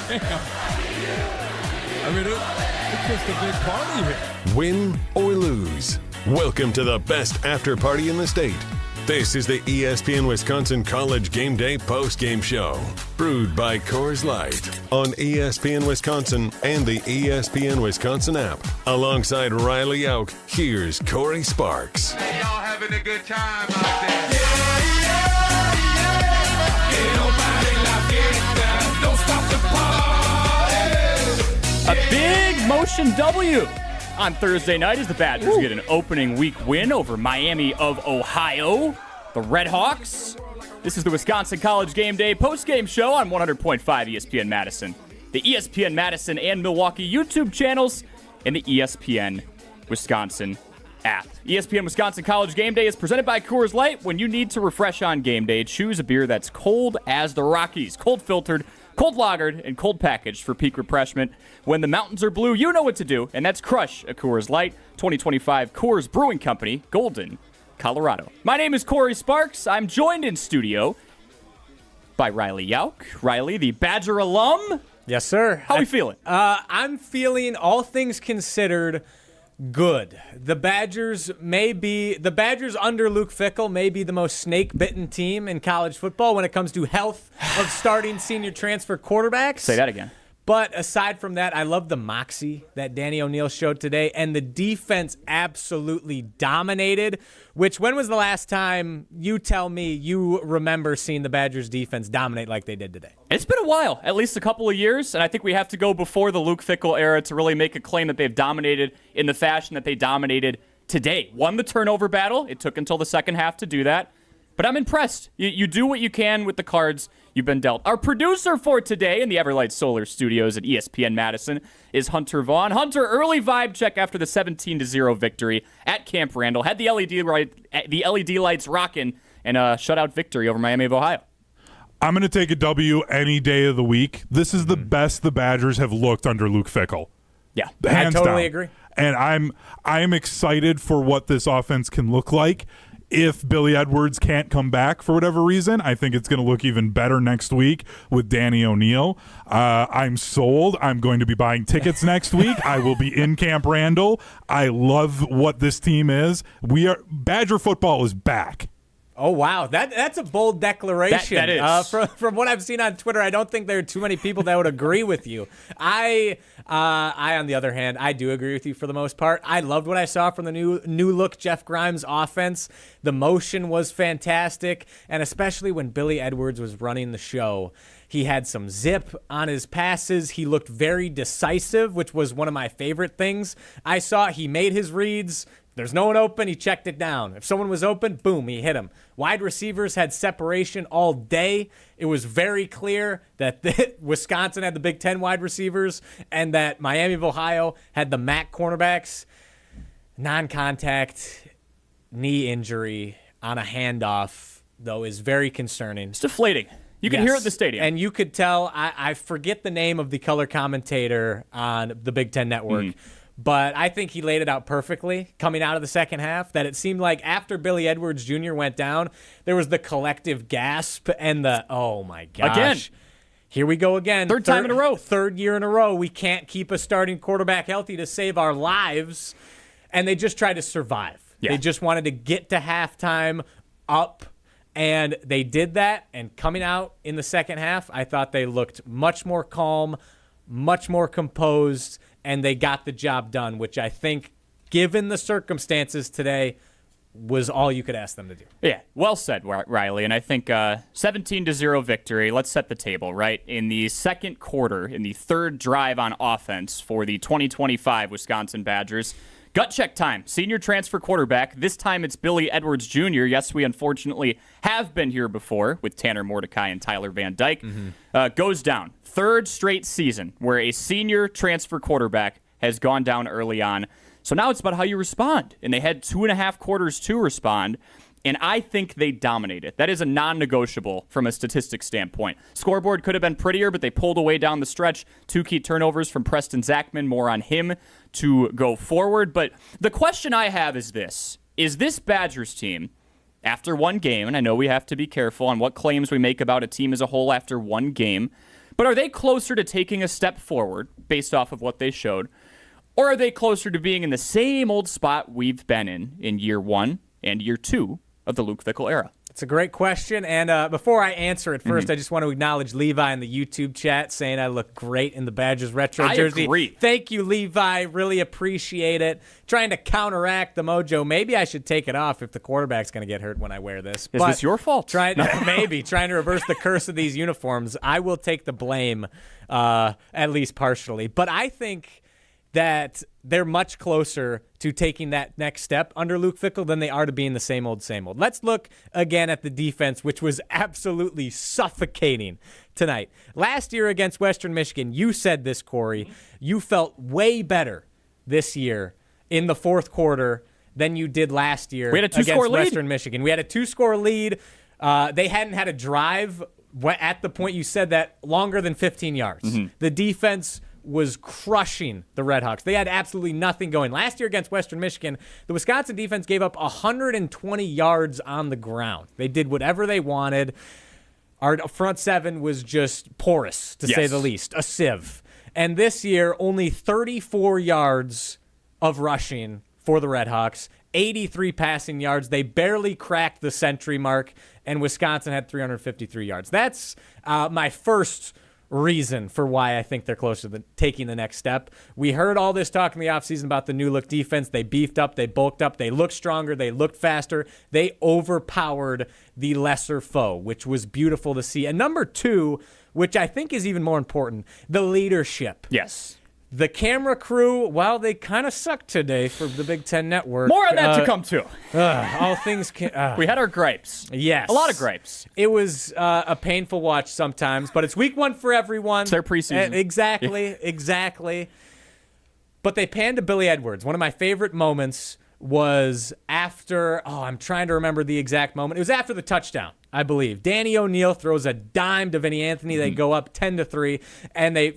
I mean, it's just a big party here. Win or lose, welcome to the best after party in the state. This is the ESPN Wisconsin College Game Day postgame show, brewed by Coors Light on ESPN Wisconsin and the ESPN Wisconsin app. Alongside Riley Jauch, here's Cory Sparks. Hey, y'all having a good time out there? Don't stop the party. A big motion W on Thursday night as the Badgers get an opening week win over Miami of Ohio, the RedHawks. This is the Wisconsin College Game Day postgame show on 100.5 ESPN Madison, the ESPN Madison and Milwaukee YouTube channels, and the ESPN Wisconsin app. ESPN Wisconsin College Game Day is presented by Coors Light. When you need to refresh on game day, choose a beer that's cold as the Rockies, cold filtered, cold lagered, and cold packaged for peak refreshment. When the mountains are blue, you know what to do, and that's crush a Coors Light. 2025 Coors Brewing Company, Golden, Colorado. My name is Cory Sparks. I'm joined in studio by Riley Jauch. Riley, the Badger alum. Yes, sir. How are we feeling? I'm feeling, all things considered, good. The Badgers under Luke Fickle may be the most snake-bitten team in college football when it comes to health of starting senior transfer quarterbacks. Say that again. But aside from that, I love the moxie that Danny O'Neal showed today, and the defense absolutely dominated, which, when was the last time, you tell me, you remember seeing the Badgers defense dominate like they did today? It's been a while, at least a couple of years, and I think we have to go before the Luke Fickle era to really make a claim that they've dominated in the fashion that they dominated today. Won the turnover battle. It took until the second half to do that, but I'm impressed. You do what you can with the cards you've been dealt. Our producer for today in the Everlight Solar Studios at ESPN Madison is Hunter Vaughn. Hunter, early vibe check after the 17-0 victory at Camp Randall. Had the LED lights rocking and a shutout victory over Miami of Ohio. I'm going to take a W any day of the week. This is the best the Badgers have looked under Luke Fickle. Yeah, Hands I totally down. agree. And I'm excited for what this offense can look like. If Billy Edwards can't come back for whatever reason, I think it's going to look even better next week with Danny O'Neal. I'm sold. I'm going to be buying tickets next week. I will be in Camp Randall. I love what this team is. Badger football is back. Oh, wow. That's a bold declaration. That is. From what I've seen on Twitter, I don't think there are too many people that would agree with you. I, on the other hand, I do agree with you for the most part. I loved what I saw from the new look Jeff Grimes offense. The motion was fantastic, and especially when Billy Edwards was running the show. He had some zip on his passes. He looked very decisive, which was one of my favorite things I saw. He made his reads. There's no one open, he checked it down. If someone was open, boom, he hit him. Wide receivers had separation all day. It was very clear that Wisconsin had the Big Ten wide receivers and that Miami of Ohio had the MAC cornerbacks. Non-contact knee injury on a handoff, though, is very concerning. It's deflating. You can hear it in the stadium. And you could tell, I forget the name of the color commentator on the Big Ten Network, but I think he laid it out perfectly coming out of the second half, that it seemed like after Billy Edwards Jr. went down, there was the collective gasp and the, oh my gosh. Again. Here we go again. Third time in a row. Third year in a row. We can't keep a starting quarterback healthy to save our lives. And they just tried to survive. Yeah. They just wanted to get to halftime up, and they did that. And coming out in the second half, I thought they looked much more calm, much more composed, and they got the job done, which I think, given the circumstances today, was all you could ask them to do. Yeah, well said, Riley. And I think 17-0 victory. Let's set the table, right? In the second quarter, in the third drive on offense for the 2025 Wisconsin Badgers, gut check time. Senior transfer quarterback. This time it's Billy Edwards Jr. Yes, we unfortunately have been here before with Tanner Mordecai and Tyler Van Dyke. Goes down. Third straight season where a senior transfer quarterback has gone down early on. So now it's about how you respond. And they had 2.5 quarters to respond. And I think they dominated. That is a non-negotiable from a statistics standpoint. Scoreboard could have been prettier, but they pulled away down the stretch. 2 key turnovers from Preston Zachman. More on him to go forward. But the question I have is this. Is this Badgers team, after one game, and I know we have to be careful on what claims we make about a team as a whole after one game, But are they closer to taking a step forward based off of what they showed? Or are they closer to being in the same old spot we've been in year 1 and year 2 of the Luke Fickle era? It's a great question, and before I answer it first, I just want to acknowledge Levi in the YouTube chat saying I look great in the Badgers retro jersey. I agree. Thank you, Levi. Really appreciate it. Trying to counteract the mojo. Maybe I should take it off if the quarterback's going to get hurt when I wear this. Is this your fault? Maybe. Trying to reverse the curse of these uniforms. I will take the blame, at least partially. But I think that they're much closer to taking that next step under Luke Fickle than they are to being the same old, same old. Let's look again at the defense, which was absolutely suffocating tonight. Last year against Western Michigan, you said this, Corey, you felt way better this year in the fourth quarter than you did last year against Western Michigan. We had a 2-score lead. They hadn't had a drive at the point you said that longer than 15 yards. The defense was crushing the RedHawks. They had absolutely nothing going. Last year against Western Michigan, the Wisconsin defense gave up 120 yards on the ground. They did whatever they wanted. Our front seven was just porous, to say the least, a sieve. And this year, only 34 yards of rushing for the RedHawks, 83 passing yards. They barely cracked the century mark, and Wisconsin had 353 yards. That's my first reason for why I think they're closer to taking the next step. We heard all this talk in the offseason about the new look defense. They beefed up, they bulked up, they looked stronger, they looked faster. They overpowered the lesser foe, which was beautiful to see. And number 2, which I think is even more important, the leadership. Yes. The camera crew, well, they kind of sucked today for the Big Ten Network. More on that to come, too. All things we had our gripes. Yes. A lot of gripes. It was a painful watch sometimes, but it's week 1 for everyone. It's their preseason. Exactly. But they panned to Billy Edwards. One of my favorite moments was after, I'm trying to remember the exact moment. It was after the touchdown, I believe. Danny O'Neal throws a dime to Vinny Anthony. They go up 10-3, and they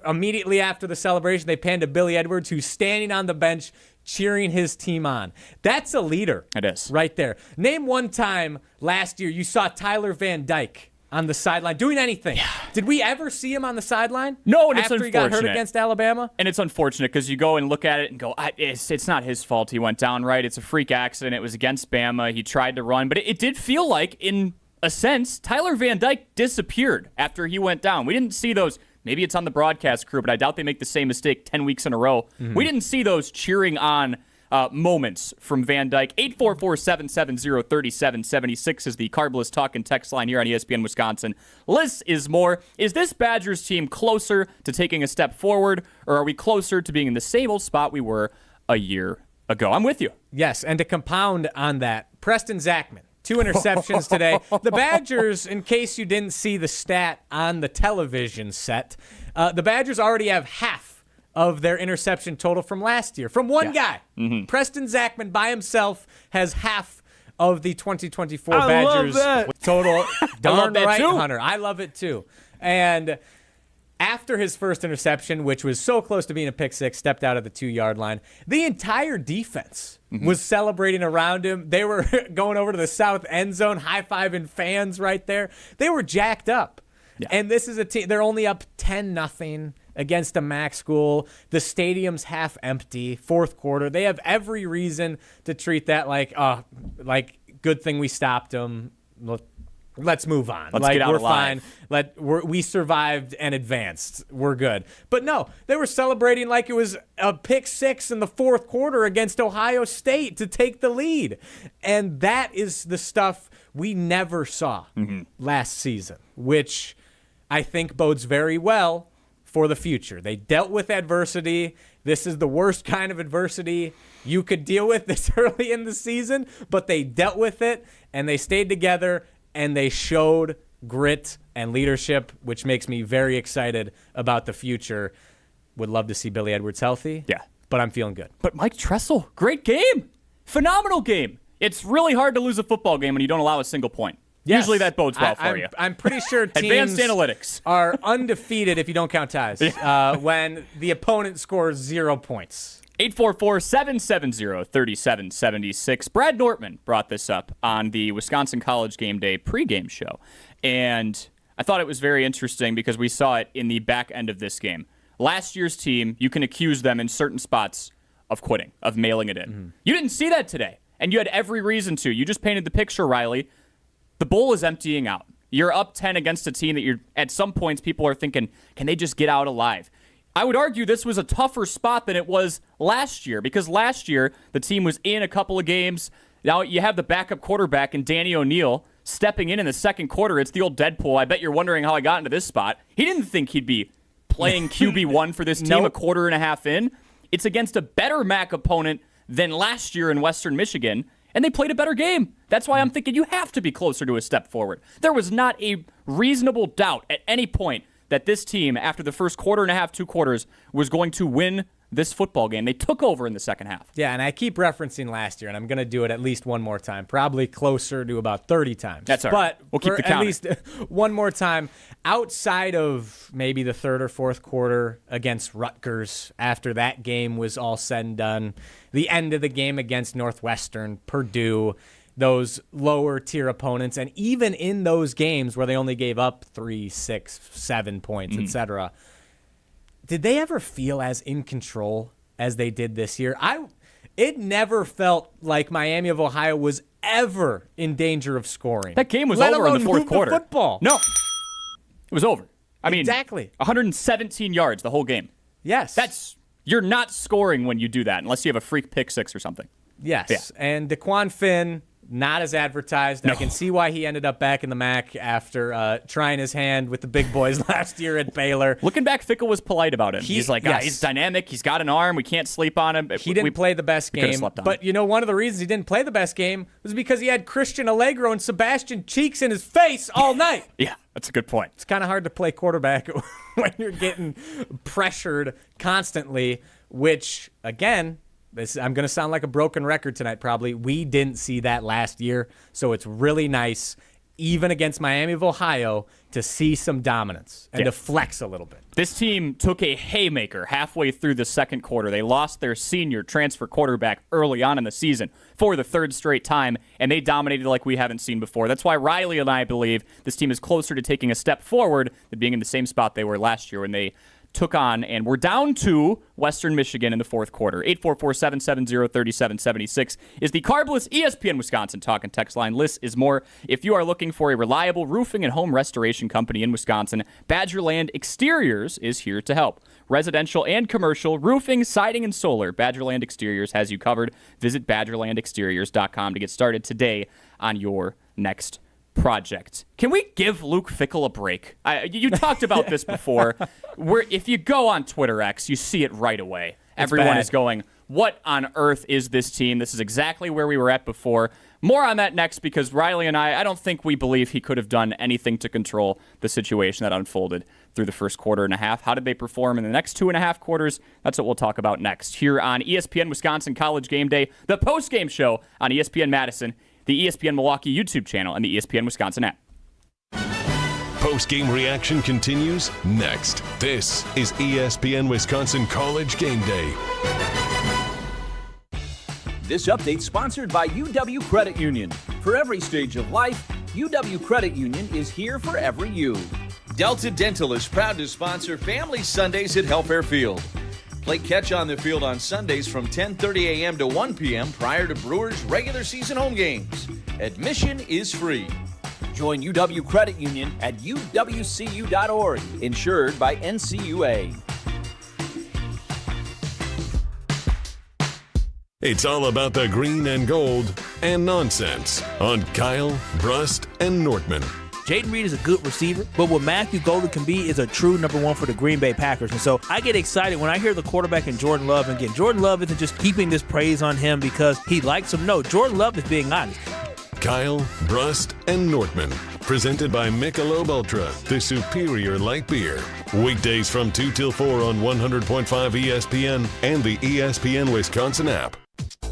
immediately after the celebration, they pan to Billy Edwards, who's standing on the bench cheering his team on. That's a leader. It is. Right there. Name one time last year you saw Tyler Van Dyke on the sideline doing anything. Yeah. Did we ever see him on the sideline? No, and it's after he got hurt against Alabama? And it's unfortunate because you go and look at it and go, it's not his fault he went down, right? It's a freak accident. It was against Bama. He tried to run. But it did feel like, in a sense, Tyler Van Dyke disappeared after he went down. We didn't see those. Maybe it's on the broadcast crew, but I doubt they make the same mistake 10 weeks in a row. We didn't see those cheering on moments from Van Dyke. 844-770-3776 is the Carbless Talk and text line here on ESPN Wisconsin. Less is more. Is this Badgers team closer to taking a step forward, or are we closer to being in the same old spot we were a year ago? I'm with you. Yes, and to compound on that, Preston Zachman, 2 interceptions today. The Badgers, in case you didn't see the stat on the television set, the Badgers already have half of their interception total from last year, from one guy. Preston Zachman by himself has half of the 2024 Badgers total. Darn right, too. Hunter. I love it too. And after his first interception, which was so close to being a pick six, stepped out of the 2-yard line, the entire defense was celebrating around him. They were going over to the south end zone, high-fiving fans right there. They were jacked up. Yeah. And this is a team, they're only up 10-0 against a MAC school. The stadium's half empty, fourth quarter. They have every reason to treat that like good thing we stopped them. Let's move on. Let's get out we're alive. fine. We survived and advanced. We're good. But no, they were celebrating like it was a pick six in the fourth quarter against Ohio State to take the lead. And that is the stuff we never saw last season, which I think bodes very well for the future. They dealt with adversity. This is the worst kind of adversity you could deal with this early in the season, but they dealt with it, and they stayed together, and they showed grit and leadership, which makes me very excited about the future. Would love to see Billy Edwards healthy. Yeah. But I'm feeling good. But Mike Tressel, great game. Phenomenal game. It's really hard to lose a football game when you don't allow a single point. Yes. Usually that bodes well for you. I'm pretty sure teams Advanced analytics are undefeated if you don't count ties when the opponent scores 0 points. 844-770-3776. Brad Nortman brought this up on the Wisconsin College Game Day pregame show. And I thought it was very interesting because we saw it in the back end of this game. Last year's team, you can accuse them in certain spots of quitting, of mailing it in. Mm-hmm. You didn't see that today, and you had every reason to. You just painted the picture, Riley. The bowl is emptying out. You're up 10 against a team that you're, at some points, people are thinking, can they just get out alive? I would argue this was a tougher spot than it was last year, because last year the team was in a couple of games. Now you have the backup quarterback and Danny O'Neal stepping in the second quarter. It's the old Deadpool. I bet you're wondering how I got into this spot. He didn't think he'd be playing QB1 for this team a quarter and a half in. It's against a better MAC opponent than last year in Western Michigan, and they played a better game. That's why I'm thinking you have to be closer to a step forward. There was not a reasonable doubt at any point that this team, after the first quarter and a half, 2 quarters, was going to win this football game. They took over in the second half. Yeah, and I keep referencing last year, and I'm going to do it at least one more time, probably closer to about 30 times. That's all right. But we'll keep the count. At least one more time, outside of maybe the third or fourth quarter against Rutgers, after that game was all said and done, the end of the game against Northwestern, Purdue, those lower tier opponents, and even in those games where they only gave up 3, 6, 7 points, etc., did they ever feel as in control as they did this year? It never felt like Miami of Ohio was ever in danger of scoring. That game was over in the fourth quarter. Football. No, it was over. I mean, exactly. 117 yards the whole game. Yes. You're not scoring when you do that unless you have a freak pick six or something. Yes. Yeah. And DeQuan Finn, not as advertised. No. I can see why he ended up back in the MAC after trying his hand with the big boys last year at Baylor. Looking back, Fickle was polite about him. He's like, he's dynamic. He's got an arm. We can't sleep on him. He didn't play the best game. But, one of the reasons he didn't play the best game was because he had Christian Allegro and Sebastian Cheeks in his face all night. Yeah, that's a good point. It's kind of hard to play quarterback when you're getting pressured constantly, which, again, I'm going to sound like a broken record tonight probably. We didn't see that last year, so it's really nice, even against Miami of Ohio, to see some dominance and to flex a little bit. This team took a haymaker halfway through the second quarter. They lost their senior transfer quarterback early on in the season for the third straight time, and they dominated like we haven't seen before. That's why Riley and I believe this team is closer to taking a step forward than being in the same spot they were last year when they took on, and we're down to Western Michigan in the fourth quarter. 844-770-3776 is the carbless ESPN Wisconsin talk and text line. List is more. If you are looking for a reliable roofing and home restoration company in Wisconsin, Badgerland Exteriors is here to help. Residential and commercial, roofing, siding, and solar, Badgerland Exteriors has you covered. Visit badgerlandexteriors.com to get started today on your next project. Can we give Luke Fickle a break? You talked about this before, where if you go on Twitter X, you see it right away. Everyone is going, what on earth is this team? This is exactly where we were at before. More on that next, because Riley and I don't think we believe he could have done anything to control the situation that unfolded through the first quarter and a half. How did they perform in the next 2.5 quarters? That's what we'll talk about next here on ESPN Wisconsin College Game Day, the post-game show on ESPN Madison, the ESPN Milwaukee YouTube channel, and the ESPN Wisconsin app. Post-game reaction continues next. This is ESPN Wisconsin College Game Day. This update sponsored by UW Credit Union. For every stage of life, UW Credit Union is here for every you. Delta Dental is proud to sponsor Family Sundays at Helfair Field. Play catch on the field on Sundays from 10:30 a.m. to 1 p.m. prior to Brewers' regular season home games. Admission is free. Join UW Credit Union at uwcu.org, insured by NCUA. It's all about the green and gold and nonsense on Kyle, Brust, and Nortman. Jaden Reed is a good receiver, but what Matthew Golden can be is a true number one for the Green Bay Packers. And so I get excited when I hear the quarterback in Jordan Love. And again, Jordan Love isn't just heaping this praise on him because he likes him. No, Jordan Love is being honest. Kyle, Brust, and Nortman. Presented by Michelob Ultra, the superior light beer. Weekdays from 2 till 4 on 100.5 ESPN and the ESPN Wisconsin app.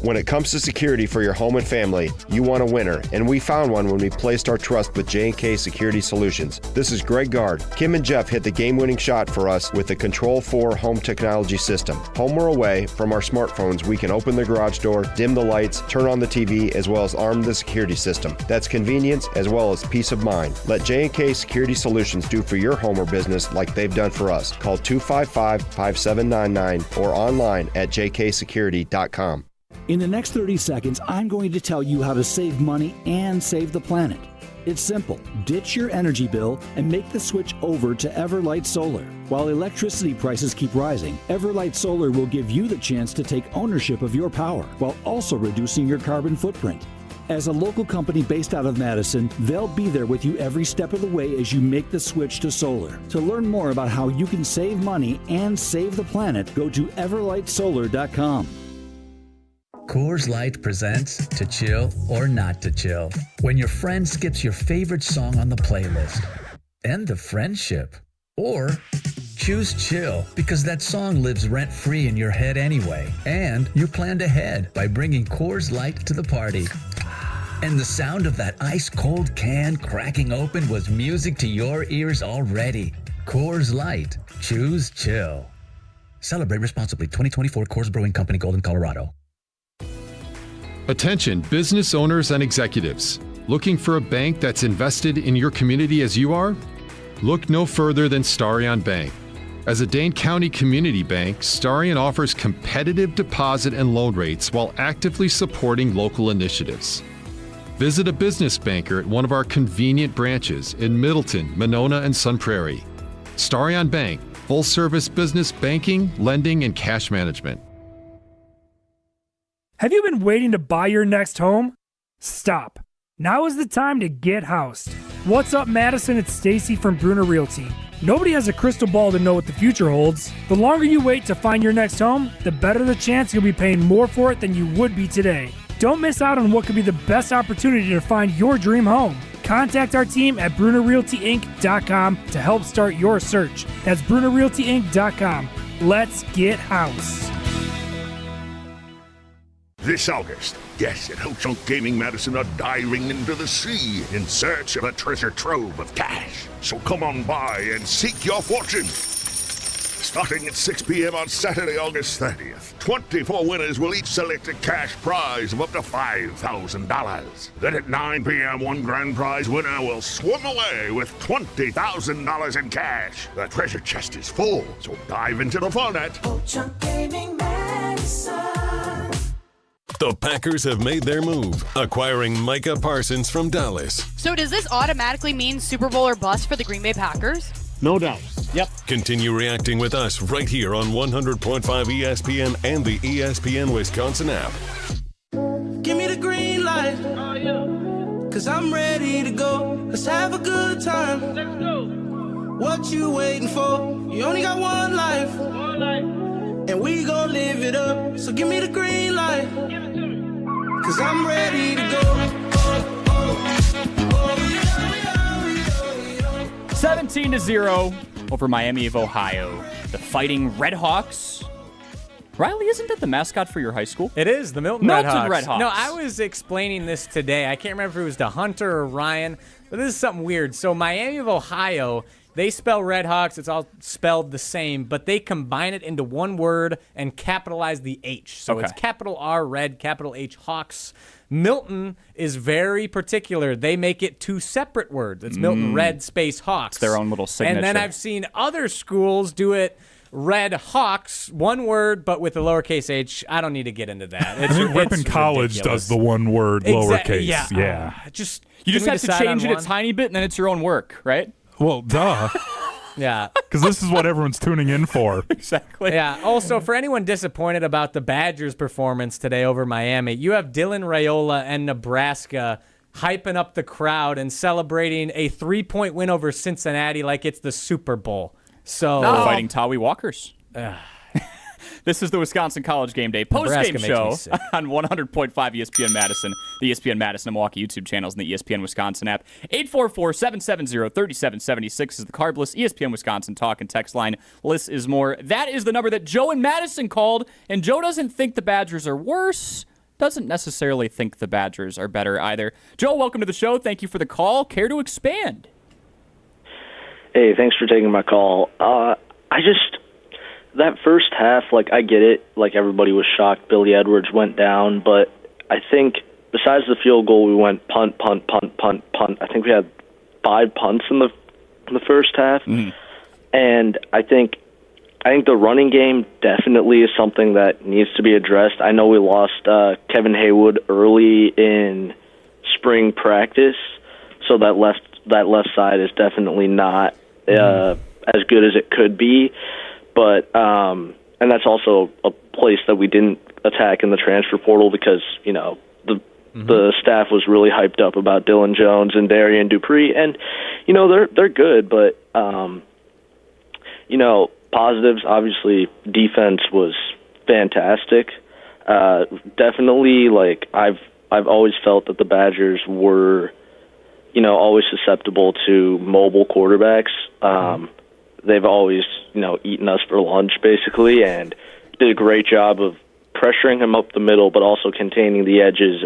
When it comes to security for your home and family, you want a winner, and we found one when we placed our trust with J&K Security Solutions. This is Greg Gard. Kim and Jeff hit the game-winning shot for us with the Control 4 home technology system. Home or away, from our smartphones, we can open the garage door, dim the lights, turn on the TV, as well as arm the security system. That's convenience as well as peace of mind. Let J&K Security Solutions do for your home or business like they've done for us. Call 255-5799 or online at jksecurity.com. In the next 30 seconds, I'm going to tell you how to save money and save the planet. It's simple. Ditch your energy bill and make the switch over to Everlight Solar. While electricity prices keep rising, Everlight Solar will give you the chance to take ownership of your power while also reducing your carbon footprint. As a local company based out of Madison, they'll be there with you every step of the way as you make the switch to solar. To learn more about how you can save money and save the planet, go to everlightsolar.com. Coors Light presents To Chill or Not to Chill. When your friend skips your favorite song on the playlist. End the friendship. Or choose chill because that song lives rent-free in your head anyway. And you planned ahead by bringing Coors Light to the party. And the sound of that ice-cold can cracking open was music to your ears already. Coors Light. Choose chill. Celebrate responsibly. 2024 Coors Brewing Company, Golden, Colorado. Attention business owners and executives. Looking for a bank that's invested in your community as you are? Look no further than Starion Bank. As a Dane County community bank, Starion offers competitive deposit and loan rates while actively supporting local initiatives. Visit a business banker at one of our convenient branches in Middleton, Monona, and Sun Prairie. Starion Bank, full-service business banking, lending, and cash management. Have you been waiting to buy your next home? Stop. Now is the time to get housed. What's up, Madison? It's Stacy from Bruner Realty. Nobody has a crystal ball to know what the future holds. The longer you wait to find your next home, the better the chance you'll be paying more for it than you would be today. Don't miss out on what could be the best opportunity to find your dream home. Contact our team at BrunerRealtyInc.com to help start your search. That's BrunerRealtyInc.com. Let's get housed. This August, guests at Ho-Chunk Gaming Madison are diving into the sea in search of a treasure trove of cash. So come on by and seek your fortune. Starting at 6 p.m. on Saturday, August 30th, 24 winners will each select a cash prize of up to $5,000. Then at 9 p.m., one grand prize winner will swim away with $20,000 in cash. The treasure chest is full, so dive into the fun at Ho-Chunk Gaming Madison. The Packers have made their move, acquiring Micah Parsons from Dallas. So does this automatically mean Super Bowl or bust for the Green Bay Packers? No doubt. Yep. Continue reacting with us right here on 100.5 ESPN and the ESPN Wisconsin app. Give me the green light. Oh, yeah. Cause I'm ready to go. Let's have a good time. Let's go. What you waiting for? You only got one life. One life. And we gon' live it up. So give me the green light. Give it to me. Cause I'm ready to go. 17-0 over Miami of Ohio. The Fighting RedHawks. Riley, isn't that the mascot for your high school? It is, the Milton RedHawks. RedHawks. No, I was explaining this today. I can't remember if it was to Hunter or Ryan, but this is something weird. So Miami of Ohio, they spell RedHawks. It's all spelled the same, but they combine it into one word and capitalize the H. So It's capital R, Red, capital H, Hawks. Milton is very particular. They make it two separate words. It's Milton Red space Hawks. It's their own little signature. And then I've seen other schools do it Red Hawks, one word, but with a lowercase h. I don't need to get into that. I think Ripon College does the one word lowercase. Yeah. Yeah. You just have to change it a tiny bit, and then it's your own work, right? Well, duh. Yeah. Because this is what everyone's tuning in for. Exactly. Yeah. Also, for anyone disappointed about the Badgers' performance today over Miami, you have Dylan Raiola and Nebraska hyping up the crowd and celebrating a 3-point win over Cincinnati like it's the Super Bowl. So Fighting Tawi Walkers. This is the Wisconsin College Game Day post-game show on 100.5 ESPN Madison, the ESPN Madison and Milwaukee YouTube channels, and the ESPN Wisconsin app. 844-770-3776 is the Carbless ESPN Wisconsin talk and text line. Less is more. That is the number that Joe and Madison called, and Joe doesn't think the Badgers are worse. doesn't necessarily think the Badgers are better either. Joe, welcome to the show. Thank you for the call. Care to expand? Hey, thanks for taking my call. That first half, I get it. Everybody was shocked Billy Edwards went down, but I think besides the field goal, we went punt, punt, punt, punt, punt. I think we had 5 punts in the first half, and I think the running game definitely is something that needs to be addressed. I know we lost Kevin Haywood early in spring practice, so that left side is definitely not as good as it could be. But and that's also a place that we didn't attack in the transfer portal because the staff was really hyped up about Dylan Jones and Darian Dupree, and they're good, but positives, obviously defense was fantastic. Definitely, I've always felt that the Badgers were always susceptible to mobile quarterbacks. They've always, eaten us for lunch, basically, and did a great job of pressuring him up the middle, but also containing the edges.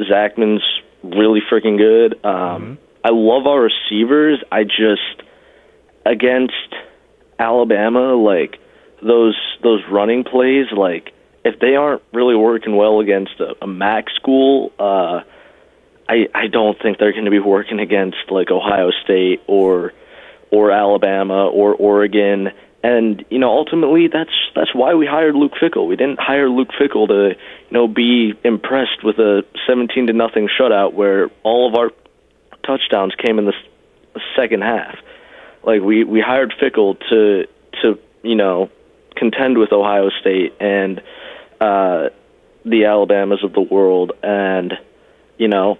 Zachman's really freaking good. I love our receivers. Against Alabama, those running plays, if they aren't really working well against a MAC school, I don't think they're going to be working against Ohio State or Alabama or Oregon. And ultimately that's why we hired Luke Fickle. We didn't hire Luke Fickle to be impressed with a 17-0 shutout where all of our touchdowns came in the second half. We hired Fickle to contend with Ohio State and the Alabamas of the world, and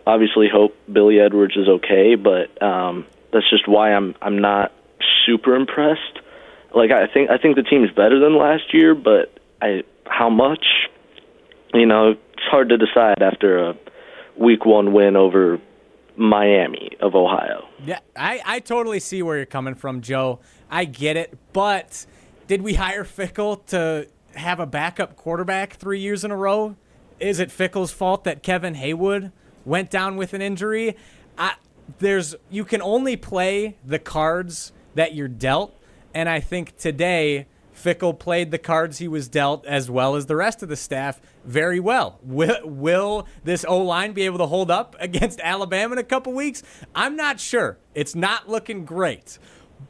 obviously hope Billy Edwards is okay, but that's just why I'm not super impressed. I think the team's better than last year, but how much? It's hard to decide after a week 1 win over Miami of Ohio. Yeah, I totally see where you're coming from, Joe. I get it, but did we hire Fickle to have a backup quarterback 3 years in a row? Is it Fickle's fault that Kevin Haywood went down with an injury? You can only play the cards that you're dealt, and I think today Fickle played the cards he was dealt as well as the rest of the staff very well. Will this O-line be able to hold up against Alabama in a couple weeks? I'm not sure. It's not looking great.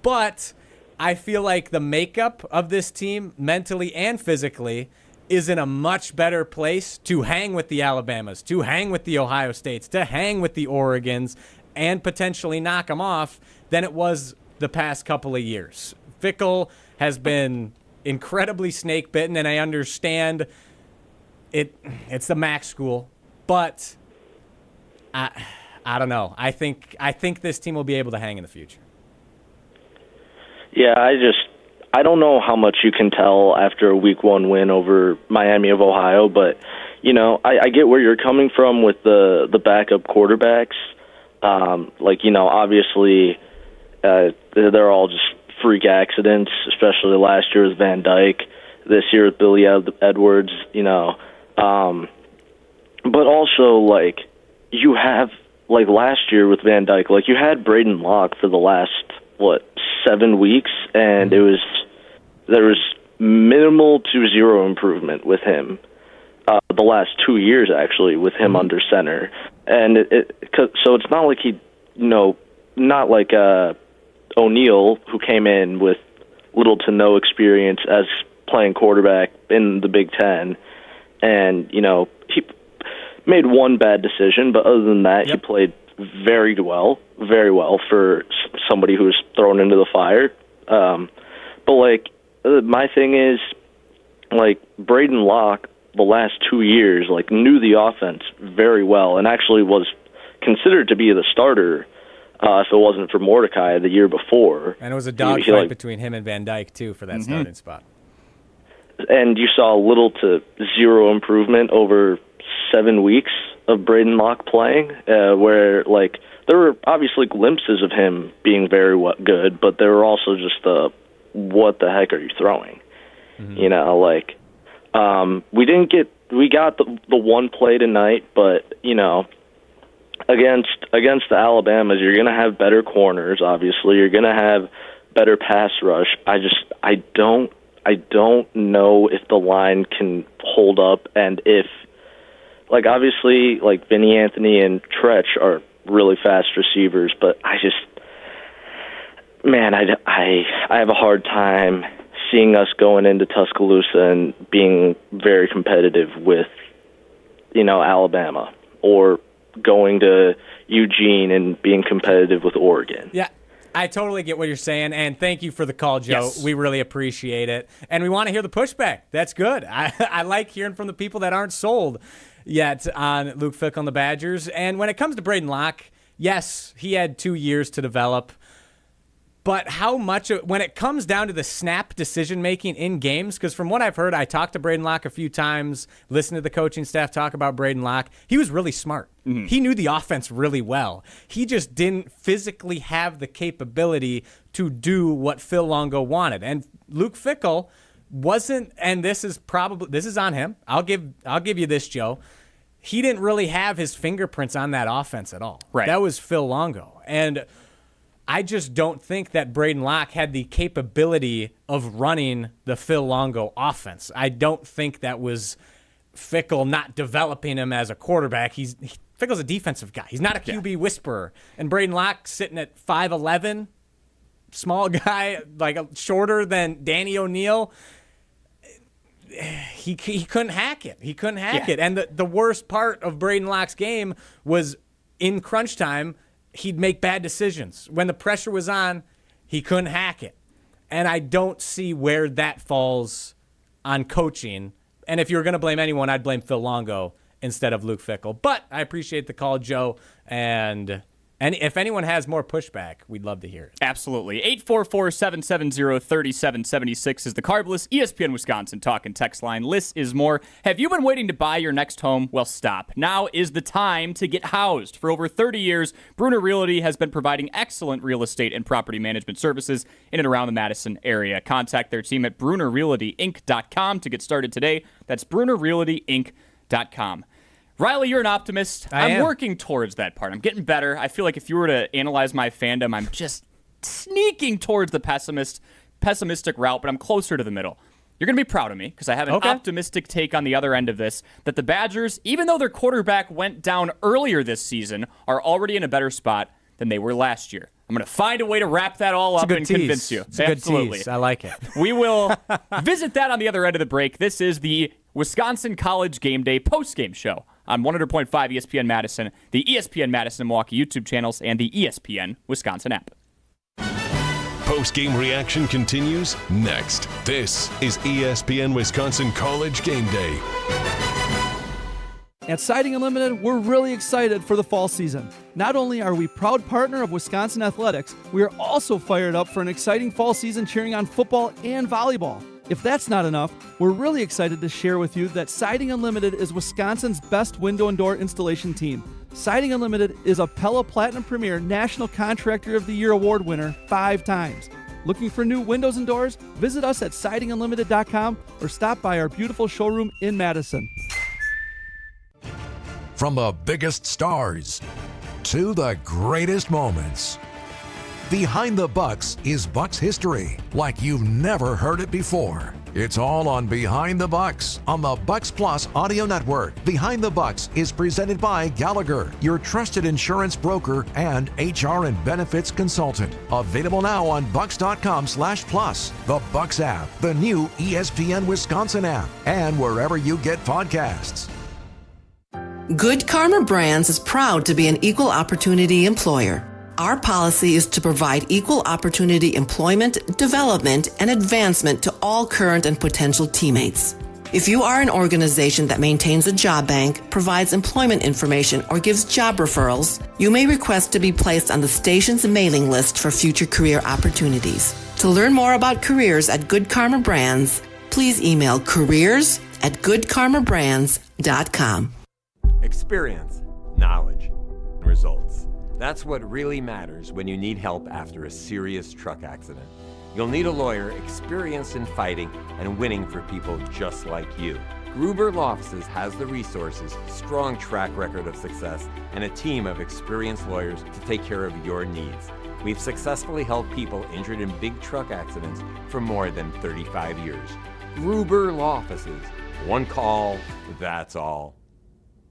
But I feel like the makeup of this team, mentally and physically, is in a much better place to hang with the Alabamas, to hang with the Ohio States, to hang with the Oregons, and potentially knock them off than it was the past couple of years. Fickle has been incredibly snake-bitten, and I understand it's the MAC school, but I don't know. I think this team will be able to hang in the future. Yeah, I don't know how much you can tell after a week 1 win over Miami of Ohio, but I get where you're coming from with the backup quarterbacks. Obviously they're all just freak accidents, especially last year with Van Dyke, this year with Billy Edwards, but also you have last year with Van Dyke, you had Braden Locke for the last 7 weeks, and there was minimal to zero improvement with him the last 2 years actually with him under center, and so it's not like he not like O'Neal, who came in with little to no experience as playing quarterback in the Big Ten, and he made one bad decision, but other than that, he played very well for somebody who was thrown into the fire. But my thing is, Braden Locke the last 2 years knew the offense very well and actually was considered to be the starter. If it wasn't for Mordecai the year before. And it was a dogfight between him and Van Dyke, too, for that starting spot. And you saw little to zero improvement over 7 weeks of Braden Locke playing, where, there were obviously glimpses of him being very good, but there were also just what the heck are you throwing? We got the one play tonight, but against the Alabamas, you're going to have better corners. Obviously, you're going to have better pass rush. I don't know if the line can hold up, and if obviously Vinny Anthony and Tretch are really fast receivers, but I have a hard time seeing us going into Tuscaloosa and being very competitive with, Alabama, or going to Eugene and being competitive with Oregon. Yeah, I totally get what you're saying, and thank you for the call, Joe. Yes. We really appreciate it, and we want to hear the pushback. That's good. I like hearing from the people that aren't sold yet on Luke Fickle and the Badgers. And when it comes to Braden Locke, yes, he had 2 years to develop. But how much, when it comes down to the snap decision-making in games, because from what I've heard, I talked to Braden Locke a few times, listened to the coaching staff talk about Braden Locke. He was really smart. Mm-hmm. He knew the offense really well. He just didn't physically have the capability to do what Phil Longo wanted. And Luke Fickle wasn't, and this is on him. I'll give you this, Joe. He didn't really have his fingerprints on that offense at all. Right. That was Phil Longo. And I just don't think that Braden Locke had the capability of running the Phil Longo offense. I don't think that was Fickle not developing him as a quarterback. Fickle's a defensive guy. He's not a QB whisperer. And Braden Locke sitting at 5'11", small guy, shorter than Danny O'Neal. He couldn't hack it. He couldn't hack it. And the worst part of Braden Locke's game was in crunch time, he'd make bad decisions. When the pressure was on, he couldn't hack it. And I don't see where that falls on coaching. And if you were going to blame anyone, I'd blame Phil Longo instead of Luke Fickle. But I appreciate the call, Joe. And if anyone has more pushback, we'd love to hear it. Absolutely. 844-770-3776 is the Carbless ESPN Wisconsin talk and text line. Less is more. Have you been waiting to buy your next home? Well, stop. Now is the time to get housed. For over 30 years, Bruner Realty has been providing excellent real estate and property management services in and around the Madison area. Contact their team at BrunerRealtyInc.com to get started today. That's BrunerRealtyInc.com. Riley, you're an optimist. I'm working towards that part. I'm getting better. I feel like if you were to analyze my fandom, I'm just sneaking towards the pessimistic route, but I'm closer to the middle. You're going to be proud of me because I have an optimistic take on the other end of this, that the Badgers, even though their quarterback went down earlier this season, are already in a better spot than they were last year. I'm going to find a way to wrap that all up and convince you. It's a good tease. I like it. We will visit that on the other end of the break. This is the Wisconsin College Game Day postgame show on 100.5 ESPN Madison, the ESPN Madison Milwaukee YouTube channels, and the ESPN Wisconsin app. Post-game reaction continues next. This is ESPN Wisconsin College Game Day. At Siding Unlimited, we're really excited for the fall season. Not only are we proud partner of Wisconsin Athletics, we are also fired up for an exciting fall season cheering on football and volleyball. If that's not enough, we're really excited to share with you that Siding Unlimited is Wisconsin's best window and door installation team. Siding Unlimited is a Pella Platinum Premier National Contractor of the Year award winner 5 times. Looking for new windows and doors? Visit us at sidingunlimited.com or stop by our beautiful showroom in Madison. From the biggest stars to the greatest moments, Behind the Bucks is Bucks history like you've never heard it before. It's all on Behind the Bucks on the Bucks Plus audio network. Behind the Bucks is presented by Gallagher, your trusted insurance broker and HR and benefits consultant. Available now on bucks.com/plus, the Bucks app, the new ESPN Wisconsin app, and wherever you get podcasts. Good Karma Brands is proud to be an equal opportunity employer. Our policy is to provide equal opportunity employment, development, and advancement to all current and potential teammates. If you are an organization that maintains a job bank, provides employment information, or gives job referrals, you may request to be placed on the station's mailing list for future career opportunities. To learn more about careers at Good Karma Brands, please email careers@goodkarmabrands.com. Experience, knowledge, results. That's what really matters when you need help after a serious truck accident. You'll need a lawyer experienced in fighting and winning for people just like you. Gruber Law Offices has the resources, strong track record of success, and a team of experienced lawyers to take care of your needs. We've successfully helped people injured in big truck accidents for more than 35 years. Gruber Law Offices. One call, that's all.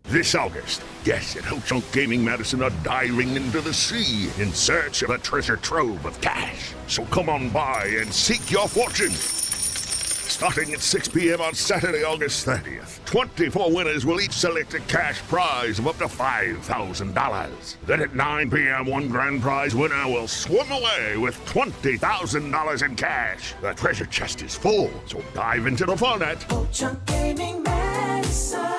This August, guests at Ho-Chunk Gaming Madison are diving into the sea in search of a treasure trove of cash. So come on by and seek your fortune. Starting at 6 p.m. on Saturday, August 30th, 24 winners will each select a cash prize of up to $5,000. Then at 9 p.m., one grand prize winner will swim away with $20,000 in cash. The treasure chest is full, so dive into the fun at Ho-Chunk Gaming Madison.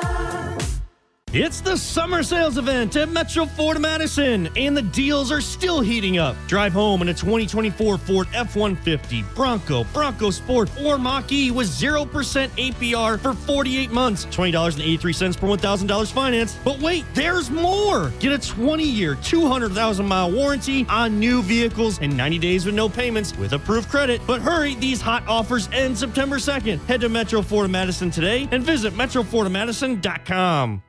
It's the summer sales event at Metro Ford Madison, and the deals are still heating up. Drive home in a 2024 Ford F-150, Bronco Sport, or Mach-E with 0% APR for 48 months, $20.83 per $1,000 finance. But wait, there's more! Get a 20-year, 200,000-mile warranty on new vehicles and 90 days with no payments with approved credit. But hurry, these hot offers end September 2nd. Head to Metro Ford Madison today and visit metrofordmadison.com.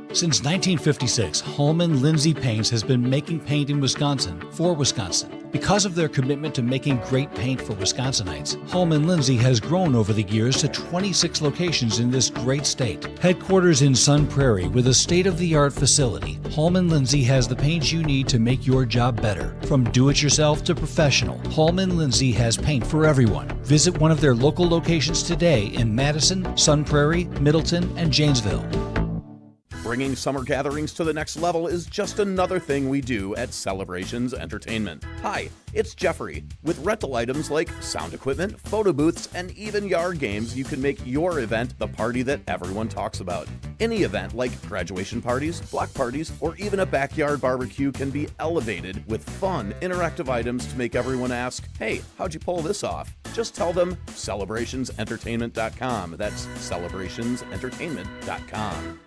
Since 1956, Holman Lindsay Paints has been making paint in Wisconsin for Wisconsin. Because of their commitment to making great paint for Wisconsinites, Holman Lindsay has grown over the years to 26 locations in this great state. Headquarters in Sun Prairie with a state-of-the-art facility, Holman Lindsay has the paint you need to make your job better. From do-it-yourself to professional, Holman Lindsay has paint for everyone. Visit one of their local locations today in Madison, Sun Prairie, Middleton, and Janesville. Bringing summer gatherings to the next level is just another thing we do at Celebrations Entertainment. Hi, it's Jeffrey. With rental items like sound equipment, photo booths, and even yard games, you can make your event the party that everyone talks about. Any event like graduation parties, block parties, or even a backyard barbecue can be elevated with fun, interactive items to make everyone ask, hey, how'd you pull this off? Just tell them celebrationsentertainment.com. That's celebrationsentertainment.com.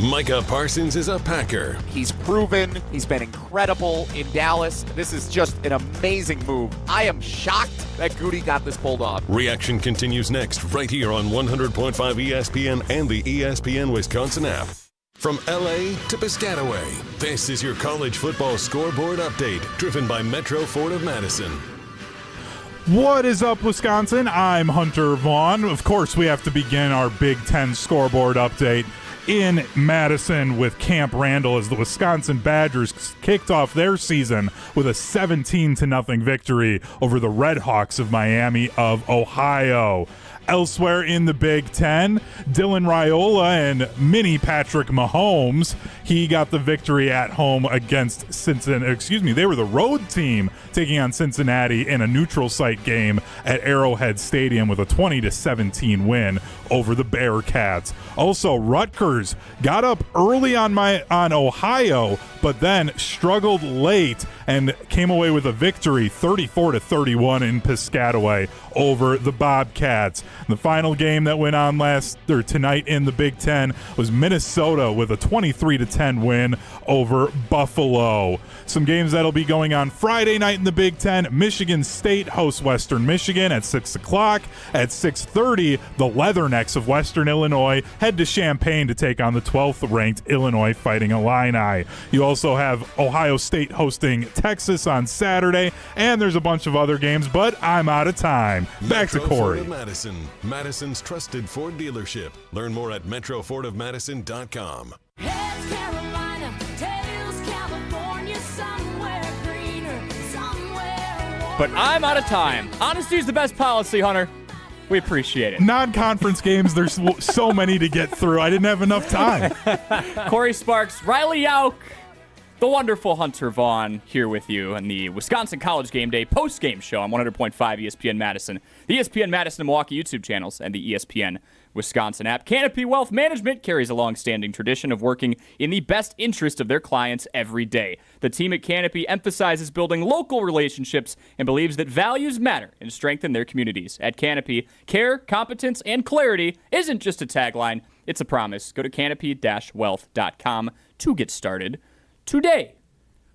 Micah Parsons is a Packer. He's proven, he's been incredible in Dallas. This is just an amazing move. I am shocked that Goody got this pulled off. Reaction continues next, right here on 100.5 ESPN and the ESPN Wisconsin app. From LA to Piscataway, this is your college football scoreboard update, driven by Metro Ford of Madison. What is up, Wisconsin? I'm Hunter Vaughn. Of course, we have to begin our Big Ten scoreboard update in Madison with Camp Randall as the Wisconsin Badgers kicked off their season with a 17-0 victory over the RedHawks of Miami of Ohio. Elsewhere in the Big Ten, Dylan Raiola and mini Patrick Mahomes, he got the victory at home against Cincinnati. They were the road team taking on Cincinnati in a neutral site game at Arrowhead Stadium with a 20-17 win over the Bearcats. Also, Rutgers got up early on Ohio, but then struggled late and came away with a victory 34-31 in Piscataway over the Bobcats. The final game that went on tonight in the Big Ten was Minnesota with a 23-10 win over Buffalo. Some games that'll be going on Friday night in the Big Ten. Michigan State hosts Western Michigan at 6 o'clock. At 6:30, the Leathernecks of Western Illinois head to Champaign to take on the 12th-ranked Illinois Fighting Illini. You also have Ohio State hosting Texas on Saturday, and there's a bunch of other games, but I'm out of time. Back to Cory. Madison, Madison's trusted Ford dealership. Learn more at metrofordofmadison.com. Heads Carolina, tails California, somewhere greener, somewhere warmer. But I'm out of time. Honesty is the best policy, Hunter. We appreciate it. Non-conference games, there's so many to get through. I didn't have enough time. Corey Sparks, Riley Jauch, the wonderful Hunter Vaughn here with you on the Wisconsin College Game Day post-game show on 100.5 ESPN Madison, the ESPN Madison and Milwaukee YouTube channels, and the ESPN Wisconsin app. Canopy Wealth Management carries a long-standing tradition of working in the best interest of their clients every day. The team at Canopy emphasizes building local relationships and believes that values matter and strengthen their communities. At Canopy, care, competence, and clarity isn't just a tagline, it's a promise. Go to canopy-wealth.com to get started today.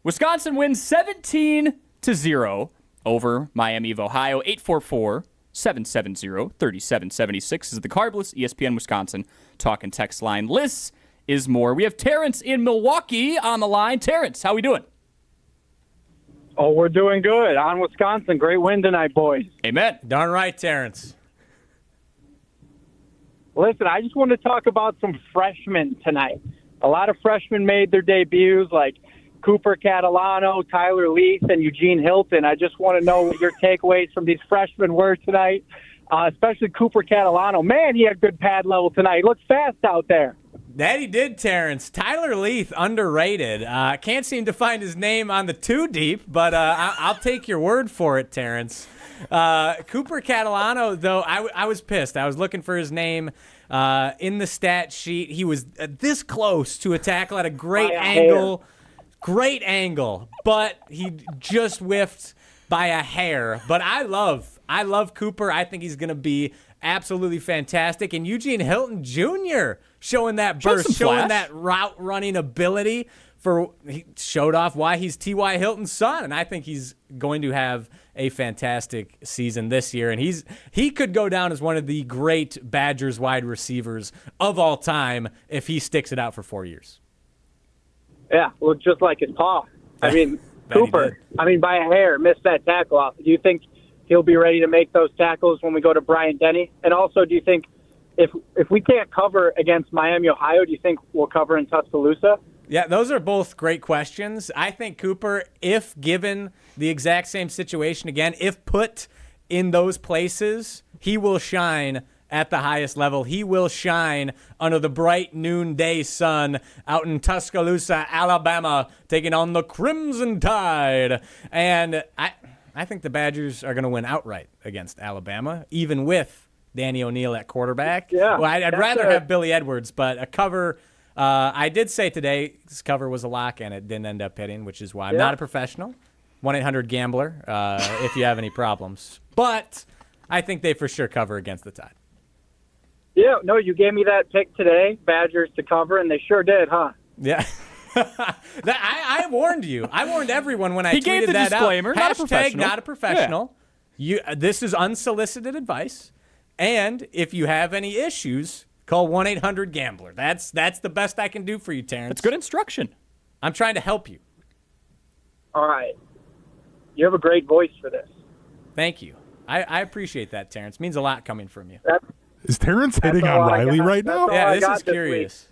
Wisconsin wins 17-0 over Miami of Ohio. 844-770-3776 is the Carbless ESPN Wisconsin talk and text line. Liz is more. We have Terrence in Milwaukee on the line. Terrence, how we doing? Oh, we're doing good. On Wisconsin. Great win tonight, boys. Amen. Darn right, Terrence. Listen, I just want to talk about some freshmen tonight. A lot of freshmen made their debuts, like Cooper Catalano, Tyler Leith, and Eugene Hilton. I just want to know what your takeaways from these freshmen were tonight, especially Cooper Catalano. Man, he had good pad level tonight. He looks fast out there. That he did, Terrence. Tyler Leith, underrated. Can't seem to find his name on the too deep, but I'll take your word for it, Terrence. Cooper Catalano, though, I was pissed. I was looking for his name in the stat sheet. He was this close to a tackle at a great angle. Great angle, but he just whiffed by a hair. But I love Cooper. I think he's going to be absolutely fantastic. And Eugene Hilton Jr. showing that burst, showing that route running ability. He showed off why he's T.Y. Hilton's son, and I think he's going to have a fantastic season this year. And he could go down as one of the great Badgers wide receivers of all time if he sticks it out for 4 years. Yeah, looked just like his pa. I mean, Cooper, by a hair, missed that tackle off. Do you think he'll be ready to make those tackles when we go to Bryant-Denny? And also, do you think if we can't cover against Miami, Ohio, do you think we'll cover in Tuscaloosa? Yeah, those are both great questions. I think Cooper, if given the exact same situation again, if put in those places, he will shine at the highest level. He will shine under the bright noonday sun out in Tuscaloosa, Alabama, taking on the Crimson Tide. And I think the Badgers are going to win outright against Alabama, even with Danny O'Neal at quarterback. Yeah, well, I'd rather have Billy Edwards, but a cover. I did say today this cover was a lock, and it didn't end up hitting, which is why I'm not a professional. 1-800-GAMBLER if you have any problems. But I think they for sure cover against the Tide. Yeah, no, you gave me that pick today, Badgers to cover, and they sure did, huh? Yeah. I warned you. I warned everyone when I tweeted gave the that disclaimer, out. not a professional. Not a professional. Yeah. This is unsolicited advice. And if you have any issues, call 1-800-GAMBLER. That's the best I can do for you, Terrence. That's good instruction. I'm trying to help you. All right. You have a great voice for this. Thank you. I appreciate that, Terrence. Means a lot coming from you. Is Terrence hitting on Riley right now? Yeah, this is curious.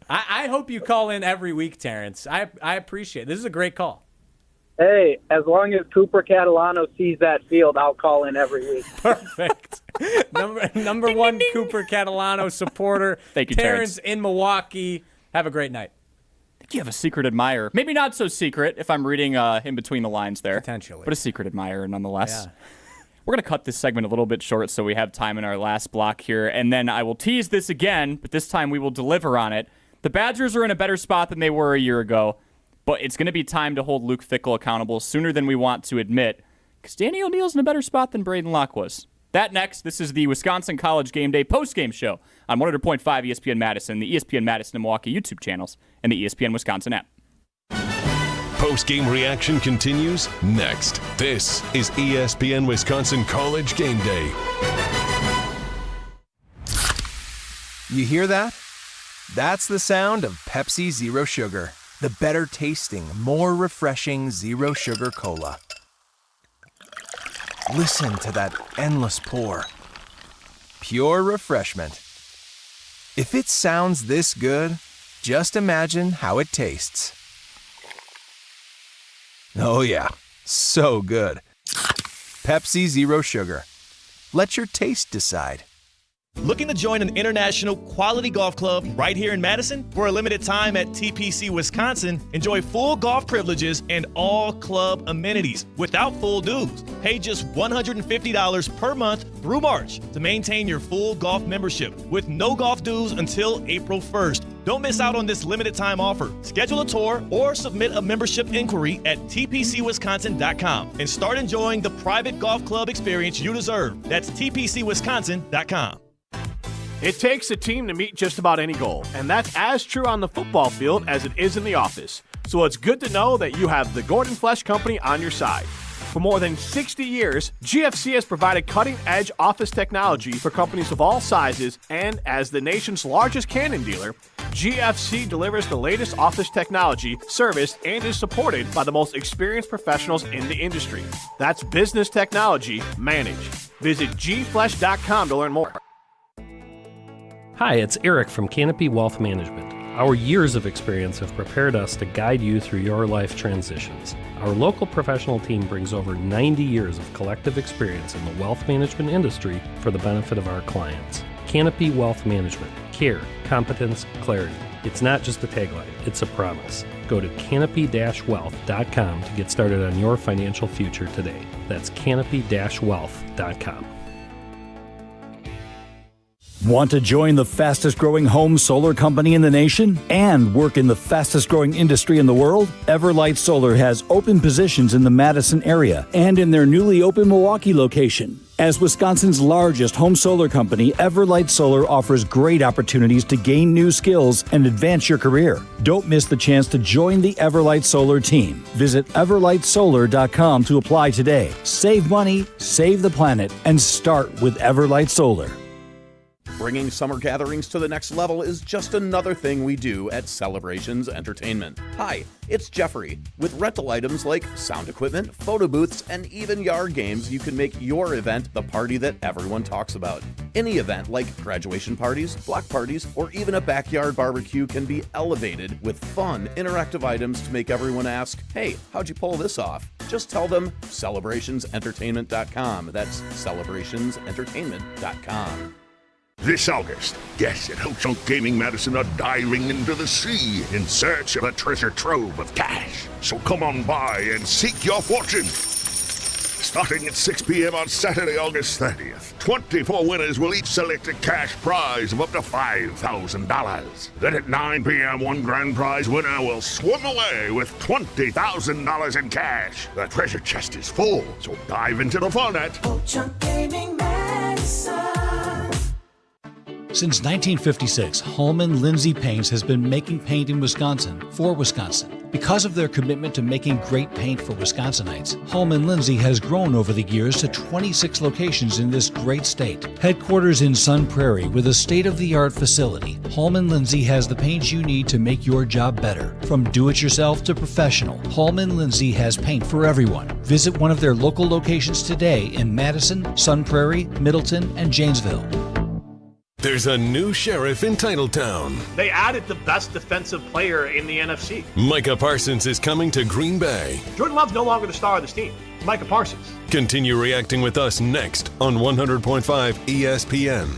I hope you call in every week, Terrence. I appreciate it. This is a great call. Hey, as long as Cooper Catalano sees that field, I'll call in every week. Perfect. Number one Cooper Catalano supporter. Thank you, Terrence in Milwaukee. Have a great night. I think you have a secret admirer. Maybe not so secret if I'm reading in between the lines there. Potentially. But a secret admirer nonetheless. Yeah. We're going to cut this segment a little bit short so we have time in our last block here. And then I will tease this again, but this time we will deliver on it. The Badgers are in a better spot than they were a year ago, but it's going to be time to hold Luke Fickle accountable sooner than we want to admit, because Danny O'Neal's in a better spot than Braden Locke was. That next, this is the Wisconsin College Game Day postgame show on 100.5 ESPN Madison, the ESPN Madison and Milwaukee YouTube channels, and the ESPN Wisconsin app. Post-game reaction continues next. This is ESPN Wisconsin College Game Day. You hear that? That's the sound of Pepsi Zero Sugar, the better tasting, more refreshing Zero Sugar Cola. Listen to that endless pour. Pure refreshment. If it sounds this good, just imagine how it tastes. Oh yeah, so good. Pepsi Zero Sugar. Let your taste decide. Looking to join an international quality golf club right here in Madison? For a limited time at TPC Wisconsin, enjoy full golf privileges and all club amenities without full dues. Pay just $150 per month through March to maintain your full golf membership with no golf dues until April 1st. Don't miss out on this limited time offer. Schedule a tour or submit a membership inquiry at tpcwisconsin.com and start enjoying the private golf club experience you deserve. That's tpcwisconsin.com. It takes a team to meet just about any goal, and that's as true on the football field as it is in the office. So it's good to know that you have the Gordon Flesh Company on your side. For more than 60 years, GFC has provided cutting-edge office technology for companies of all sizes, and as the nation's largest Canon dealer, GFC delivers the latest office technology, serviced, and is supported by the most experienced professionals in the industry. That's business technology managed. Visit gflesh.com to learn more. Hi, it's Eric from Canopy Wealth Management. Our years of experience have prepared us to guide you through your life transitions. Our local professional team brings over 90 years of collective experience in the wealth management industry for the benefit of our clients. Canopy Wealth Management. Care, competence, clarity. It's not just a tagline, it's a promise. Go to canopy-wealth.com to get started on your financial future today. That's canopy-wealth.com. Want to join the fastest growing home solar company in the nation and work in the fastest growing industry in the world? Everlight Solar has open positions in the Madison area and in their newly opened Milwaukee location. As Wisconsin's largest home solar company, Everlight Solar offers great opportunities to gain new skills and advance your career. Don't miss the chance to join the Everlight Solar team. Visit everlightsolar.com to apply today. Save money, save the planet, and start with Everlight Solar. Bringing summer gatherings to the next level is just another thing we do at Celebrations Entertainment. Hi, it's Jeffrey. With rental items like sound equipment, photo booths, and even yard games, you can make your event the party that everyone talks about. Any event like graduation parties, block parties, or even a backyard barbecue can be elevated with fun, interactive items to make everyone ask, "Hey, how'd you pull this off?" Just tell them celebrationsentertainment.com. That's celebrationsentertainment.com. This August, guests at Ho-Chunk Gaming Madison are diving into the sea in search of a treasure trove of cash. So come on by and seek your fortune. Starting at 6 p.m. on Saturday, August 30th, 24 winners will each select a cash prize of up to $5,000. Then at 9 p.m., one grand prize winner will swim away with $20,000 in cash. The treasure chest is full, so dive into the fun at Ho-Chunk Gaming Madison. Since 1956, Holman Lindsay Paints has been making paint in Wisconsin for Wisconsin. Because of their commitment to making great paint for Wisconsinites, Holman Lindsay has grown over the years to 26 locations in this great state. Headquarters in Sun Prairie with a state-of-the-art facility, Holman Lindsay has the paint you need to make your job better. From do-it-yourself to professional, Holman Lindsay has paint for everyone. Visit one of their local locations today in Madison, Sun Prairie, Middleton, and Janesville. There's a new sheriff in Titletown. They added the best defensive player in the NFC. Micah Parsons is coming to Green Bay. Jordan Love's no longer the star of this team. Micah Parsons. Continue reacting with us next on 100.5 ESPN.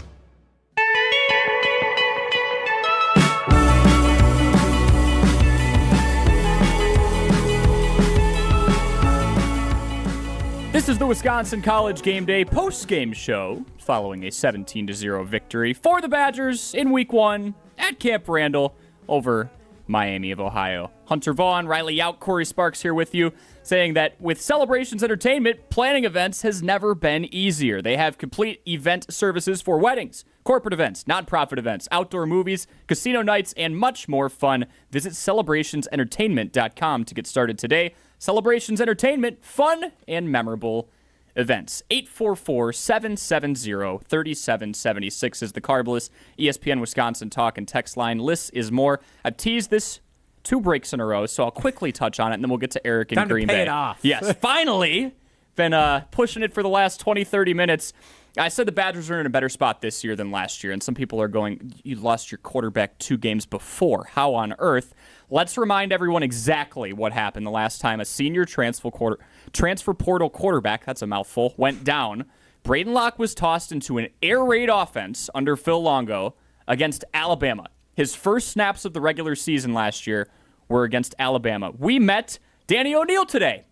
This is the Wisconsin College Game Day post-game show following a 17-0 victory for the Badgers in Week 1 at Camp Randall over Miami of Ohio. Hunter Vaughn, Riley Jauch, Cory Sparks here with you, saying that with Celebrations Entertainment, planning events has never been easier. They have complete event services for weddings, corporate events, nonprofit events, outdoor movies, casino nights, and much more fun. Visit celebrationsentertainment.com to get started today. Celebrations Entertainment, fun and memorable events. 844-770-3776 is the Carbless ESPN Wisconsin talk and text line. Lists is more. I've teased this 2 breaks in a row, so I'll quickly touch on it, and then we'll get to Eric in Green Bay. Time to pay it off. Yes, finally. Been pushing it for the last 20, 30 minutes. I said the Badgers are in a better spot this year than last year, and some people are going, you lost your quarterback 2 games before. How on earth? Let's remind everyone exactly what happened the last time a senior transfer portal quarterback, that's a mouthful, went down. Braden Locke was tossed into an air raid offense under Phil Longo against Alabama. His first snaps of the regular season last year were against Alabama. We met Danny O'Neal today.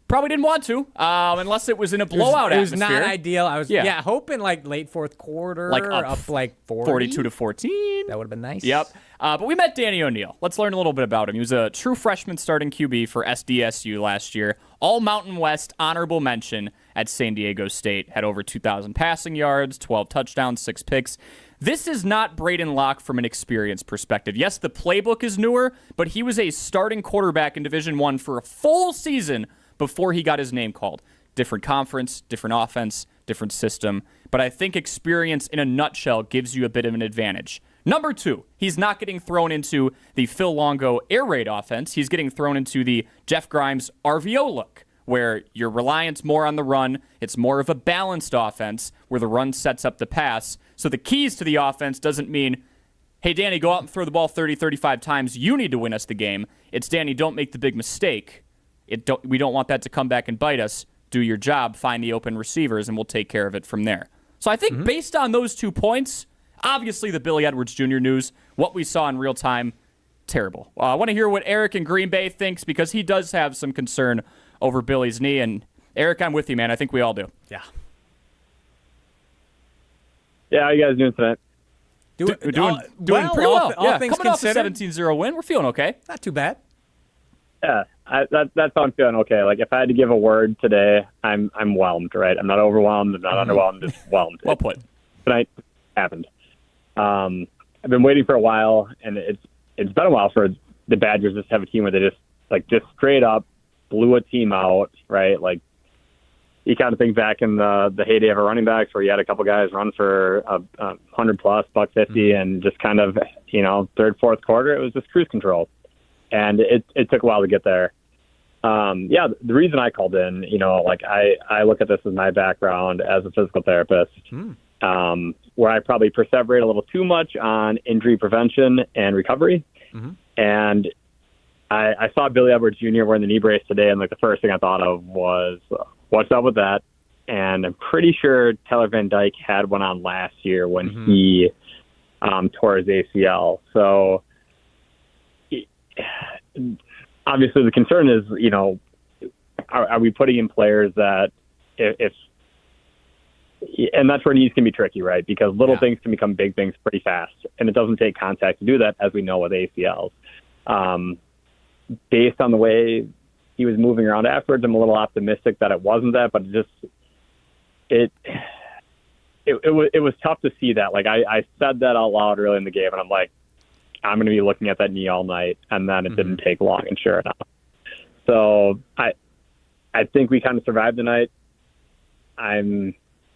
Probably didn't want to, unless it was in a blowout atmosphere. It was not ideal. I was hoping like late fourth quarter, like up like 40. 42-14. That would have been nice. Yep. But we met Danny O'Neal. Let's learn a little bit about him. He was a true freshman starting QB for SDSU last year. All Mountain West honorable mention at San Diego State. Had over 2,000 passing yards, 12 touchdowns, 6 picks. This is not Braden Locke from an experience perspective. Yes, the playbook is newer, but he was a starting quarterback in Division I for a full season before he got his name called. Different conference, different offense, different system. But I think experience in a nutshell gives you a bit of an advantage. Number 2, he's not getting thrown into the Phil Longo air raid offense. He's getting thrown into the Jeff Grimes RVO look, where you're reliant more on the run. It's more of a balanced offense where the run sets up the pass. So the keys to the offense doesn't mean, hey, Danny, go out and throw the ball 30, 35 times. You need to win us the game. It's, Danny, don't make the big mistake. We don't want that to come back and bite us. Do your job, find the open receivers, and we'll take care of it from there. So I think based on those 2 points, obviously the Billy Edwards Jr. news, what we saw in real time, terrible. I want to hear what Eric in Green Bay thinks, because he does have some concern over Billy's knee. And Eric, I'm with you, man. I think we all do. Yeah. Yeah, how you guys doing tonight? Doing pretty well. Coming off a 17-0 win, we're feeling okay. Not too bad. Yeah, that's how I'm feeling okay. Like, if I had to give a word today, I'm whelmed, right? I'm not overwhelmed. I'm not underwhelmed. Just whelmed. Well put. Tonight happened. I've been waiting for a while, and it's been a while for the Badgers just have a team where they just straight up blew a team out, right? Like, you kind of think back in the heyday of our running backs where you had a couple guys run for a 100-plus, $150, and just kind of, third, fourth quarter, it was just cruise control. And it took a while to get there. The reason I called in, I look at this as my background as a physical therapist, where I probably perseverate a little too much on injury prevention and recovery. And I saw Billy Edwards Jr. wearing the knee brace today, and the first thing I thought of was, what's up with that? And I'm pretty sure Tyler Van Dyke had one on last year when he tore his ACL. So obviously the concern is, are we putting in players that if and that's where knees can be tricky, right? Because little things can become big things pretty fast, and it doesn't take contact to do that, as we know with ACLs. Based on the way he was moving around afterwards, I'm a little optimistic that it wasn't that, but it was tough to see that. Like, I said that out loud early in the game, and I'm like, I'm going to be looking at that knee all night, and then it didn't take long, and sure enough. So I think we kind of survived the night.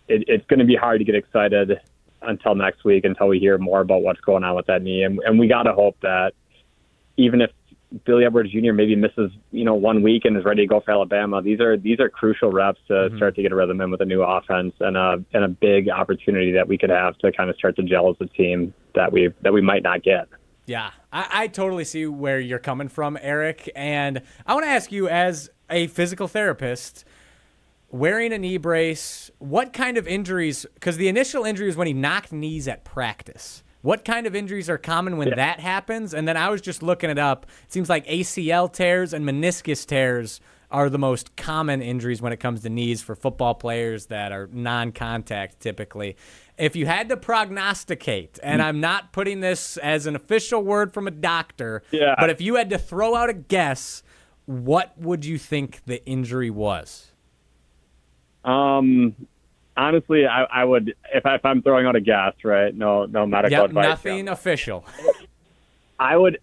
It's going to be hard to get excited until next week, until we hear more about what's going on with that knee. And we got to hope that even if Billy Edwards Jr. maybe misses, 1 week and is ready to go for Alabama, these are crucial reps to start to get a rhythm in with a new offense, and a big opportunity that we could have to kind of start to gel as a team that we might not get. Yeah, I totally see where you're coming from, Eric. And I want to ask you, as a physical therapist, wearing a knee brace, what kind of injuries, because the initial injury is when he knocked knees at practice. What kind of injuries are common when that happens? And then I was just looking it up. It seems like ACL tears and meniscus tears are the most common injuries when it comes to knees for football players that are non-contact typically. If you had to prognosticate, and I'm not putting this as an official word from a doctor, but if you had to throw out a guess, what would you think the injury was? Honestly, I would, if I'm throwing out a guess, right? No medical advice. Nothing official. I would.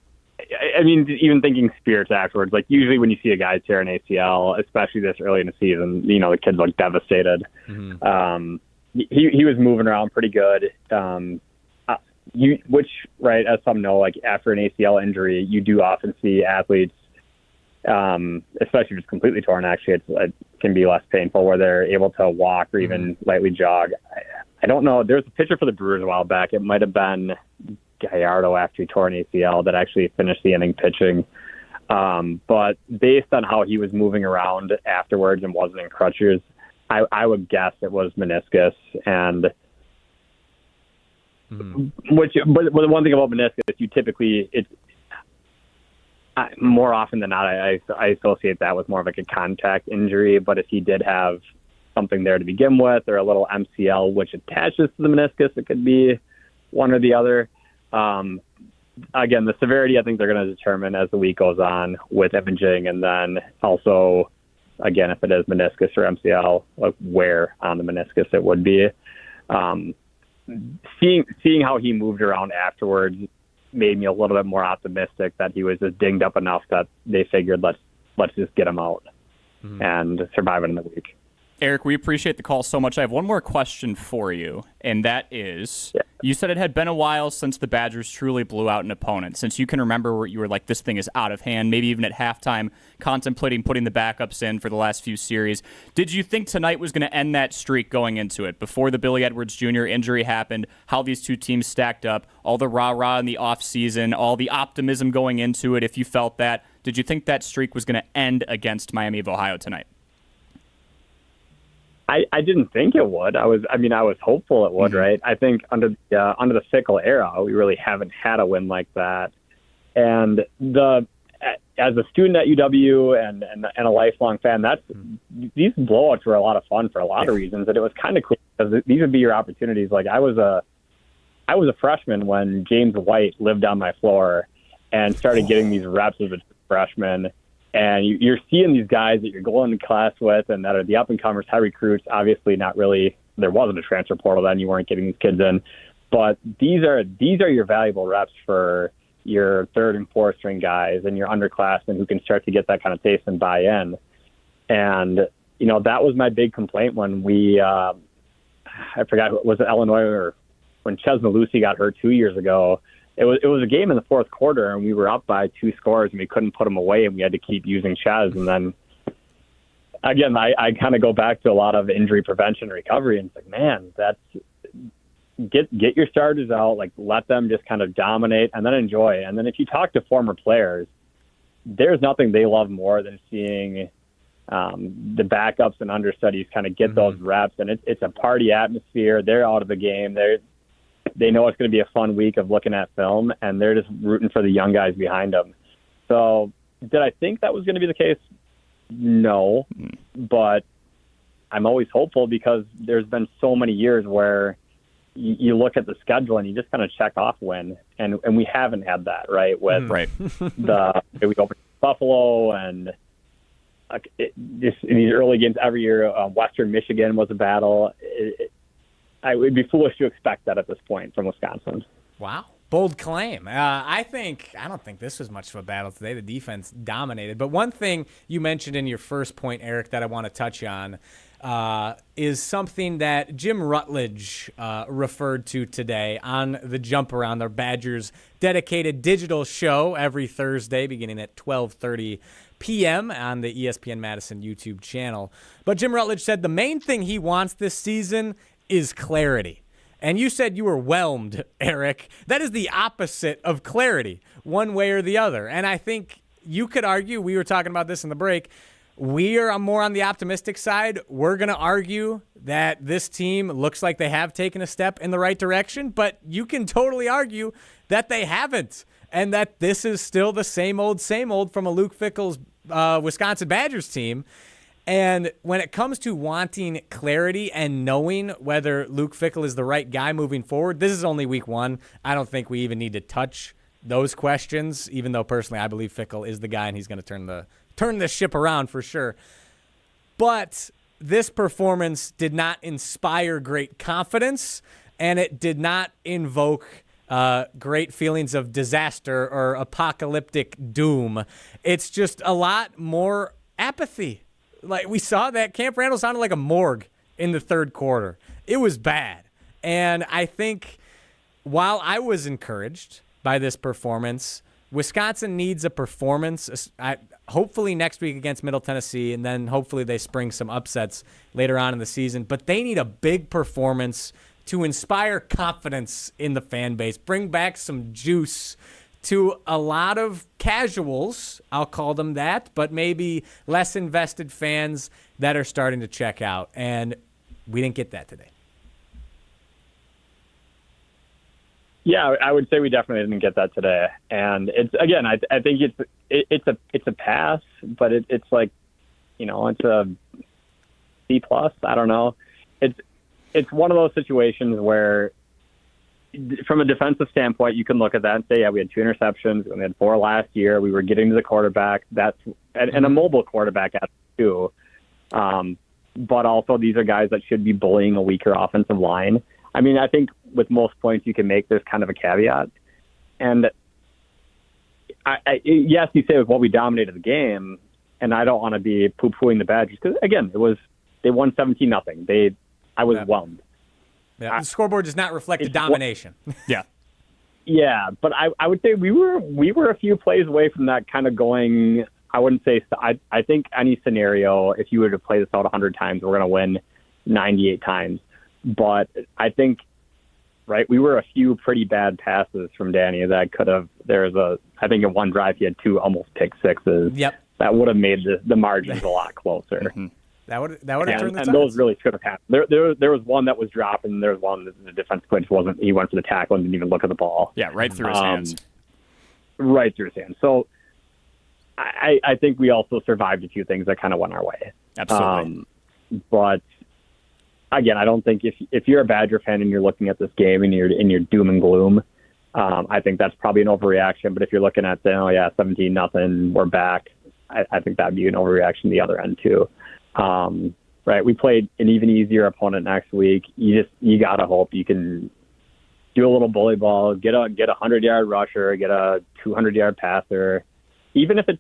I mean, even thinking spirits afterwards, like usually when you see a guy tear an ACL, especially this early in the season, the kid's like devastated. He was moving around pretty good. Which, right, as some know, like after an ACL injury, you do often see athletes, especially if it's completely torn, actually, it can be less painful, where they're able to walk or even lightly jog. I don't know. There was a pitcher for the Brewers a while back. It might have been Gallardo after he tore an ACL that actually finished the inning pitching. But based on how he was moving around afterwards and wasn't in crutches, I would guess it was meniscus. And but the one thing about meniscus, you typically, more often than not, I associate that with more of like a contact injury. But if he did have something there to begin with, or a little MCL which attaches to the meniscus, it could be one or the other. Again, the severity, I think they're going to determine as the week goes on with imaging, and then also, again, if it is meniscus or MCL, like where on the meniscus it would be. Seeing how he moved around afterwards made me a little bit more optimistic that he was just dinged up enough that they figured let's just get him out. and survive it in the week. Eric, we appreciate the call so much. I have one more question for you, and that is, you said it had been a while since the Badgers truly blew out an opponent. Since you can remember where you were like, this thing is out of hand, maybe even at halftime, contemplating putting the backups in for the last few series. Did you think tonight was going to end that streak going into it? Before the Billy Edwards Jr. injury happened, how these two teams stacked up, all the rah-rah in the offseason, all the optimism going into it, if you felt that, did you think that streak was going to end against Miami of Ohio tonight? I didn't think it would. I was hopeful it would, right? I think under the Fickle era, we really haven't had a win like that. And as a student at UW and a lifelong fan, these blowouts were a lot of fun for a lot of reasons, and it was kind of cool because these would be your opportunities. Like I was a freshman when James White lived on my floor and started getting these reps as a freshman. And you're seeing these guys that you're going to class with and that are the up-and-comers, high recruits. Obviously, not really. There wasn't a transfer portal then. You weren't getting these kids in. But these are your valuable reps for your third and fourth string guys and your underclassmen who can start to get that kind of taste and buy in. And, that was my big complaint when I forgot, was it Illinois or when Ches Malusi got hurt 2 years ago. It was a game in the fourth quarter, and we were up by 2 scores, and we couldn't put them away, and we had to keep using Ches. And then, again, I kind of go back to a lot of injury prevention and recovery, and it's like, man, get your starters out, like let them just kind of dominate, and then enjoy. And then if you talk to former players, there's nothing they love more than seeing the backups and understudies kind of get those reps, and it's a party atmosphere. They're out of the game. They know it's going to be a fun week of looking at film, and they're just rooting for the young guys behind them. So did I think that was going to be the case? No, but I'm always hopeful because there's been so many years where you look at the schedule and you just kind of check off win, and we haven't had that, right? With we opened Buffalo and just in these early games every year, Western Michigan was a battle. I would be foolish to expect that at this point from Wisconsin. Wow. Bold claim. I don't think this was much of a battle today. The defense dominated. But one thing you mentioned in your first point, Eric, that I want to touch on is something that Jim Rutledge referred to today on the Jump Around, their Badgers dedicated digital show every Thursday beginning at 12:30 p.m. on the ESPN Madison YouTube channel. But Jim Rutledge said the main thing he wants this season is clarity. And you said you were whelmed, Eric. That is the opposite of clarity, one way or the other. And I think you could argue, we were talking about this in the break, we are more on the optimistic side. We're going to argue that this team looks like they have taken a step in the right direction, but you can totally argue that they haven't, and that this is still the same old from a Luke Fickle's Wisconsin Badgers team. And when it comes to wanting clarity and knowing whether Luke Fickle is the right guy moving forward, this is only week 1. I don't think we even need to touch those questions, even though personally I believe Fickle is the guy and he's going to turn this ship around for sure. But this performance did not inspire great confidence, and it did not invoke great feelings of disaster or apocalyptic doom. It's just a lot more apathy. Like, we saw that Camp Randall sounded like a morgue in the third quarter. It was bad. And I think while I was encouraged by this performance, Wisconsin needs a performance, hopefully next week against Middle Tennessee, and then hopefully they spring some upsets later on in the season. But they need a big performance to inspire confidence in the fan base, bring back some juice to a lot of casuals, I'll call them that, but maybe less invested fans that are starting to check out. And we didn't get that today. Yeah, I would say we definitely didn't get that today. And it's, again, I think it's a pass, but it's like, it's a C+. I don't know. It's one of those situations where, from a defensive standpoint, you can look at that and say, yeah, we had 2 interceptions, and we had 4 last year. We were getting to the quarterback. And a mobile quarterback at too. But also, these are guys that should be bullying a weaker offensive line. I mean, I think with most points you can make, there's kind of a caveat. And yes, you say, well, we dominated the game, and I don't want to be poo-pooing the Badgers because, again, they won 17-0. I was whelmed. Yeah, the scoreboard does not reflect the domination. Yeah. Yeah, but I would say we were a few plays away from that kind of going. I wouldn't say I think any scenario, if you were to play this out 100 times, we're going to win 98 times. But I think, right, we were a few pretty bad passes from Danny that could have. I think in one drive he had 2 almost pick sixes. Yep. That would have made the margins a lot closer. Mm-hmm. That would have turned the and tides. those really should have happened. There was one that was dropped, and there was one that the defense coach wasn't. He went for the tackle and didn't even look at the ball. Yeah, right through his hands. Right through his hands. So I think we also survived a few things that kind of went our way. Absolutely. But again, I don't think if you're a Badger fan and you're looking at this game and you're doom and gloom, I think that's probably an overreaction. But if you're looking at saying, 17-0, we're back, I think that'd be an overreaction the other end too. Right, we played an even easier opponent next week. You gotta hope you can do a little bully ball, get a 100-yard rusher, get a 200-yard passer, even if it's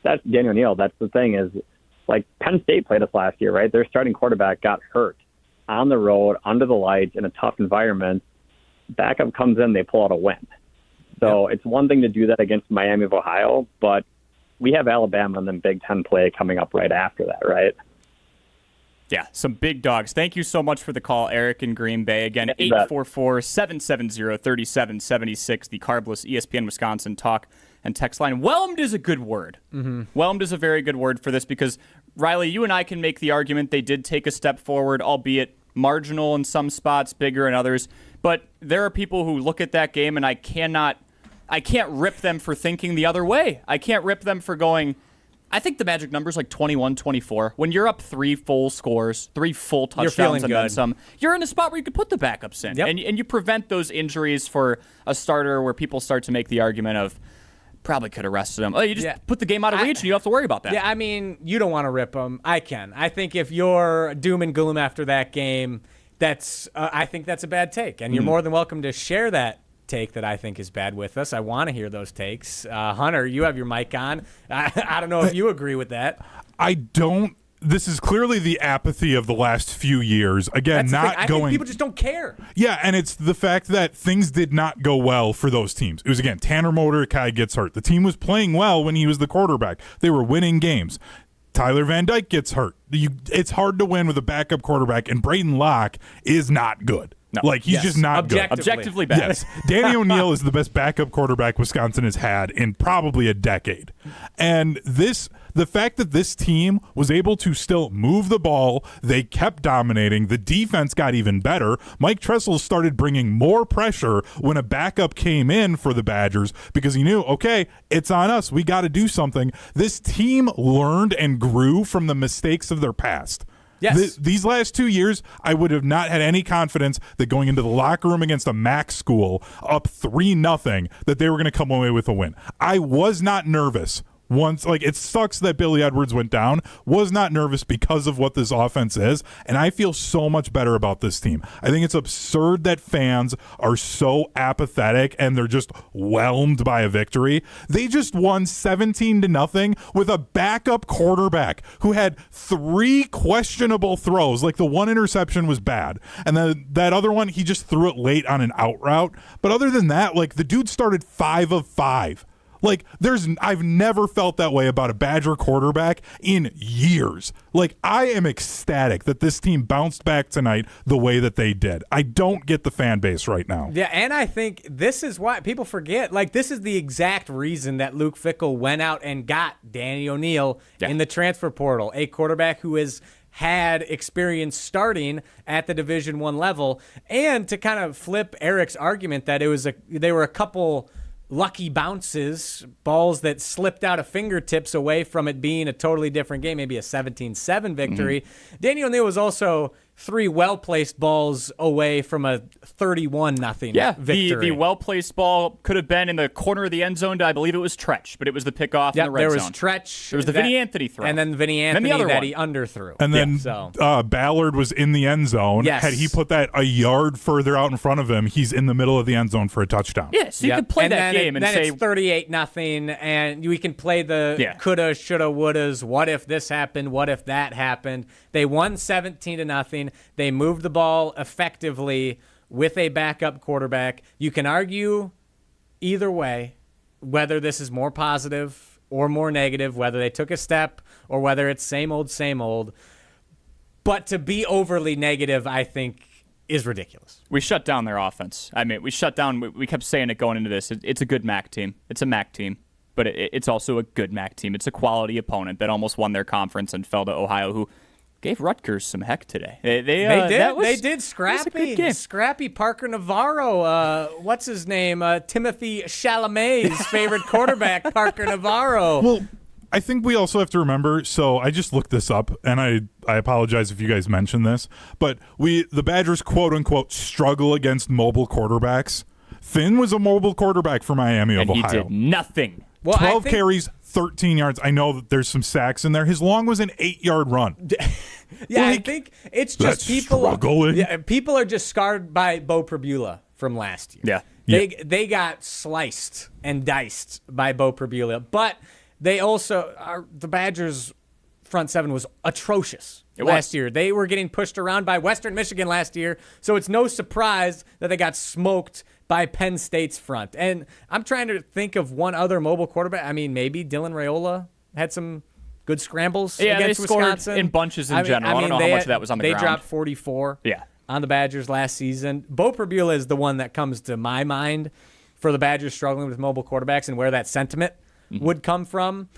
that's Daniel O'Neill. That's the thing is, like Penn State played us last year, right? Their starting quarterback got hurt on the road under the lights in a tough environment. Backup comes in, they pull out a win. So It's one thing to do that against Miami of Ohio, but we have Alabama and then Big Ten play coming up right after that, right? Yeah, some big dogs. Thank you so much for the call, Eric in Green Bay. Again, 844-770-3776, the carbless ESPN Wisconsin talk and text line. Whelmed is a good word. Mm-hmm. Whelmed is a very good word for this because, Riley, you and I can make the argument they did take a step forward, albeit marginal in some spots, bigger in others. But there are people who look at that game, and I can't rip them for thinking the other way. I can't rip them for going, I think the magic number is like 21-24. When you're up 3 full scores, 3 full touchdowns and then some, you're in a spot where you could put the backups in. Yep. And you prevent those injuries for a starter where people start to make the argument of, probably could have rested him. Oh, you just put the game out of reach and you don't have to worry about that. Yeah, I mean, you don't want to rip them. I can. I think if you're doom and gloom after that game, I think that's a bad take. And you're more than welcome to share that take that I think is bad with us. I want to hear those takes. Hunter, you have your mic on. I don't know if you agree with that. I don't. This is clearly the apathy of the last few years. Again, I think people just don't care. Yeah, and it's the fact that things did not go well for those teams. It was, again, Tanner Mordecai gets hurt. The team was playing well when he was the quarterback. They were winning games. Tyler Van Dyke gets hurt. It's hard to win with a backup quarterback, and Braden Locke is not good. No. Like, he's just not good. Objectively bad. Yes. Danny O'Neill is the best backup quarterback Wisconsin has had in probably a decade. And the fact that this team was able to still move the ball, they kept dominating, the defense got even better. Mike Tressel started bringing more pressure when a backup came in for the Badgers because he knew, okay, it's on us. We got to do something. This team learned and grew from the mistakes of their past. Yes. These last 2 years, I would have not had any confidence that going into the locker room against a MAC school up 3-0 that they were going to come away with a win. I was not nervous. It sucks that Billy Edwards went down, was not nervous because of what this offense is, and I feel so much better about this team. I think it's absurd that fans are so apathetic and they're just whelmed by a victory. They just won 17-0 with a backup quarterback who had 3 questionable throws. Like, the one interception was bad, and then that other one, he just threw it late on an out route. But other than that, like, the dude started 5 of 5. Like, I've never felt that way about a Badger quarterback in years. Like, I am ecstatic that this team bounced back tonight the way that they did. I don't get the fan base right now. Yeah, and I think this is why people forget. Like, this is the exact reason that Luke Fickle went out and got Danny O'Neill in the transfer portal, a quarterback who has had experience starting at the Division I level. And to kind of flip Eric's argument that they were a couple lucky bounces, balls that slipped out of fingertips away from it being a totally different game, maybe a 17-7 victory. Danny O'Neill was also 3 well-placed balls away from a 31-0 victory. The well-placed ball could have been in the corner of the end zone. I believe it was Tretch, but it was the pickoff in the red zone. There was Tretch. There was the Vinny Anthony throw. And then Vinny Anthony that he underthrew. And then Ballard was in the end zone. Yes. Had he put that a yard further out in front of him, he's in the middle of the end zone for a touchdown. Yeah, so you can play that game and say... Then it's 38-0, and we can play the coulda, shoulda, wouldas, what if this happened, what if that happened. They won 17-0. They moved the ball effectively with a backup quarterback. You can argue either way whether this is more positive or more negative, whether they took a step or whether it's same old, same old. But to be overly negative, I think, is ridiculous. We shut down their offense. I mean, we shut down. We kept saying it going into this. It's a good MAC team. It's a MAC team. But it's also a good MAC team. It's a quality opponent that almost won their conference and fell to Ohio, who gave Rutgers some heck today. They did. Scrappy Parker Navarro. What's his name? Timothy Chalamet's favorite quarterback, Parker Navarro. Well, I think we also have to remember, so I just looked this up, and I apologize if you guys mentioned this, but the Badgers, quote-unquote, struggle against mobile quarterbacks. Finn was a mobile quarterback for Miami of Ohio. And he did nothing. 12 carries, 13 yards. I know that there's some sacks in there. His long was an 8-yard run. I think it's just people are just scarred by Bo Pribula from last year. Yeah. They got sliced and diced by Bo Pribula, but they also the Badgers front seven was atrocious last year. They were getting pushed around by Western Michigan last year, so it's no surprise that they got smoked by Penn State's front. And I'm trying to think of one other mobile quarterback. I mean, maybe Dylan Raiola had some good scrambles against Wisconsin. In bunches in general. I don't know how much of that was on the ground. They dropped 44 on the Badgers last season. Bo Pribula is the one that comes to my mind for the Badgers struggling with mobile quarterbacks and where that sentiment would come from.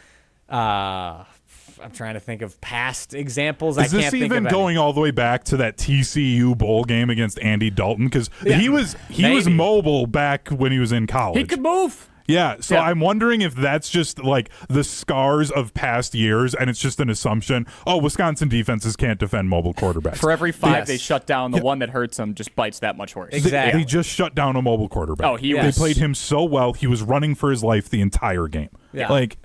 I'm trying to think of past examples. Is this even going all the way back to that TCU bowl game against Andy Dalton? Because he was mobile back when he was in college. He could move. Yeah, so I'm wondering if that's just like the scars of past years, and it's just an assumption. Oh, Wisconsin defenses can't defend mobile quarterbacks. For every 5 they shut down, the one that hurts them just bites that much worse. Exactly. They just shut down a mobile quarterback. Oh, they played him so well. He was running for his life the entire game. Yeah. Like,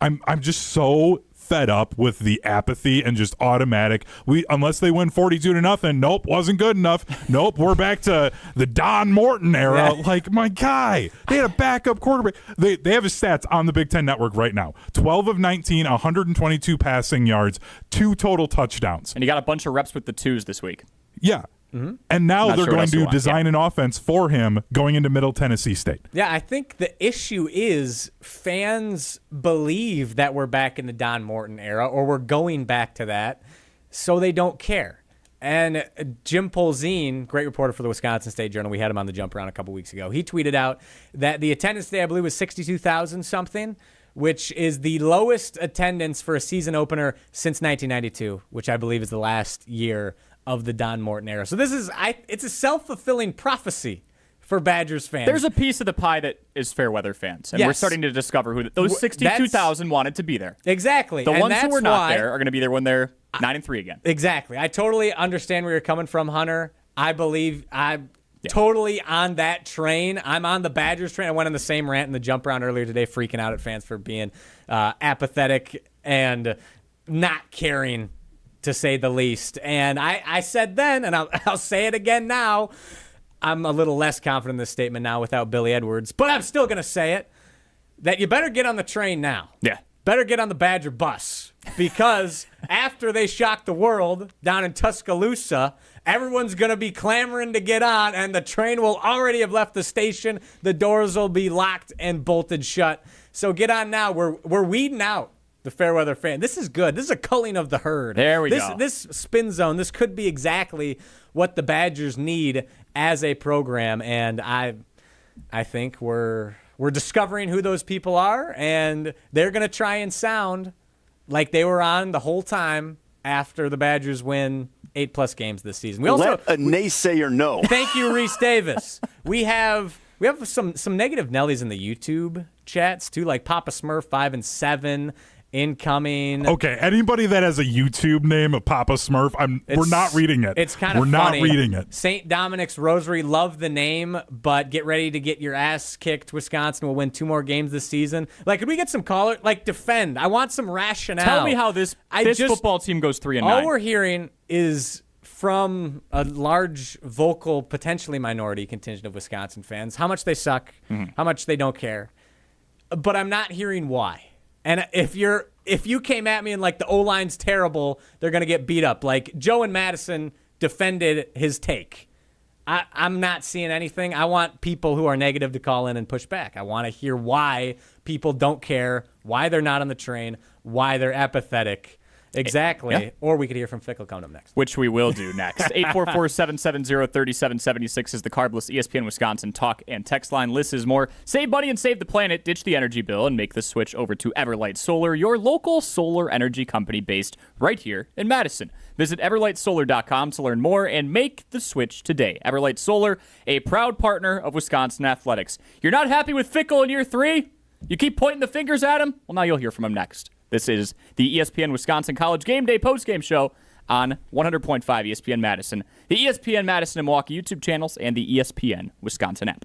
I'm just so fed up with the apathy and just automatic. Unless they win 42-0, nope, wasn't good enough. Nope, we're back to the Don Morton era. Like, my guy, they had a backup quarterback. They have his stats on the Big Ten Network right now. 12 of 19, 122 passing yards, 2 total touchdowns. And he got a bunch of reps with the twos this week. Yeah. Mm-hmm. And now they're going to design an offense for him going into Middle Tennessee State. Yeah, I think the issue is fans believe that we're back in the Don Morton era or we're going back to that, so they don't care. And Jim Polzine, great reporter for the Wisconsin State Journal, we had him on the Jump Around a couple weeks ago, he tweeted out that the attendance today, I believe, was 62,000 something, which is the lowest attendance for a season opener since 1992, which I believe is the last year of the Don Morton era. So this is it's a self-fulfilling prophecy for Badgers fans. There's a piece of the pie that is Fairweather fans, and we're starting to discover who those 62,000 wanted to be there. Exactly. The ones who were not there are going to be there when they're 9-3 again. Exactly. I totally understand where you're coming from, Hunter. I believe I'm totally on that train. I'm on the Badgers train. I went on the same rant in the Jump Round earlier today, freaking out at fans for being apathetic and not caring, to say the least. And I said then, and I'll say it again now, I'm a little less confident in this statement now without Billy Edwards, but I'm still going to say it, that you better get on the train now. Yeah. Better get on the Badger bus, because after they shock the world down in Tuscaloosa, everyone's going to be clamoring to get on, and the train will already have left the station. The doors will be locked and bolted shut. So get on now. We're weeding out the Fairweather fan. This is good. This is a culling of the herd. There we go. This spin zone, this could be exactly what the Badgers need as a program, and I think we're discovering who those people are, and they're going to try and sound like they were on the whole time after the Badgers win 8+ games this season. We also let a naysayer know. Thank you, Reese Davis. We have some negative Nellies in the YouTube chats too, like Papa Smurf 5 and 7. incoming. Okay, anybody that has a YouTube name of Papa Smurf, we're not reading it. It's kind of We're funny. not reading it. St. Dominic's Rosary, love the name, but get ready to get your ass kicked. Wisconsin will win 2 more games this season. Like, could we get some caller? Like, defend. I want some rationale. Tell me how this football team goes 3-9. All we're hearing is from a large, vocal, potentially minority contingent of Wisconsin fans how much they suck, how much they don't care. But I'm not hearing why. And if you came at me and like the O-line's terrible, they're going to get beat up. Like Joe and Madison defended his take. I'm not seeing anything. I want people who are negative to call in and push back. I want to hear why people don't care, why they're not on the train, why they're apathetic. Exactly. Yeah. Or we could hear from Fickle coming up next. Which we will do next. 844-770-3776 is the carbless ESPN Wisconsin talk and text line. Lists more. Save money and save the planet. Ditch the energy bill and make the switch over to Everlight Solar, your local solar energy company based right here in Madison. Visit everlightsolar.com to learn more and make the switch today. Everlight Solar, a proud partner of Wisconsin Athletics. You're not happy with Fickle in year 3? You keep pointing the fingers at him? Well, now you'll hear from him next. This is the ESPN Wisconsin College Game Day postgame show on 100.5 ESPN Madison, the ESPN Madison and Milwaukee YouTube channels, and the ESPN Wisconsin app.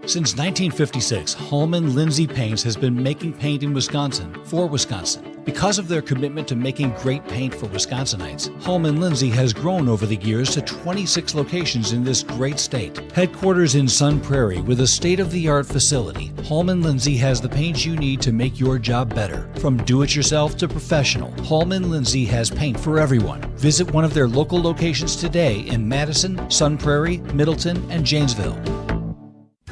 Since 1956, Holman Lindsay Paints has been making paint in Wisconsin for Wisconsin. Because of their commitment to making great paint for Wisconsinites, Holman Lindsay has grown over the years to 26 locations in this great state. Headquarters in Sun Prairie with a state-of-the-art facility, Holman Lindsay has the paint you need to make your job better. From do-it-yourself to professional, Holman Lindsay has paint for everyone. Visit one of their local locations today in Madison, Sun Prairie, Middleton, and Janesville.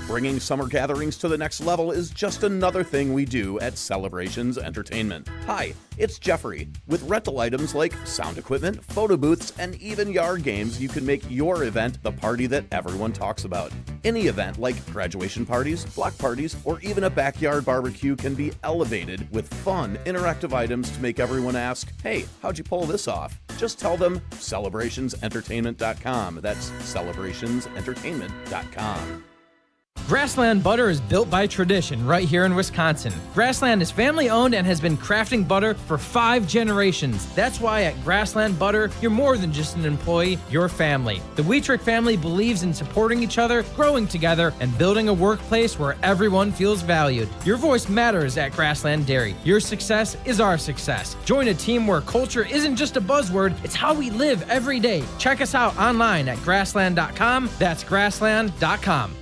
Bringing summer gatherings to the next level is just another thing we do at Celebrations Entertainment. Hi, it's Jeffrey. With rental items like sound equipment, photo booths, and even yard games, you can make your event the party that everyone talks about. Any event like graduation parties, block parties, or even a backyard barbecue can be elevated with fun, interactive items to make everyone ask, hey, how'd you pull this off? Just tell them celebrationsentertainment.com. That's celebrationsentertainment.com. Grassland Butter is built by tradition right here in Wisconsin. Grassland is family owned and has been crafting butter for 5 generations. That's why at Grassland Butter, you're more than just an employee, you're family. The Wietrich family believes in supporting each other, growing together, and building a workplace where everyone feels valued. Your voice matters at Grassland Dairy. Your success is our success. Join a team where culture isn't just a buzzword, it's how we live every day. Check us out online at grassland.com. That's grassland.com.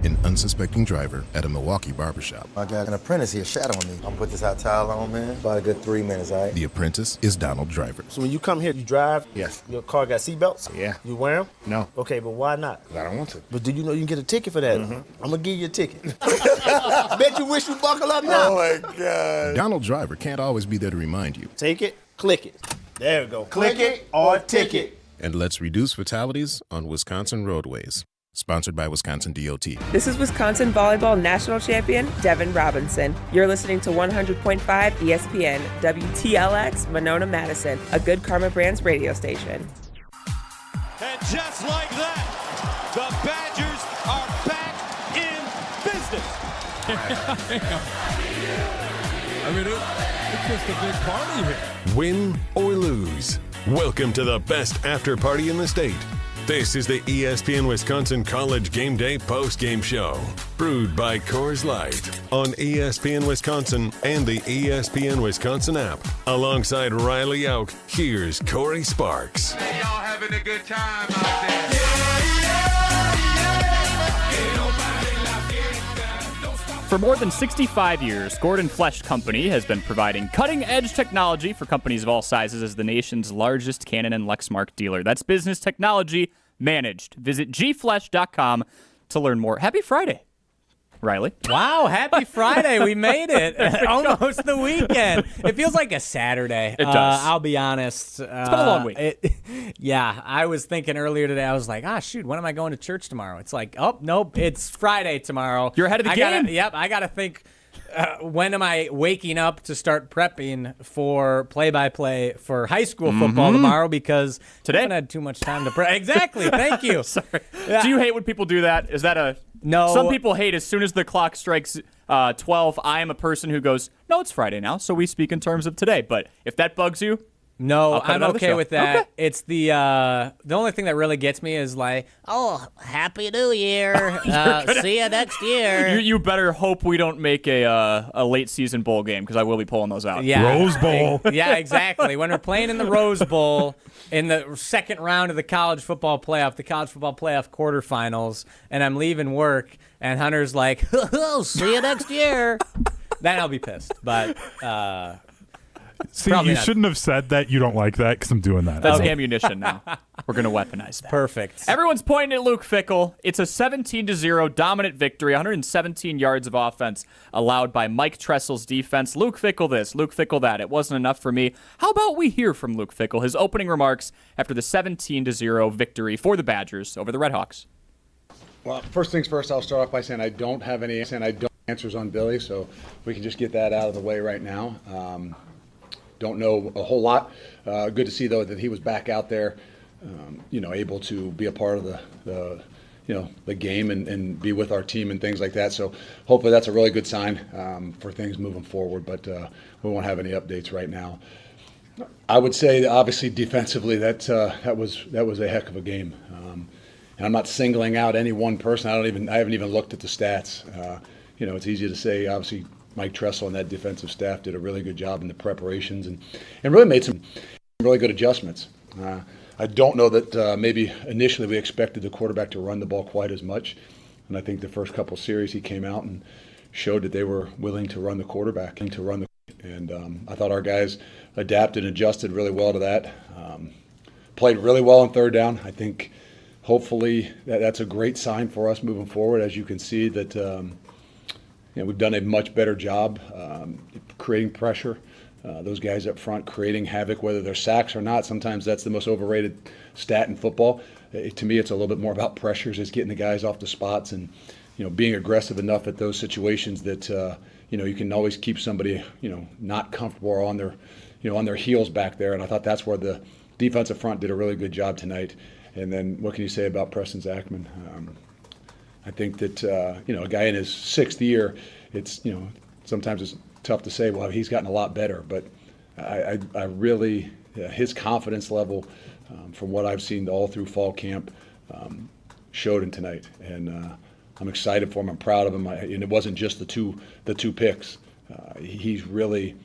An unsuspecting driver at a Milwaukee barbershop. I got an apprentice here shadowing me. I'm gonna put this hot towel on, man. About a good 3 minutes, all right? The apprentice is Donald Driver. So when you come here, you drive? Yes. Your car got seatbelts? Yeah. You wear them? No. Okay, but why not? I don't want to. But do you know you can get a ticket for that? I'm gonna give you a ticket. Bet you wish you buckle up now. Oh my God. Donald Driver can't always be there to remind you. Take it, click it. There we go. Click it or ticket. And let's reduce fatalities on Wisconsin roadways. Sponsored by Wisconsin DOT. This is Wisconsin Volleyball National Champion Devin Robinson. You're listening to 100.5 ESPN, WTLX, Monona, Madison, a Good Karma Brands radio station. And just like that, the Badgers are back in business. I mean, it's just a big party here. Win or lose, welcome to the best after party in the state. This is the ESPN Wisconsin College Game Day postgame show, brewed by Coors Light on ESPN Wisconsin and the ESPN Wisconsin app. Alongside Riley Jauch, here's Cory Sparks. Y'all having a good time out there. For more than 65 years, Gordon Flesch Company has been providing cutting-edge technology for companies of all sizes as the nation's largest Canon and Lexmark dealer. That's business technology managed. Visit gflesch.com to learn more. Happy Friday, Riley. Wow, happy Friday. We made it. Almost the weekend. It feels like a Saturday. It does. I'll be honest. It's been a long week. Yeah, I was thinking earlier today, I was like, shoot, when am I going to church tomorrow? It's like, oh, nope, it's Friday tomorrow. You're ahead of the game. I got to think, when am I waking up to start prepping for play-by-play for high school football tomorrow? Because today I haven't had too much time to prep. Exactly. Thank you. Sorry. Yeah. Do you hate when people do that? Is that a No. Some people hate as soon as the clock strikes 12. I am a person who goes, no, it's Friday now, so we speak in terms of today. But if that bugs you, no, I'm okay with that. Okay. It's the only thing that really gets me is like, oh, Happy New Year. See you next year. You better hope we don't make a late season bowl game because I will be pulling those out. Yeah. Rose Bowl. Yeah, exactly. When we're playing in the Rose Bowl in the second round of the college football playoff quarterfinals, and I'm leaving work, and Hunter's like, see you next year. Then I'll be pissed. But see, you shouldn't have said that. You don't like that because I'm doing that. That's ammunition now. We're going to weaponize that. Perfect. Everyone's pointing at Luke Fickle. It's a 17-0 dominant victory, 117 yards of offense allowed by Mike Tressel's defense. Luke Fickle this, Luke Fickle that. It wasn't enough for me. How about we hear from Luke Fickle, his opening remarks after the 17-0 victory for the Badgers over the RedHawks? Well, first things first, I'll start off by saying I don't have any answers on Billy, so we can just get that out of the way right now. Don't know a whole lot. Good to see, though, that he was back out there, able to be a part of the game and be with our team and things like that. So hopefully that's a really good sign for things moving forward, but we won't have any updates right now. I would say, obviously, defensively, that was a heck of a game. And I'm not singling out any one person. I haven't even looked at the stats. It's easy to say, obviously, Mike Tressel and that defensive staff did a really good job in the preparations and really made some really good adjustments. I don't know that maybe initially we expected the quarterback to run the ball quite as much. And I think the first couple series he came out and showed that they were willing to run the quarterback. And I thought our guys adapted and adjusted really well to that. Played really well on third down. I think hopefully that's a great sign for us moving forward. As you can see that we've done a much better job creating pressure. Those guys up front creating havoc, whether they're sacks or not. Sometimes that's the most overrated stat in football. To me, it's a little bit more about pressures, just getting the guys off the spots and being aggressive enough at those situations that you can always keep somebody not comfortable or on their heels back there. And I thought that's where the defensive front did a really good job tonight. And then what can you say about Preston Zachman? I think that a guy in his 6th year, it's sometimes it's tough to say, well, he's gotten a lot better. But I really his confidence level from what I've seen all through fall camp showed him tonight, and I'm excited for him. I'm proud of him. And it wasn't just the two picks. He's really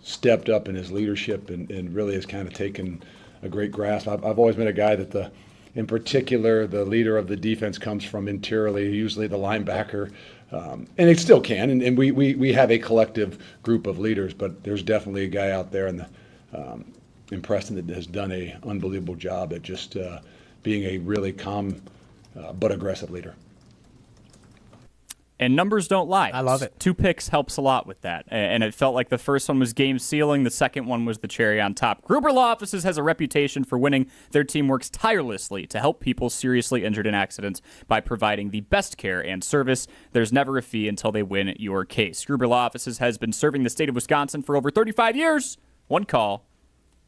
stepped up in his leadership and really has kind of taken a great grasp. I've always been a guy that in particular, the leader of the defense comes from interiorly, usually the linebacker, and it still can. And we have a collective group of leaders, but there's definitely a guy out there in Preston that has done an unbelievable job at just being a really calm but aggressive leader. And numbers don't lie. I love it. 2 picks helps a lot with that. And it felt like the first one was game sealing. The second one was the cherry on top. Gruber Law Offices has a reputation for winning. Their team works tirelessly to help people seriously injured in accidents by providing the best care and service. There's never a fee until they win your case. Gruber Law Offices has been serving the state of Wisconsin for over 35 years. One call.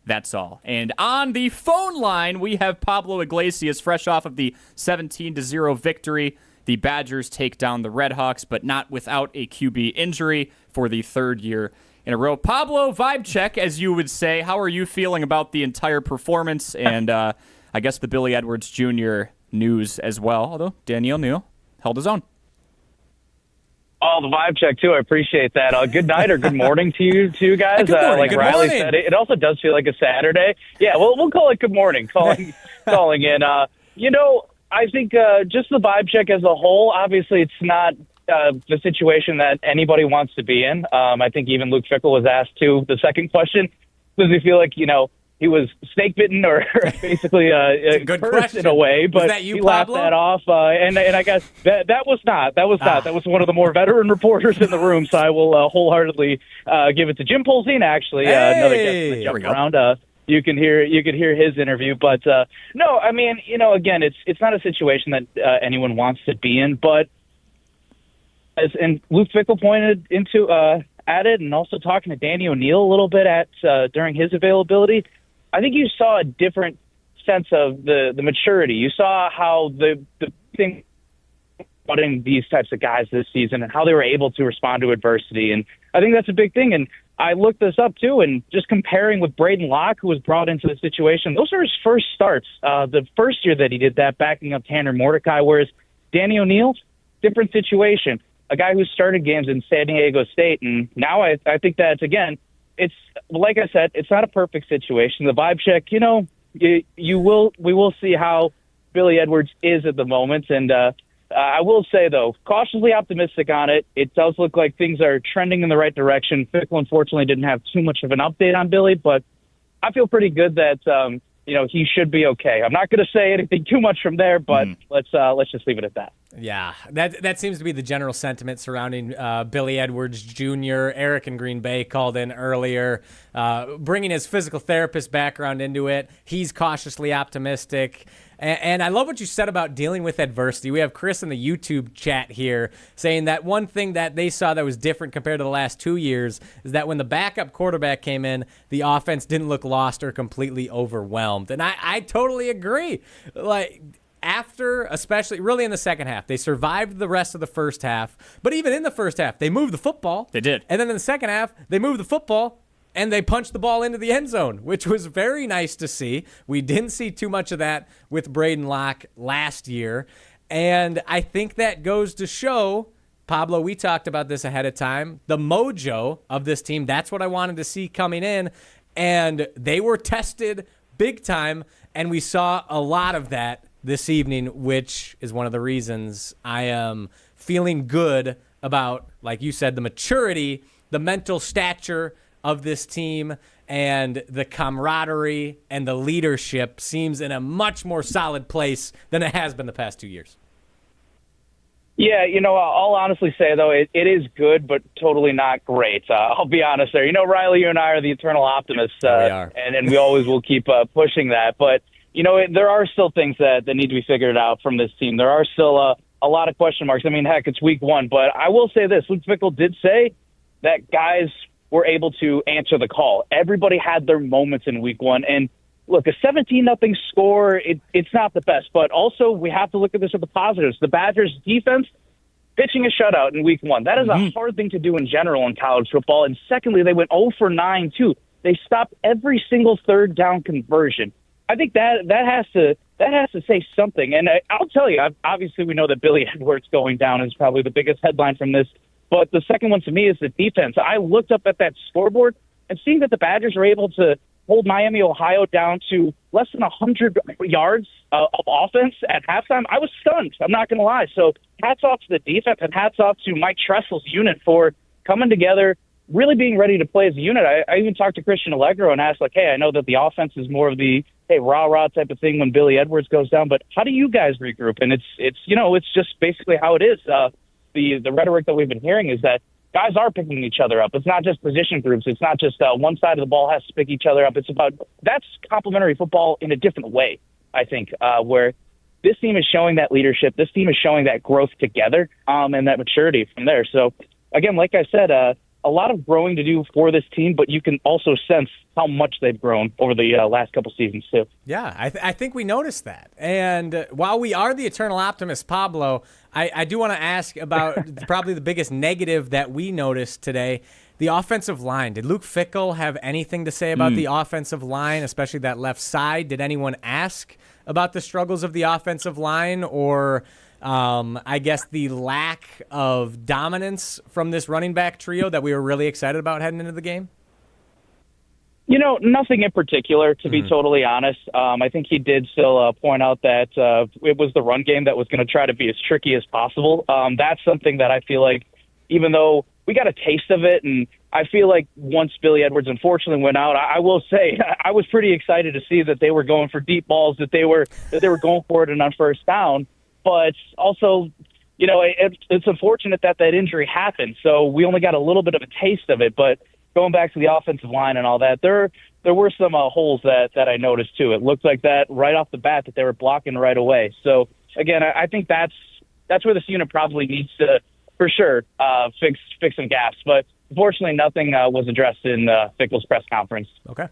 That's all. And on the phone line, we have Pablo Iglesias, fresh off of the 17-0 victory. The Badgers take down the RedHawks, but not without a QB injury for the 3rd year in a row. Pablo, vibe check, as you would say. How are you feeling about the entire performance and I guess the Billy Edwards Jr. news as well, although Daniel Neal held his own. Oh, the vibe check, too. I appreciate that. Good night or good morning to you two guys. Good morning. Like Good Riley morning. said, it also does feel like a Saturday. Yeah, well, we'll call it good morning, calling in. I think just the vibe check as a whole, obviously it's not the situation that anybody wants to be in. I think even Luke Fickle was asked, too, the second question, does he feel like, he was snake bitten or basically a good cursed question. in a way, but Was that you, he laughed Pablo? that off. And I guess that was not. That was one of the more veteran reporters in the room, so I will wholeheartedly give it to Jim Polzina, actually, another guest in the jump around. You can hear his interview, but no, I mean, again, it's not a situation that anyone wants to be in, but and Luke Fickle pointed at it, and also talking to Danny O'Neill a little bit during his availability, I think you saw a different sense of the maturity. You saw how the thing brought in these types of guys this season and how they were able to respond to adversity. And I think that's a big thing. And I looked this up, too, and just comparing with Braden Locke, who was brought into the situation, those are his first starts. The first year that he did that, backing up Tanner Mordecai, whereas Danny O'Neill, different situation. A guy who started games in San Diego State, and now I think that's, again, it's like I said, it's not a perfect situation. The vibe check, we will see how Billy Edwards is at the moment, and I will say, though, cautiously optimistic on it. It does look like things are trending in the right direction. Fickle, unfortunately, didn't have too much of an update on Billy, but I feel pretty good that he should be okay. I'm not going to say anything too much from there, but let's just leave it at that. Yeah, that seems to be the general sentiment surrounding Billy Edwards Jr. Eric in Green Bay called in earlier, bringing his physical therapist background into it. He's cautiously optimistic. And I love what you said about dealing with adversity. We have Chris in the YouTube chat here saying that one thing that they saw that was different compared to the last 2 years is that when the backup quarterback came in, the offense didn't look lost or completely overwhelmed. And I totally agree. Like, after, especially really in the second half, they survived the rest of the first half. But even in the first half, they moved the football. They did. And then in the second half, they moved the football. And they punched the ball into the end zone, which was very nice to see. We didn't see too much of that with Braden Locke last year. And I think that goes to show, Pablo, we talked about this ahead of time, the mojo of this team. That's what I wanted to see coming in. And they were tested big time, and we saw a lot of that this evening, which is one of the reasons I am feeling good about, like you said, the maturity, the mental stature of this team, and the camaraderie and the leadership seems in a much more solid place than it has been the past 2 years. Yeah, I'll honestly say, though, it is good, but totally not great. I'll be honest there. Riley, you and I are the eternal optimists, we are. and we always will keep pushing that. But, there are still things that need to be figured out from this team. There are still a lot of question marks. I mean, heck, it's week one. But I will say this. Luke Fickle did say that guys were able to answer the call. Everybody had their moments in week one. And look, a 17-0 score, it's not the best. But also, we have to look at this with the positives. The Badgers' defense pitching a shutout in week one. That is a hard thing to do in general in college football. And secondly, they went 0 for 9, too. They stopped every single third down conversion. I think that has to say something. And I'll tell you, obviously we know that Billy Edwards going down is probably the biggest headline from this. But the second one to me is the defense. I looked up at that scoreboard and seeing that the Badgers are able to hold Miami, Ohio down to less than 100 yards of offense at halftime, I was stunned. I'm not going to lie. So hats off to the defense and hats off to Mike Tressel's unit for coming together, really being ready to play as a unit. I even talked to Christian Allegro and asked, hey, I know that the offense is more of the, rah-rah type of thing when Billy Edwards goes down, but how do you guys regroup? And it's just basically how it is. The rhetoric that we've been hearing is that guys are picking each other up. It's not just position groups. It's not just one side of the ball has to pick each other up. It's about that's complementary football in a different way, I think, where this team is showing that leadership. This team is showing that growth together and that maturity from there. So, again, like I said, a lot of growing to do for this team, but you can also sense how much they've grown over the last couple seasons, too. Yeah, I think we noticed that. And while we are the eternal optimist, Pablo, I do want to ask about probably the biggest negative that we noticed today, the offensive line. Did Luke Fickle have anything to say about the offensive line, especially that left side? Did anyone ask about the struggles of the offensive line or I guess the lack of dominance from this running back trio that we were really excited about heading into the game? Nothing in particular, to be totally honest. I think he did still point out that it was the run game that was going to try to be as tricky as possible. That's something that I feel like, even though we got a taste of it, and I feel like once Billy Edwards unfortunately went out, I will say I was pretty excited to see that they were going for deep balls, that they were going for it and on first down. But also, it's unfortunate that injury happened. So we only got a little bit of a taste of it. But going back to the offensive line and all that, there were some holes that I noticed too. It looked like that right off the bat that they were blocking right away. So again, I think that's where this unit probably needs to, for sure, fix some gaps. But unfortunately, nothing was addressed in Fickle's press conference. Okay.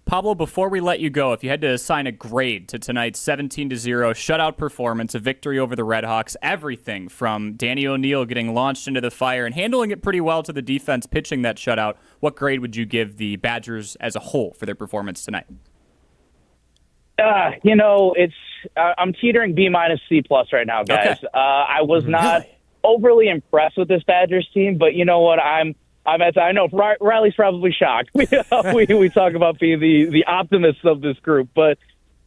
Pablo, before we let you go, if you had to assign a grade to tonight's 17-0 shutout performance, a victory over the RedHawks, everything from Danny O'Neil getting launched into the fire and handling it pretty well to the defense pitching that shutout, what grade would you give the Badgers as a whole for their performance tonight? I'm teetering B- C+ right now, guys. Okay. I was not overly impressed with this Badgers team, but you know what? I know Riley's probably shocked. We talk about being the optimists of this group, but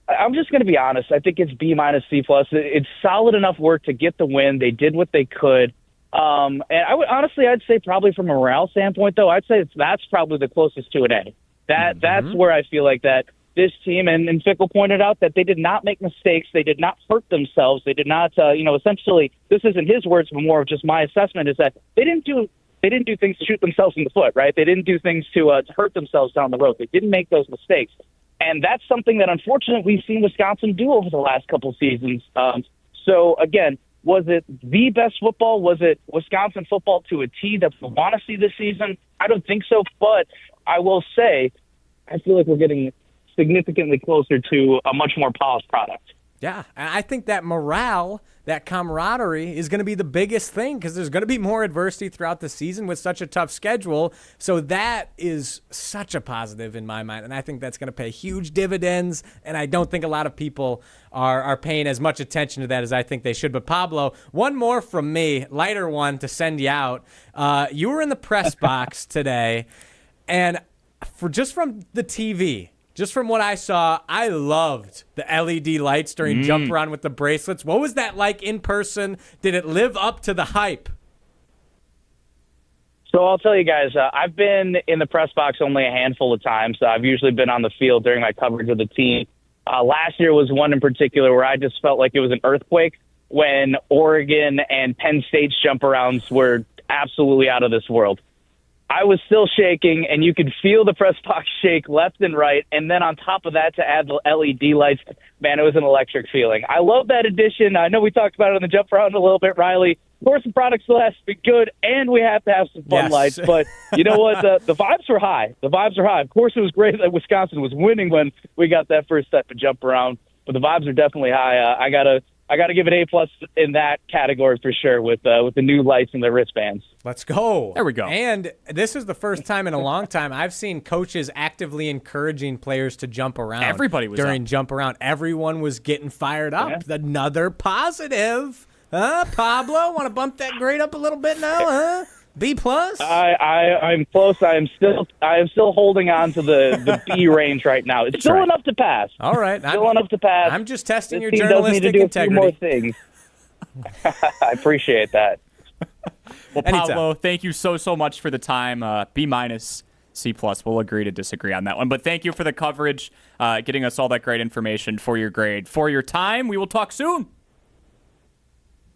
I'm just going to be honest. I think it's B- C+. It's solid enough work to get the win. They did what they could. And I'd say probably from a morale standpoint, though, I'd say that's probably the closest to an A. That's where I feel like that this team, and Fickle pointed out that they did not make mistakes. They did not hurt themselves. They did not, essentially, this isn't his words, but more of just my assessment is that they didn't do things to shoot themselves in the foot, right? They didn't do things to hurt themselves down the road. They didn't make those mistakes. And that's something that, unfortunately, we've seen Wisconsin do over the last couple seasons. So, again, was it the best football? Was it Wisconsin football to a T that we want to see this season? I don't think so, but I will say I feel like we're getting significantly closer to a much more polished product. Yeah, and I think that morale, that camaraderie is going to be the biggest thing because there's going to be more adversity throughout the season with such a tough schedule. So that is such a positive in my mind, and I think that's going to pay huge dividends, and I don't think a lot of people are paying as much attention to that as I think they should. But Pablo, one more from me, lighter one to send you out. You were in the press box today, and from the TV, just from what I saw, I loved the LED lights during Jump Around with the bracelets. What was that like in person? Did it live up to the hype? So I'll tell you guys, I've been in the press box only a handful of times. I've usually been on the field during my coverage of the team. Last year was one in particular where I just felt like it was an earthquake when Oregon and Penn State's jump arounds were absolutely out of this world. I was still shaking, and you could feel the press box shake left and right. And then on top of that, to add the LED lights, man, it was an electric feeling. I love that addition. I know we talked about it on the jump around a little bit, Riley. Of course, the product still has to be good, and we have to have some fun lights. But you know what? The vibes were high. The vibes are high. Of course, it was great that Wisconsin was winning when we got that first step of jump around. But the vibes are definitely high. I gotta give it A+ in that category for sure with the new lights and the wristbands. Let's go. There we go. And this is the first time in a long time I've seen coaches actively encouraging players to jump around. Everybody was during up. Jump Around. Everyone was getting fired up. Yeah. Another positive. Pablo, want to bump that grade up a little bit now, huh? B+? I'm close. I am still holding on to the B range right now. It's still enough to pass. All right. Still enough to pass. I'm just testing your team journalistic does need to do integrity. A few more things. I appreciate that. Well, Pablo, thank you so much for the time. B-, C+. We'll agree to disagree on that one. But thank you for the coverage, getting us all that great information for your grade. For your time, we will talk soon.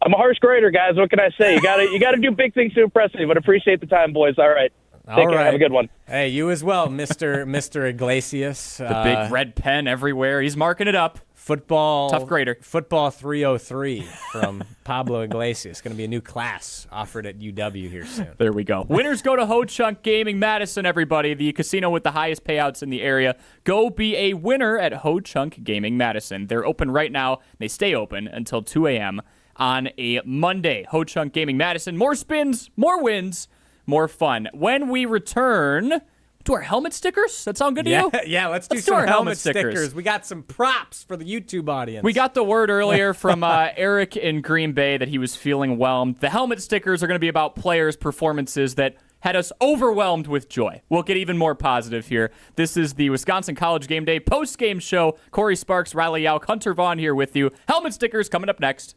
I'm a harsh grader, guys. What can I say? You gotta do big things to impress me, but appreciate the time, boys. All right. Take care. Have a good one. Hey, you as well, Mr. Iglesias. The big red pen everywhere. He's marking it up. Tough grader. Football 303 from Pablo Iglesias. Going to be a new class offered at UW here soon. There we go. Winners go to Ho-Chunk Gaming Madison, everybody. The casino with the highest payouts in the area. Go be a winner at Ho-Chunk Gaming Madison. They're open right now. They stay open until 2 a.m. on a Monday. Ho-Chunk Gaming Madison. More spins, more wins, more fun. When we return, do our helmet stickers? That sound good to you? Yeah, let's do some helmet stickers. We got some props for the YouTube audience. We got the word earlier from Eric in Green Bay that he was feeling whelmed. The helmet stickers are going to be about players' performances that had us overwhelmed with joy. We'll get even more positive here. This is the Wisconsin College Game Day post-game show. Cory Sparks, Riley Jauch, Hunter Vaughn here with you. Helmet stickers coming up next.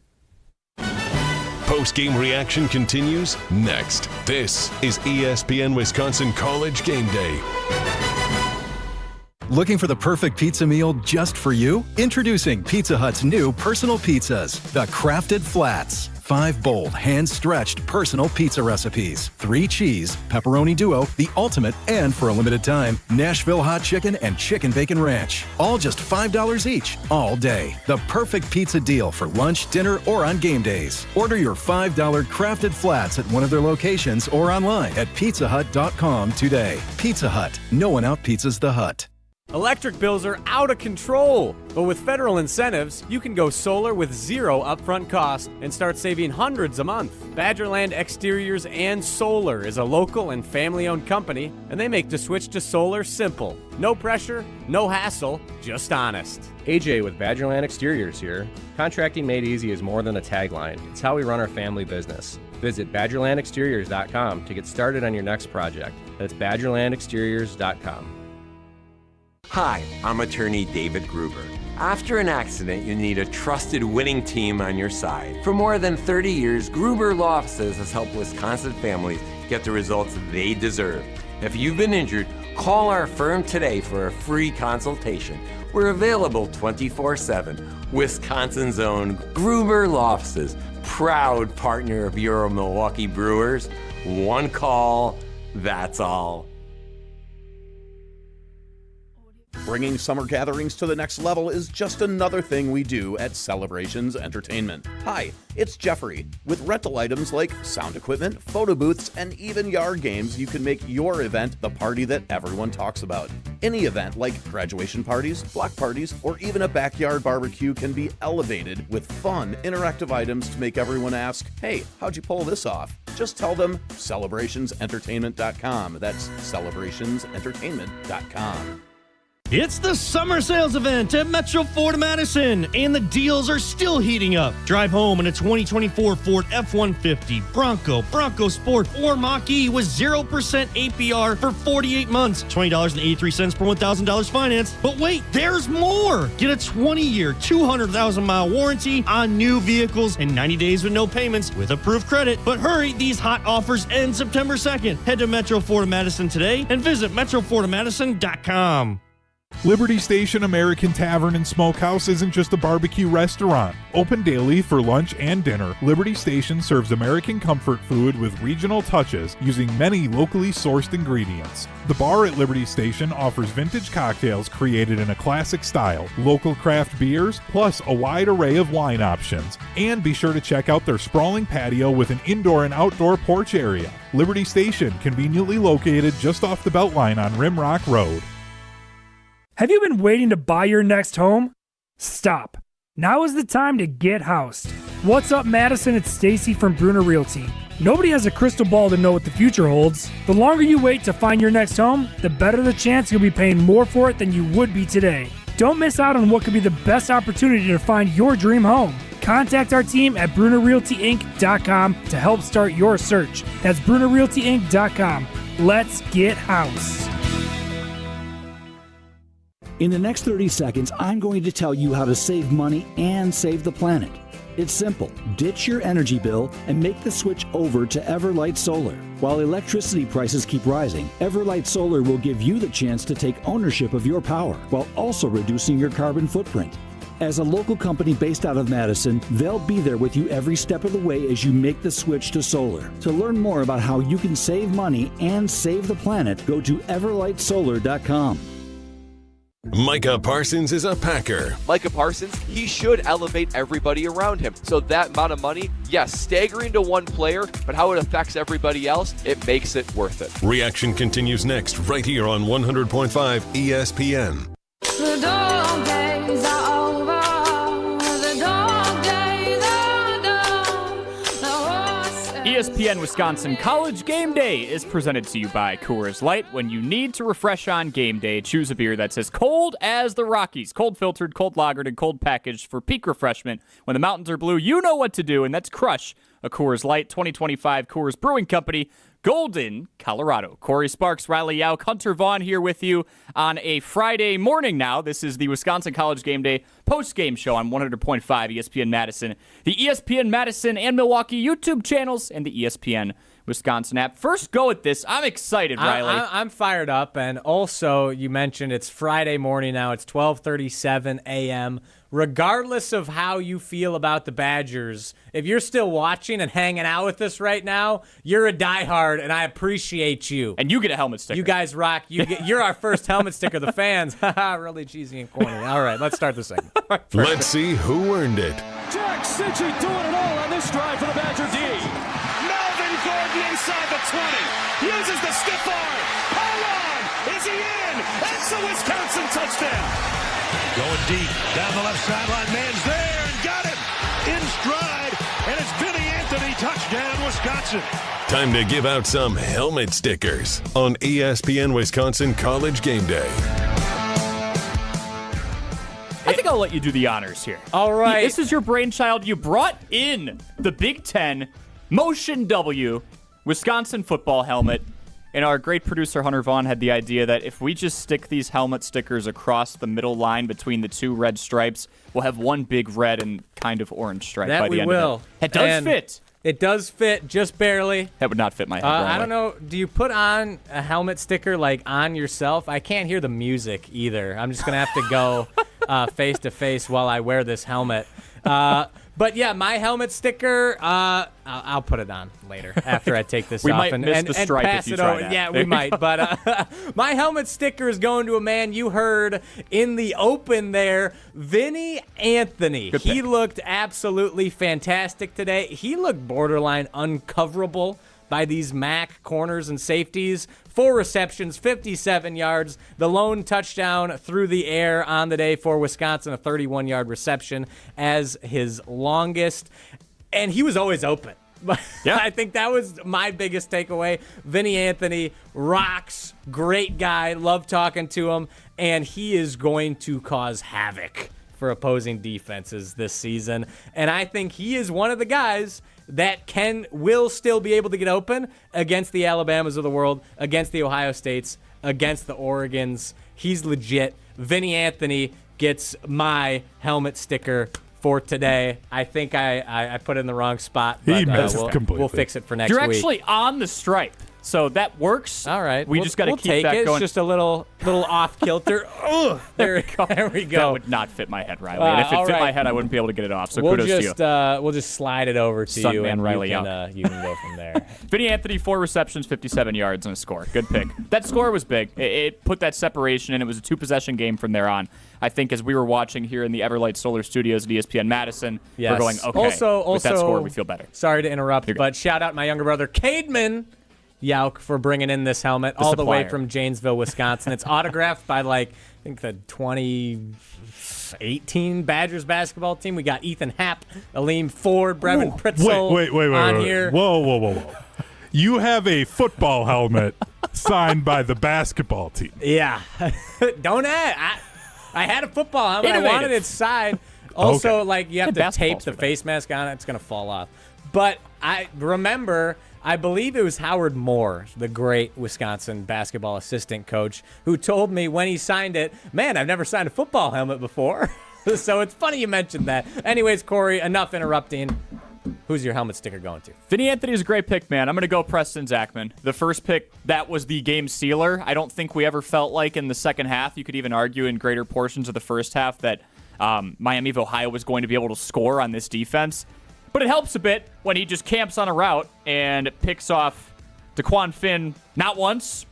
Post-game reaction continues next. This is ESPN Wisconsin College Game Day. Looking for the perfect pizza meal just for you? Introducing Pizza Hut's new personal pizzas, the Crafted Flats. 5 bold, hand-stretched personal pizza recipes. 3 cheese, pepperoni duo, the ultimate, and for a limited time, Nashville hot chicken and chicken bacon ranch. All just $5 each, all day. The perfect pizza deal for lunch, dinner, or on game days. Order your $5 Crafted Flats at one of their locations or online at pizzahut.com today. Pizza Hut. No one out-pizzas the Hut. Electric bills are out of control. But with federal incentives, you can go solar with zero upfront cost and start saving hundreds a month. Badgerland Exteriors and Solar is a local and family-owned company, and they make the switch to solar simple. No pressure, no hassle, just honest. AJ with Badgerland Exteriors here. Contracting made easy is more than a tagline. It's how we run our family business. Visit BadgerlandExteriors.com to get started on your next project. That's BadgerlandExteriors.com. Hi, I'm attorney David Gruber. After an accident, you need a trusted winning team on your side. For more than 30 years, Gruber Law Offices has helped Wisconsin families get the results they deserve. If you've been injured, call our firm today for a free consultation. We're available 24/7. Wisconsin's own Gruber Law Offices, proud partner of your Milwaukee Brewers. One call, that's all. Bringing summer gatherings to the next level is just another thing we do at Celebrations Entertainment. Hi, it's Jeffrey. With rental items like sound equipment, photo booths, and even yard games, you can make your event the party that everyone talks about. Any event like graduation parties, block parties, or even a backyard barbecue can be elevated with fun, interactive items to make everyone ask, hey, how'd you pull this off? Just tell them celebrationsentertainment.com. That's celebrationsentertainment.com. It's the summer sales event at Metro Ford Madison, and the deals are still heating up. Drive home in a 2024 Ford F-150, Bronco Sport, or Mach-E with 0% APR for 48 months, $20.83 per $1,000 finance. But wait, there's more! Get a 20-year, 200,000-mile warranty on new vehicles and 90 days with no payments with approved credit. But hurry, these hot offers end September 2nd. Head to Metro Ford Madison today and visit MetroFordMadison.com. Liberty Station American Tavern and Smokehouse isn't just a barbecue restaurant. Open daily for lunch and dinner, Liberty Station serves American comfort food with regional touches using many locally sourced ingredients. The bar at Liberty Station offers vintage cocktails created in a classic style, local craft beers, plus a wide array of wine options. And be sure to check out their sprawling patio with an indoor and outdoor porch area. Liberty Station, conveniently located just off the Beltline on Rimrock Road. Have you been waiting to buy your next home? Stop. Now is the time to get housed. What's up, Madison? It's Stacy from Bruner Realty. Nobody has a crystal ball to know what the future holds. The longer you wait to find your next home, the better the chance you'll be paying more for it than you would be today. Don't miss out on what could be the best opportunity to find your dream home. Contact our team at BrunerRealtyInc.com to help start your search. That's BrunerRealtyInc.com. Let's get housed. In the next 30 seconds, I'm going to tell you how to save money and save the planet. It's simple. Ditch your energy bill and make the switch over to Everlight Solar. While electricity prices keep rising, Everlight Solar will give you the chance to take ownership of your power while also reducing your carbon footprint. As a local company based out of Madison, they'll be there with you every step of the way as you make the switch to solar. To learn more about how you can save money and save the planet, go to everlightsolar.com. Micah Parsons is a Packer. Micah Parsons, he should elevate everybody around him. So that amount of money, yes, staggering to one player, but how it affects everybody else, it makes it worth it. Reaction continues next, right here on 100.5 ESPN. The dog days are over. The dog days are done. The horse ESPN Wisconsin College Game Day is presented to you by Coors Light. When you need to refresh on game day, choose a beer that's as cold as the Rockies. Cold filtered, cold lagered, and cold packaged for peak refreshment. When the mountains are blue, you know what to do, and that's crush a Coors Light. 2025 Coors Brewing Company, Golden, Colorado. Corey Sparks, Riley Jauch, Hunter Vaughn here with you on a Friday morning now. This is the Wisconsin College Game Day post-game show on 100.5 ESPN Madison, the ESPN Madison and Milwaukee YouTube channels, and the ESPN Wisconsin app. First go at this. I'm excited, Riley. I'm fired up, and also you mentioned it's Friday morning now. It's 12:37 a.m. Regardless of how you feel about the Badgers, if you're still watching and hanging out with us right now, you're a diehard, and I appreciate you. And you get a helmet sticker. You guys rock. You're our first helmet sticker, the fans. Really cheesy and corny. All right, let's start the segment. Let's see who earned it. Jack Cichy doing it all on this drive for the Badger D. Melvin Gordon inside the 20. Uses the stiff arm. Hold on. Is Is he in? That's a Wisconsin touchdown. Going deep down the left sideline. Man's there and got it in stride. And it's Vinny Anthony, touchdown, Wisconsin. Time to give out some helmet stickers on ESPN Wisconsin College Game Day. I think I'll let you do the honors here. All right. This is your brainchild. You brought in the Big Ten Motion W Wisconsin football helmet. And our great producer, Hunter Vaughn, had the idea that if we just stick these helmet stickers across the middle line between the two red stripes, we'll have one big red and kind of orange stripe by the end of it. It does fit. It does fit, just barely. That would not fit my head. I don't know. Do you put on a helmet sticker like on yourself? I can't hear the music either. I'm just going to have to go face to face while I wear this helmet. But yeah, my helmet sticker, I'll put it on later after I take this we off might and miss the stripe pass if you it try over. that. Yeah, we might. But my helmet sticker is going to a man you heard in the open there, Vinny Anthony. He looked absolutely fantastic today. He looked borderline uncoverable by these MAC corners and safeties. 4 receptions, 57 yards. The lone touchdown through the air on the day for Wisconsin, a 31-yard reception as his longest. And he was always open. Yeah. I think that was my biggest takeaway. Vinny Anthony rocks, great guy, love talking to him, and he is going to cause havoc for opposing defenses this season. And I think he is one of the guys that will still be able to get open against the Alabamas of the world, against the Ohio States, against the Oregons. He's legit. Vinny Anthony gets my helmet sticker for today. I think I put it in the wrong spot, but he missed completely. We'll fix it for next You're week. You're actually on the stripe, so that works. All right. We just got to keep that it. going. It's just a little off kilter. There we go. That would not fit my head, Riley. And if it fit my head, I wouldn't be able to get it off. So kudos to you. We'll just slide it over to you, and Riley you can go from there. Vinny Anthony, 4 receptions, 57 yards, and a score. Good pick. That score was big. It put that separation in. It was a 2-possession game from there on. I think as we were watching here in the Everlight Solar Studios at ESPN Madison, we're going, okay, with that score, we feel better. Sorry to interrupt, but shout out my younger brother, Cademan Jauch, for bringing in this helmet all the way from Janesville, Wisconsin. It's autographed by, I think the 2018 Badgers basketball team. We got Ethan Happ, Aleem Ford, Brevin Pritzel on here. Whoa. You have a football helmet signed by the basketball team. Yeah. Don't add. I had a football helmet. Innovative. I wanted its side. Also, you have to tape the face mask on it. It's going to fall off. But I remember, I believe it was Howard Moore, the great Wisconsin basketball assistant coach, who told me when he signed it, man, I've never signed a football helmet before. So it's funny you mentioned that. Anyways, Corey, enough interrupting. Who's your helmet sticker going to? Vinny Anthony is a great pick, man. I'm going to go Preston Zachman. The first pick, that was the game sealer. I don't think we ever felt like in the second half, you could even argue in greater portions of the first half, that Miami of Ohio was going to be able to score on this defense. But it helps a bit when he just camps on a route and picks off DeQuan Finn not once,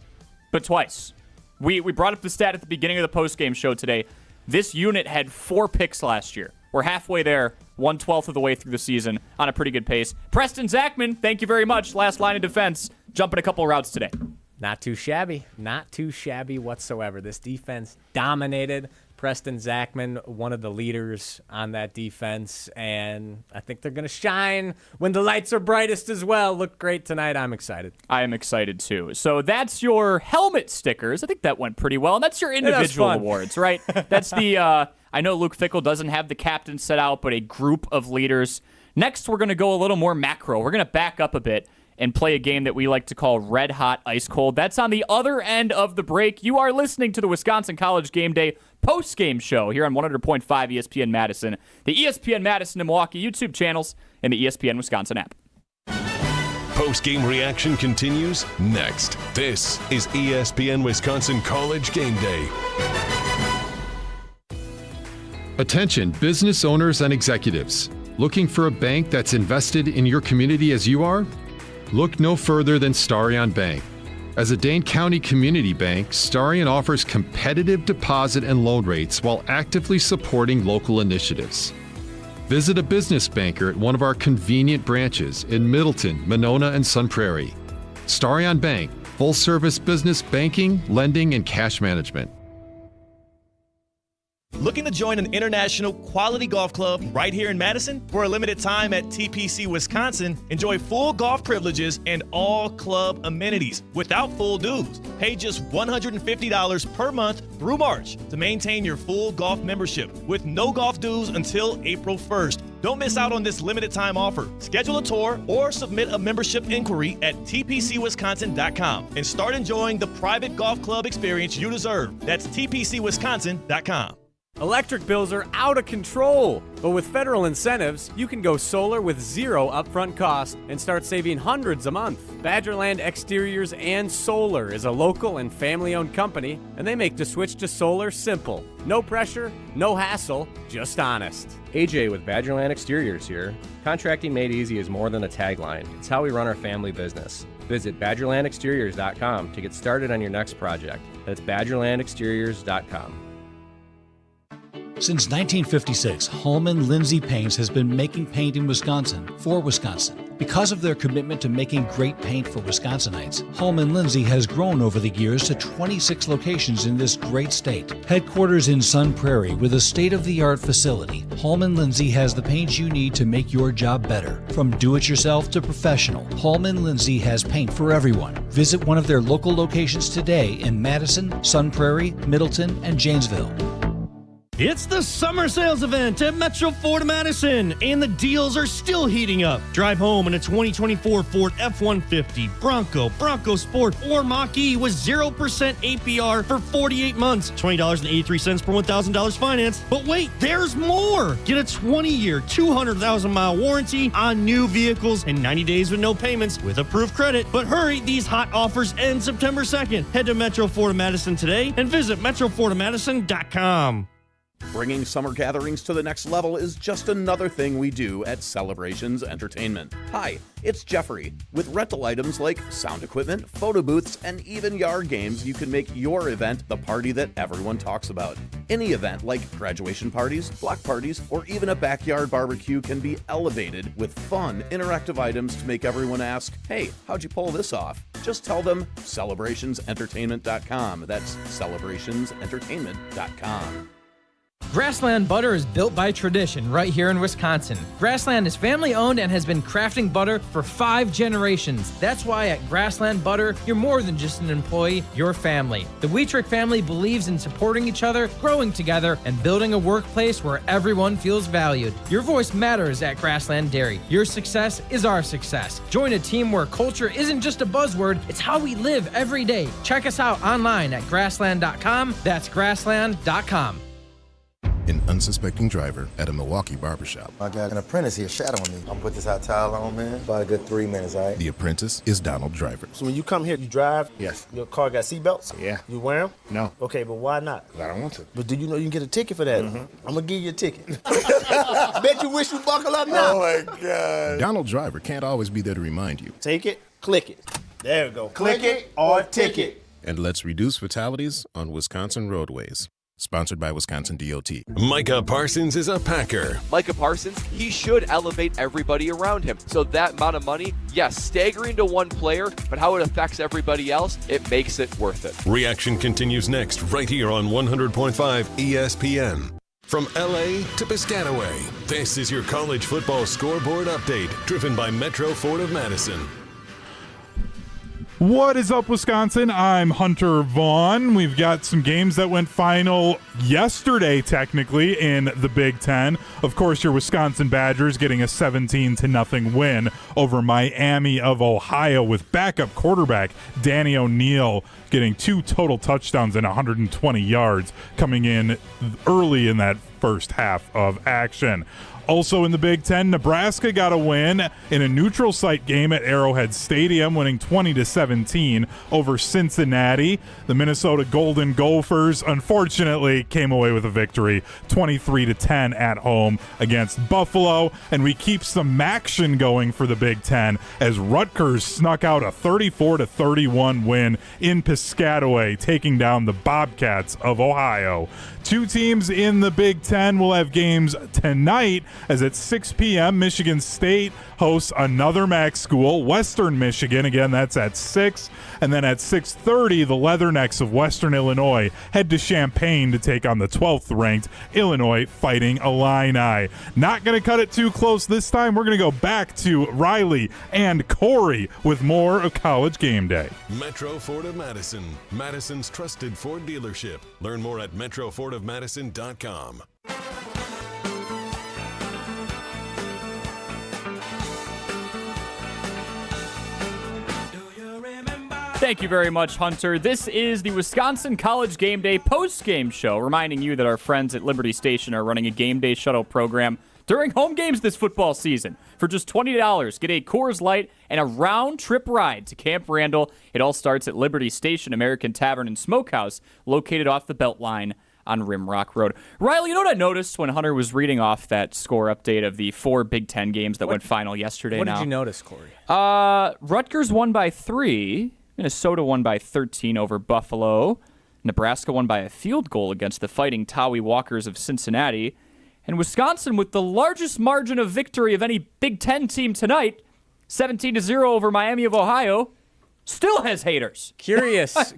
but twice. We brought up the stat at the beginning of the postgame show today. This unit had 4 picks last year. We're halfway there, 1/12 of the way through the season, on a pretty good pace. Preston Zachman, thank you very much. Last line of defense, jumping a couple of routes today. Not too shabby. Not too shabby whatsoever. This defense dominated. Preston Zachman, one of the leaders on that defense, and I think they're going to shine when the lights are brightest as well. Look great tonight. I'm excited. I am excited, too. So that's your helmet stickers. I think that went pretty well. And that's your individual awards, right? That's the... I know Luke Fickle doesn't have the captain set out, but a group of leaders. Next, we're going to go a little more macro. We're going to back up a bit and play a game that we like to call Red Hot Ice Cold. That's on the other end of the break. You are listening to the Wisconsin College Game Day post-game show here on 100.5 ESPN Madison, the ESPN Madison and Milwaukee YouTube channels, and the ESPN Wisconsin app. Post-game reaction continues next. This is ESPN Wisconsin College Game Day. Attention business owners and executives. Looking for a bank that's invested in your community as you are? Look no further than Starion Bank. As a Dane County community bank, Starion offers competitive deposit and loan rates while actively supporting local initiatives. Visit a business banker at one of our convenient branches in Middleton, Monona, and Sun Prairie. Starion Bank, full-service business banking, lending, and cash management. Looking to join an international quality golf club right here in Madison? For a limited time at TPC Wisconsin, enjoy full golf privileges and all club amenities without full dues. Pay just $150 per month through March to maintain your full golf membership with no golf dues until April 1st. Don't miss out on this limited time offer. Schedule a tour or submit a membership inquiry at tpcwisconsin.com and start enjoying the private golf club experience you deserve. That's tpcwisconsin.com. Electric bills are out of control, but with federal incentives, you can go solar with zero upfront cost and start saving hundreds a month. Badgerland Exteriors and Solar is a local and family-owned company, and they make the switch to solar simple. No pressure, no hassle, just honest. AJ with Badgerland Exteriors here. Contracting made easy is more than a tagline. It's how we run our family business. Visit badgerlandexteriors.com to get started on your next project. That's badgerlandexteriors.com. Since 1956, Holman Lindsay Paints has been making paint in Wisconsin for Wisconsin. Because of their commitment to making great paint for Wisconsinites, Holman Lindsay has grown over the years to 26 locations in this great state. Headquarters in Sun Prairie with a state-of-the-art facility, Holman Lindsay has the paint you need to make your job better. From do-it-yourself to professional, Holman Lindsay has paint for everyone. Visit one of their local locations today in Madison, Sun Prairie, Middleton, and Janesville. It's the summer sales event at Metro Ford Madison, and the deals are still heating up. Drive home in a 2024 Ford F-150, Bronco Sport, or Mach-E with 0% APR for 48 months, $20.83 per $1,000 finance. But wait, there's more! Get a 20-year, 200,000-mile warranty on new vehicles and 90 days with no payments with approved credit. But hurry, these hot offers end September 2nd. Head to Metro Ford Madison today and visit metrofordmadison.com. Bringing summer gatherings to the next level is just another thing we do at Celebrations Entertainment. Hi, it's Jeffrey. With rental items like sound equipment, photo booths, and even yard games, you can make your event the party that everyone talks about. Any event like graduation parties, block parties, or even a backyard barbecue can be elevated with fun, interactive items to make everyone ask, hey, how'd you pull this off? Just tell them celebrationsentertainment.com. That's celebrationsentertainment.com. Grassland Butter is built by tradition right here in Wisconsin. Grassland is family owned and has been crafting butter for 5 generations. That's why at Grassland Butter, you're more than just an employee, you're family. The Wietrich family believes in supporting each other, growing together, and building a workplace where everyone feels valued. Your voice matters at Grassland Dairy. Your success is our success. Join a team where culture isn't just a buzzword, it's how we live every day. Check us out online at grassland.com. That's grassland.com. An unsuspecting driver at a Milwaukee barbershop. I got an apprentice here shadowing me. I'm gonna put this hot towel on, man. About a good 3 minutes, all right? The apprentice is Donald Driver. So when you come here, you drive? Yes. Your car got seatbelts? Yeah. You wear them? No. Okay, but why not? I don't want to. But do you know you can get a ticket for that? I'm gonna give you a ticket. I bet you wish you buckle up now. Oh my God. Donald Driver can't always be there to remind you. Take it, click it. There we go. Click it or ticket. And let's reduce fatalities on Wisconsin roadways. Sponsored by Wisconsin DOT. Micah Parsons is a Packer. Micah Parsons, he should elevate everybody around him. So that amount of money, yes, staggering to one player, but how it affects everybody else, it makes it worth it. Reaction continues next, right here on 100.5 ESPN. From LA to Piscataway, this is your college football scoreboard update, driven by Metro Ford of Madison. What is up, Wisconsin? I'm Hunter Vaughn. We've got some games that went final yesterday, technically, in the Big Ten. Of course, your Wisconsin Badgers getting a 17-0 win over Miami of Ohio with backup quarterback Danny O'Neal getting 2 total touchdowns and 120 yards coming in early in that first half of action. Also in the Big Ten, Nebraska got a win in a neutral site game at Arrowhead Stadium, winning 20-17 over Cincinnati. The Minnesota Golden Gophers, unfortunately, came away with a victory, 23-10 at home against Buffalo. And we keep some action going for the Big Ten as Rutgers snuck out a 34-31 win in Piscataway, taking down the Bobcats of Ohio. 2 teams in the Big Ten Ten will have games tonight, as at 6 p.m., Michigan State hosts another MAC school, Western Michigan. Again, that's at 6. And then at 6:30, the Leathernecks of Western Illinois head to Champaign to take on the 12th-ranked Illinois Fighting Illini. Not going to cut it too close this time. We're going to go back to Riley and Cory with more of College Game Day. Metro Ford of Madison, Madison's trusted Ford dealership. Learn more at metrofordofmadison.com. Thank you very much, Hunter. This is the Wisconsin College Game Day post-game show, reminding you that our friends at Liberty Station are running a Game Day shuttle program during home games this football season. For just $20, get a Coors Light and a round-trip ride to Camp Randall. It all starts at Liberty Station American Tavern and Smokehouse, located off the Beltline on Rimrock Road. Riley, you know what I noticed when Hunter was reading off that score update of the 4 Big Ten games that went final yesterday? What did you notice, Cory? Rutgers won by 3. Minnesota won by 13 over Buffalo. Nebraska won by a field goal against the Fighting Towee Walkers of Cincinnati. And Wisconsin, with the largest margin of victory of any Big Ten team tonight, 17-0 over Miami of Ohio, still has haters. Curious,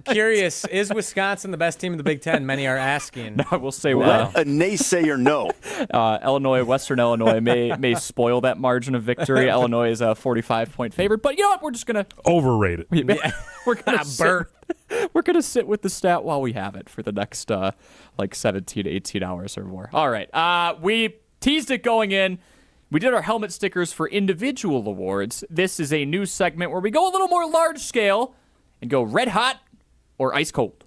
is Wisconsin the best team in the Big Ten? Many are asking. I will say well. A naysayer no. Western Illinois may spoil that margin of victory. Illinois is a 45-point favorite, but you know what? We're just going to overrate it. We're going to sit with the stat while we have it for the next 17 to 18 hours or more. All right. We teased it going in. We did our helmet stickers for individual awards. This is a new segment where we go a little more large scale and go red hot or ice cold.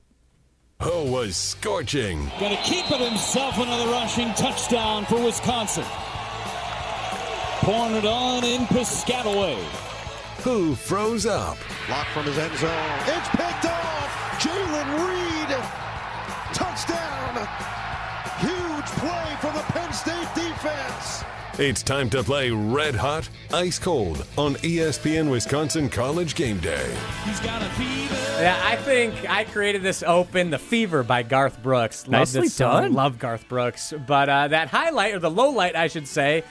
Ho was scorching. Going to keep it himself, another rushing touchdown for Wisconsin. Pouring it on in Piscataway. Who froze up? Block from his end zone. It's picked off. Jalen Reed. Touchdown. Huge play for the Penn State defense. It's time to play Red Hot, Ice Cold on ESPN Wisconsin College Game Day. He's got a fever. Yeah, I think I created this open, The Fever by Garth Brooks. Love Nicely this song. done. Love Garth Brooks. But that highlight, or the low light, I should say,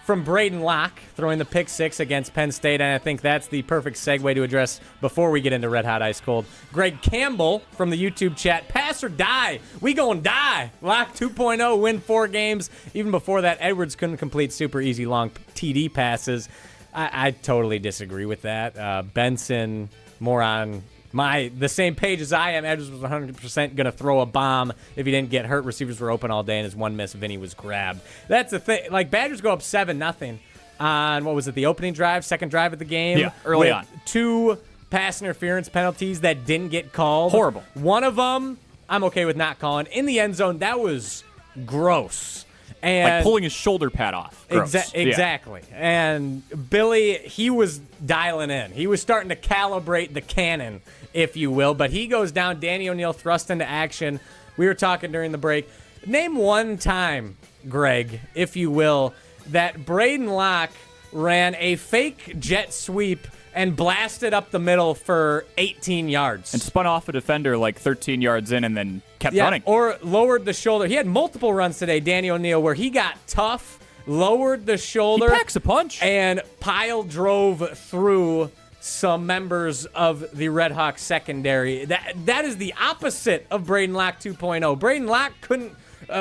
from Braden Locke throwing the pick 6 against Penn State, and I think that's the perfect segue to address before we get into Red Hot Ice Cold. Greg Campbell from the YouTube chat, pass or die? We gon' die. Locke 2.0, win 4 games. Even before that, Edwards couldn't complete super easy long TD passes. I totally disagree with that. Benson, more on the same page as I am. Edwards was 100% going to throw a bomb if he didn't get hurt. Receivers were open all day, and his one miss, Vinny was grabbed. That's the thing. Badgers go up 7-0 on, what was it, the opening drive, second drive of the game? Yeah, early on. 2 pass interference penalties that didn't get called. Horrible. One of them, I'm okay with not calling. In the end zone, that was gross. And like pulling his shoulder pad off. Gross. Exactly. Yeah. And Billy, he was dialing in. He was starting to calibrate the cannon, if you will. But he goes down. Danny O'Neal thrust into action. We were talking during the break. Name one time, Greg, if you will, that Braden Locke ran a fake jet sweep and blasted up the middle for 18 yards. And spun off a defender like 13 yards in and then kept running. Or lowered the shoulder. He had multiple runs today, Danny O'Neal, where he got tough, lowered the shoulder. He packs a punch. And pile drove through some members of the RedHawks secondary. That is the opposite of Braden Locke 2.0. Braden Locke couldn't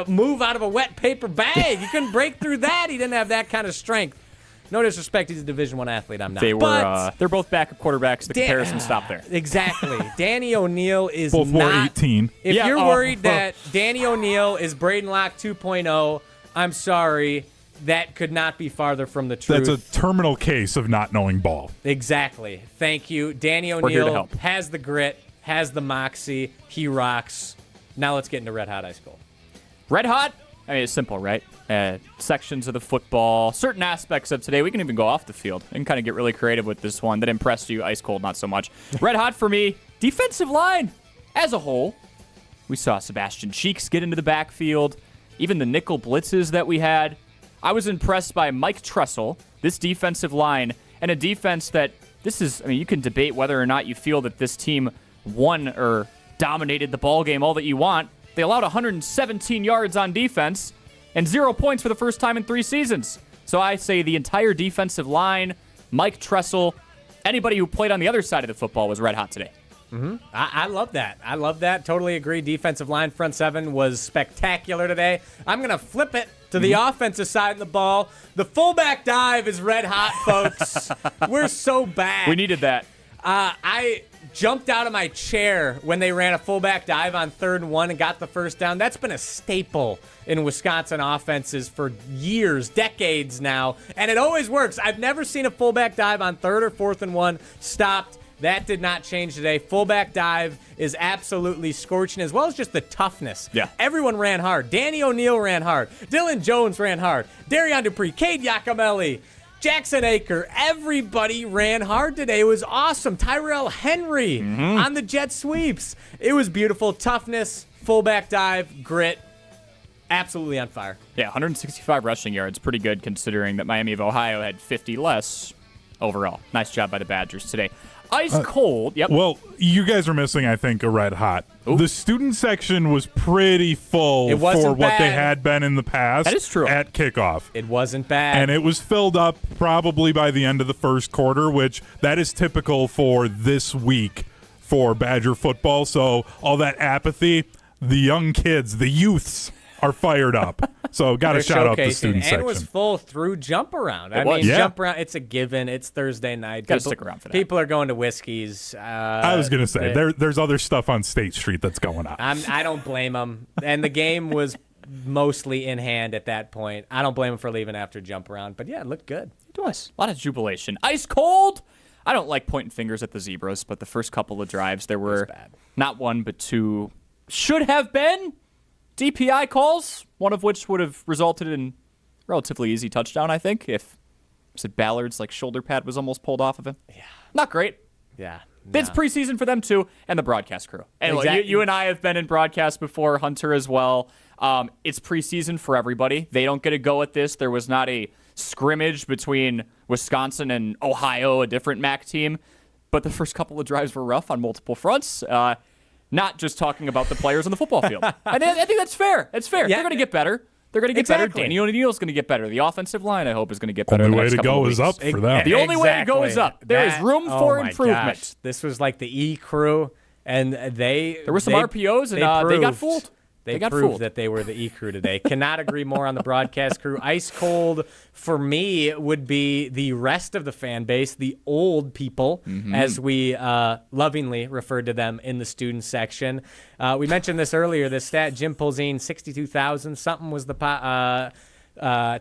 move out of a wet paper bag. He couldn't break through that. He didn't have that kind of strength. No disrespect, he's a Division I athlete. I'm not. They're both backup quarterbacks. The comparison stopped there. Exactly. Danny O'Neal is both not. 18. If you're worried that Danny O'Neal is Braden Locke 2.0, I'm sorry. That could not be farther from the truth. That's a terminal case of not knowing ball. Exactly. Thank you. Danny We're here to O'Neal help. has the grit, has the moxie. He rocks. Now let's get into Red Hot Ice Cold. Red Hot? I mean, it's simple, right? Sections of the football, certain aspects of today. We can even go off the field and kind of get really creative with this one. That impressed you, ice cold, not so much. Red Hot for me, defensive line as a whole. We saw Sebastian Cheeks get into the backfield. Even the nickel blitzes that we had. I was impressed by Mike Tressel, this defensive line, and a defense that you can debate whether or not you feel that this team won or dominated the ball game all that you want. They allowed 117 yards on defense, and 0 points for the first time in 3 seasons. So I say the entire defensive line, Mike Tressel, anybody who played on the other side of the football was red hot today. Mm-hmm. I love that. I love that. Totally agree. Defensive line, front seven was spectacular today. I'm going to flip it to the offensive side of the ball. The fullback dive is red hot, folks. We're so bad. We needed that. I jumped out of my chair when they ran a fullback dive on 3rd and 1 and got the first down. That's been a staple in Wisconsin offenses for years, decades now, and it always works. I've never seen a fullback dive on 3rd or 4th and 1 stopped. That did not change today. Fullback dive is absolutely scorching, as well as just the toughness. Yeah. Everyone ran hard. Danny O'Neal ran hard. Dylan Jones ran hard. Darian Dupree, Cade Yacomelli, Jackson Aker, everybody ran hard today. It was awesome. Tyrell Henry on the jet sweeps. It was beautiful. Toughness, fullback dive, grit, absolutely on fire. Yeah, 165 rushing yards. Pretty good considering that Miami of Ohio had 50 less overall. Nice job by the Badgers today. Ice cold. Yep. Well, you guys are missing, I think, a red hot. Ooh. The student section was pretty full for what they had been in the past. That is true. At kickoff. It wasn't bad. And it was filled up probably by the end of the first quarter, which that is typical for this week for Badger football. So all that apathy, the young kids, the youths are fired up. So got to shout out the student section. And it was full through jump around. Jump around, it's a given. It's Thursday night. Got to stick around for that. People are going to Whiskeys. I was going to say, there's other stuff on State Street that's going on. I don't blame them. And the game was mostly in hand at that point. I don't blame them for leaving after jump around. But, yeah, it looked good. It was. A lot of jubilation. Ice cold. I don't like pointing fingers at the Zebras, but the first couple of drives, there were not one but two should have been DPI calls, one of which would have resulted in relatively easy touchdown, I think, if Ballard's shoulder pad was almost pulled off of him. Yeah. Not great. Yeah. It's preseason for them, too, and the broadcast crew. And exactly. you and I have been in broadcast before, Hunter as well. It's preseason for everybody. They don't get a go at this. There was not a scrimmage between Wisconsin and Ohio, a different MAC team, but the first couple of drives were rough on multiple fronts. Not just talking about the players on the football field. I think that's fair. It's fair. Yeah. They're going to get better. They're going to get better. Danny O'Neal's going to get better. The offensive line, I hope, is going to get better. The only way to go is up for them. The only way to go is up. There is room for improvement. Gosh. This was like the E crew, and there were some RPOs, and they got fooled. They proved that they were the E crew today. Cannot agree more on the broadcast crew. Ice cold for me would be the rest of the fan base, the old people, as we lovingly referred to them in the student section. We mentioned this earlier, the stat, Jim Polzine, 62,000 something was the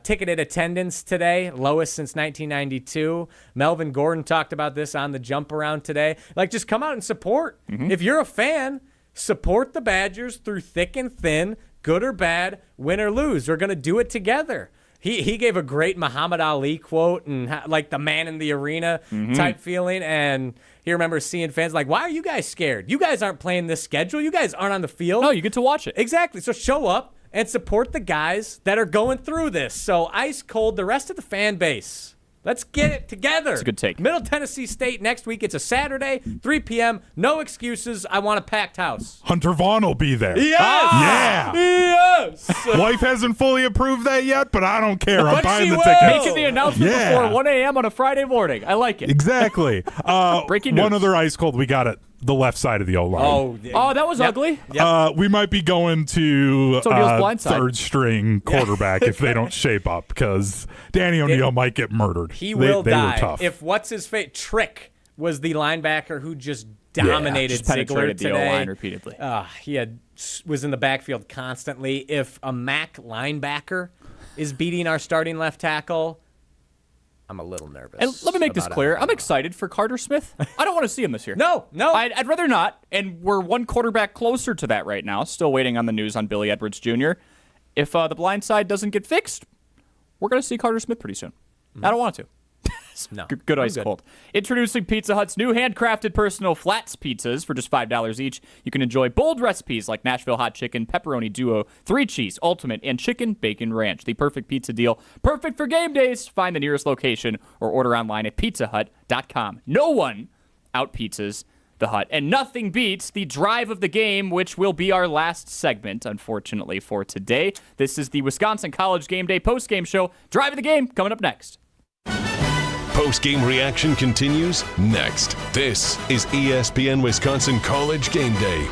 ticketed attendance today, lowest since 1992. Melvin Gordon talked about this on the jump around today. Just come out and support. If you're a fan, support the Badgers through thick and thin, good or bad, win or lose. We're going to do it together. He gave a great Muhammad Ali quote and the man in the arena type feeling. And he remembers seeing fans why are you guys scared? You guys aren't playing this schedule. You guys aren't on the field. No, you get to watch it. Exactly. So show up and support the guys that are going through this. So ice cold, the rest of the fan base. Let's get it together. It's a good take. Middle Tennessee State next week. It's a Saturday, 3 p.m. No excuses. I want a packed house. Hunter Vaughn will be there. Yes! Yeah! Yes! Wife hasn't fully approved that yet, but I don't care. I'm buying the tickets. Making the announcement before 1 a.m. on a Friday morning. I like it. Exactly. Breaking news. One other ice cold. We got it. The left side of the O-line. Oh, that was ugly. Yep. We might be going to third string quarterback if they don't shape up, because Danny O'Neal might get murdered. He will die. Were tough. If what's-his-face, Trick was the linebacker who just dominated Ziegler today. The O-line repeatedly. He was in the backfield constantly. If a MAC linebacker is beating our starting left tackle, I'm a little nervous. And let me make this clear. I'm excited for Carter Smith. I don't want to see him this year. No. I'd rather not. And we're one quarterback closer to that right now. Still waiting on the news on Billy Edwards Jr. If the blind side doesn't get fixed, we're going to see Carter Smith pretty soon. I don't want to. No. Good ice cold. Introducing Pizza Hut's new handcrafted personal flats pizzas for just $5 each. You can enjoy bold recipes like Nashville hot chicken, pepperoni duo, 3 cheese, ultimate, and chicken bacon ranch. The perfect pizza deal. Perfect for game days. Find the nearest location or order online at pizzahut.com. No one out pizzas the Hut. And nothing beats the drive of the game, which will be our last segment, unfortunately, for today. This is the Wisconsin College Game Day postgame show. Drive of the game coming up next. Post-game reaction continues next. This is ESPN Wisconsin College Game Day.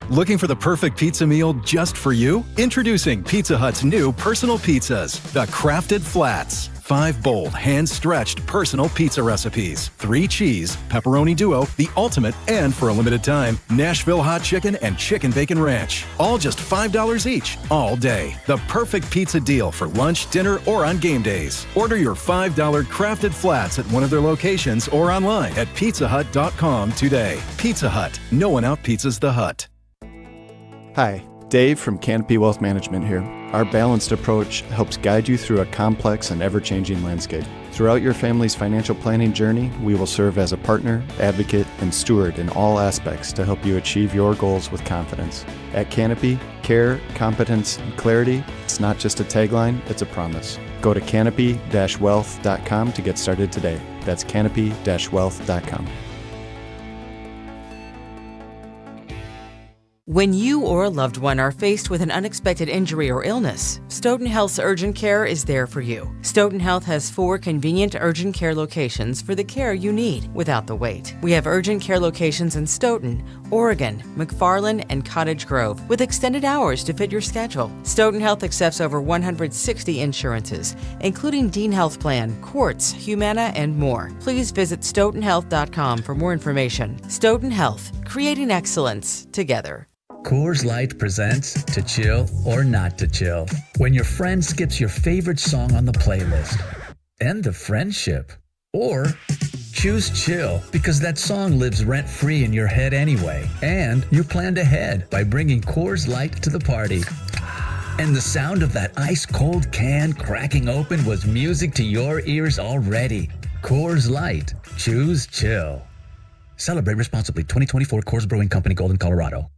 Looking for the perfect pizza meal just for you? Introducing Pizza Hut's new personal pizzas, the Crafted Flats. 5 bold, hand-stretched personal pizza recipes. 3 cheese, pepperoni duo, the ultimate, and for a limited time, Nashville hot chicken and chicken bacon ranch. All just $5 each, all day. The perfect pizza deal for lunch, dinner, or on game days. Order your $5 Crafted Flats at one of their locations or online at pizzahut.com today. Pizza Hut. No one out-pizzas the Hut. Hi, Dave from Canopy Wealth Management here. Our balanced approach helps guide you through a complex and ever-changing landscape. Throughout your family's financial planning journey, we will serve as a partner, advocate, and steward in all aspects to help you achieve your goals with confidence. At Canopy, care, competence, and clarity, it's not just a tagline, it's a promise. Go to canopy-wealth.com to get started today. That's canopy-wealth.com. When you or a loved one are faced with an unexpected injury or illness, Stoughton Health's urgent care is there for you. Stoughton Health has 4 convenient urgent care locations for the care you need without the wait. We have urgent care locations in Stoughton, Oregon, McFarland, and Cottage Grove with extended hours to fit your schedule. Stoughton Health accepts over 160 insurances, including Dean Health Plan, Quartz, Humana, and more. Please visit stoughtonhealth.com for more information. Stoughton Health, creating excellence together. Coors Light presents To Chill or Not to Chill. When your friend skips your favorite song on the playlist. End the friendship. Or choose chill because that song lives rent-free in your head anyway. And you planned ahead by bringing Coors Light to the party. And the sound of that ice-cold can cracking open was music to your ears already. Coors Light. Choose chill. Celebrate responsibly. 2024 Coors Brewing Company, Golden, Colorado.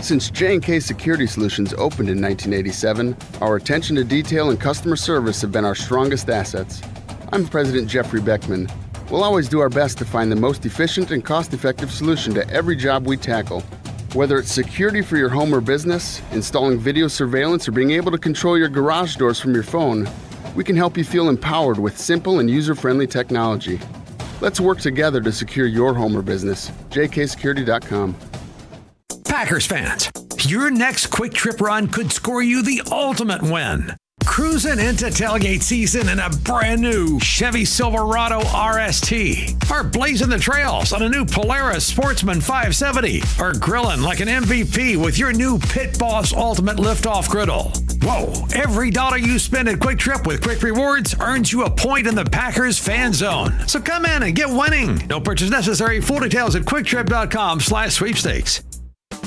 Since J&K Security Solutions opened in 1987, our attention to detail and customer service have been our strongest assets. I'm President Jeffrey Beckman. We'll always do our best to find the most efficient and cost-effective solution to every job we tackle. Whether it's security for your home or business, installing video surveillance, or being able to control your garage doors from your phone, we can help you feel empowered with simple and user-friendly technology. Let's work together to secure your home or business. jksecurity.com. Packers fans, your next quick trip run could score you the ultimate win. Cruising into tailgate season in a brand new Chevy Silverado RST, or blazing the trails on a new Polaris Sportsman 570, or grilling like an MVP with your new Pit Boss Ultimate Liftoff Griddle. Whoa, every dollar you spend at Quick Trip with Quick Rewards earns you a point in the Packers fan zone. So come in and get winning. No purchase necessary. Full details at quicktrip.com/sweepstakes.